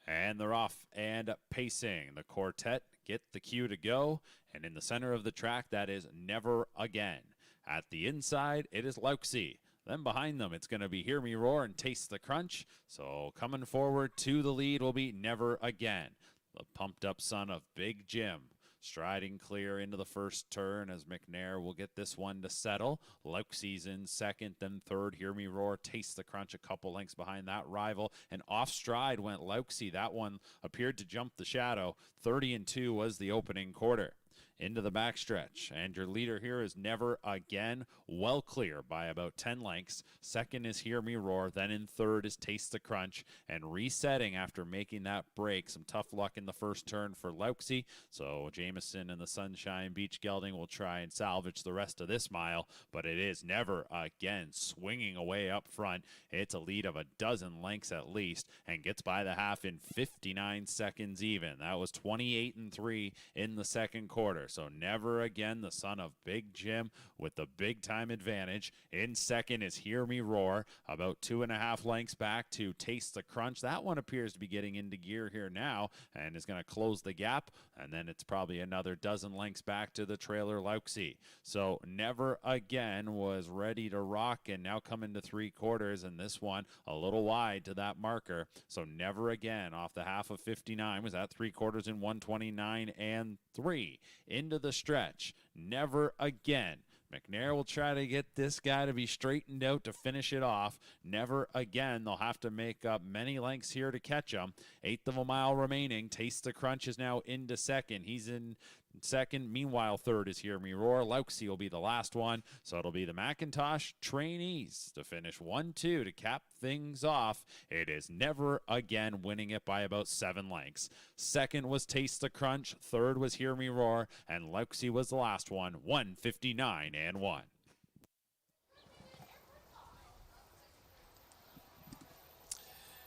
And they're off and pacing. The quartet get the cue to go. And in the center of the track, that is Never Again. At the inside, it is Leuxie. Then behind them, it's going to be Hear Me Roar and Taste the Crunch. So coming forward to the lead will be Never Again. the pumped up son of Big Jim. Striding clear into the first turn as McNair will get this one to settle. Leuxie's in second, then third. Hear Me Roar, Taste the Crunch a couple lengths behind that rival. And off stride went Leuxie. That one appeared to jump the shadow. 30-2 was the opening quarter. Into the backstretch, and your leader here is Never Again, well clear by about 10 lengths. Second is Hear Me Roar, then in third is Taste the Crunch, and resetting after making that break. Some tough luck in the first turn for Leuxie, so Jameson and the Sunshine Beach Gelding will try and salvage the rest of this mile, but it is Never Again swinging away up front. It's a lead of a dozen lengths at least, and gets by the half in 59 seconds even. That was 28-3 in the second quarter. So Never Again, the son of Big Jim, with the big time advantage. In second is Hear Me Roar, about 2.5 lengths back to Taste the Crunch. That one appears to be getting into gear here now and is going to close the gap. And then it's probably another dozen lengths back to the trailer Leuxie. So Never Again was ready to rock and now coming to three quarters. And this one a little wide to that marker. So Never Again off the half of 59 was at three quarters in 129-3. Into the stretch. Never Again. McNair will try to get this guy to be straightened out to finish it off. Never Again. They'll have to make up many lengths here to catch him. Eighth of a mile remaining. Taste the Crunch is now into second. He's in second. Meanwhile, third is Hear Me Roar. Leuxie will be the last one. So it'll be the McIntosh trainees to finish 1-2 to cap things off. It is Never Again winning it by about 7 lengths. Second was Taste the Crunch. Third was Hear Me Roar. And Leuxie was the last one. 159-1.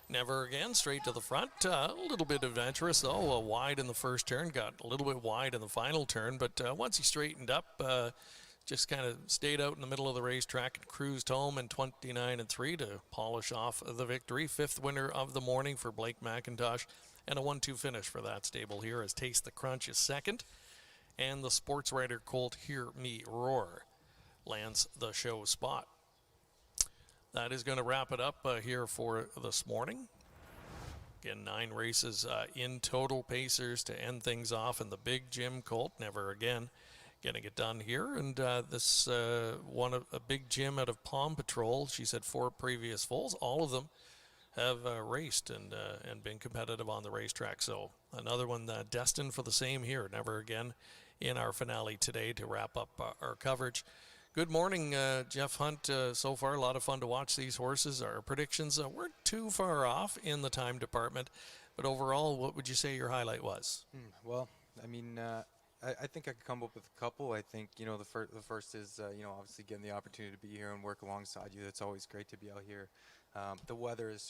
Never Again, straight to the front. A little bit adventurous, though. Wide in the first turn, got a little bit wide in the final turn. But once he straightened up, just kind of stayed out in the middle of the racetrack and cruised home in 29-3 to polish off the victory. Fifth winner of the morning for Blake McIntosh. And a 1-2 finish for that stable here as Taste the Crunch is second. And the sports writer colt Hear Me Roar lands the show spot. That is going to wrap it up here for this morning. Again, 9 races in total, Pacers to end things off, and the Big Jim colt, Never Again, getting it done here. And this one, a Big Jim out of Palm Patrol. She's had 4 previous foals. All of them have raced and been competitive on the racetrack. So another one destined for the same here, Never Again, in our finale today to wrap up our coverage. Good morning, Jeff Hunt. So far, a lot of fun to watch these horses. Our predictions weren't too far off in the time department, but overall, what would you say your highlight was? Well, I mean, I think I could come up with a couple. I think, you know, the first is, you know, obviously getting the opportunity to be here and work alongside you. That's always great to be out here. The weather is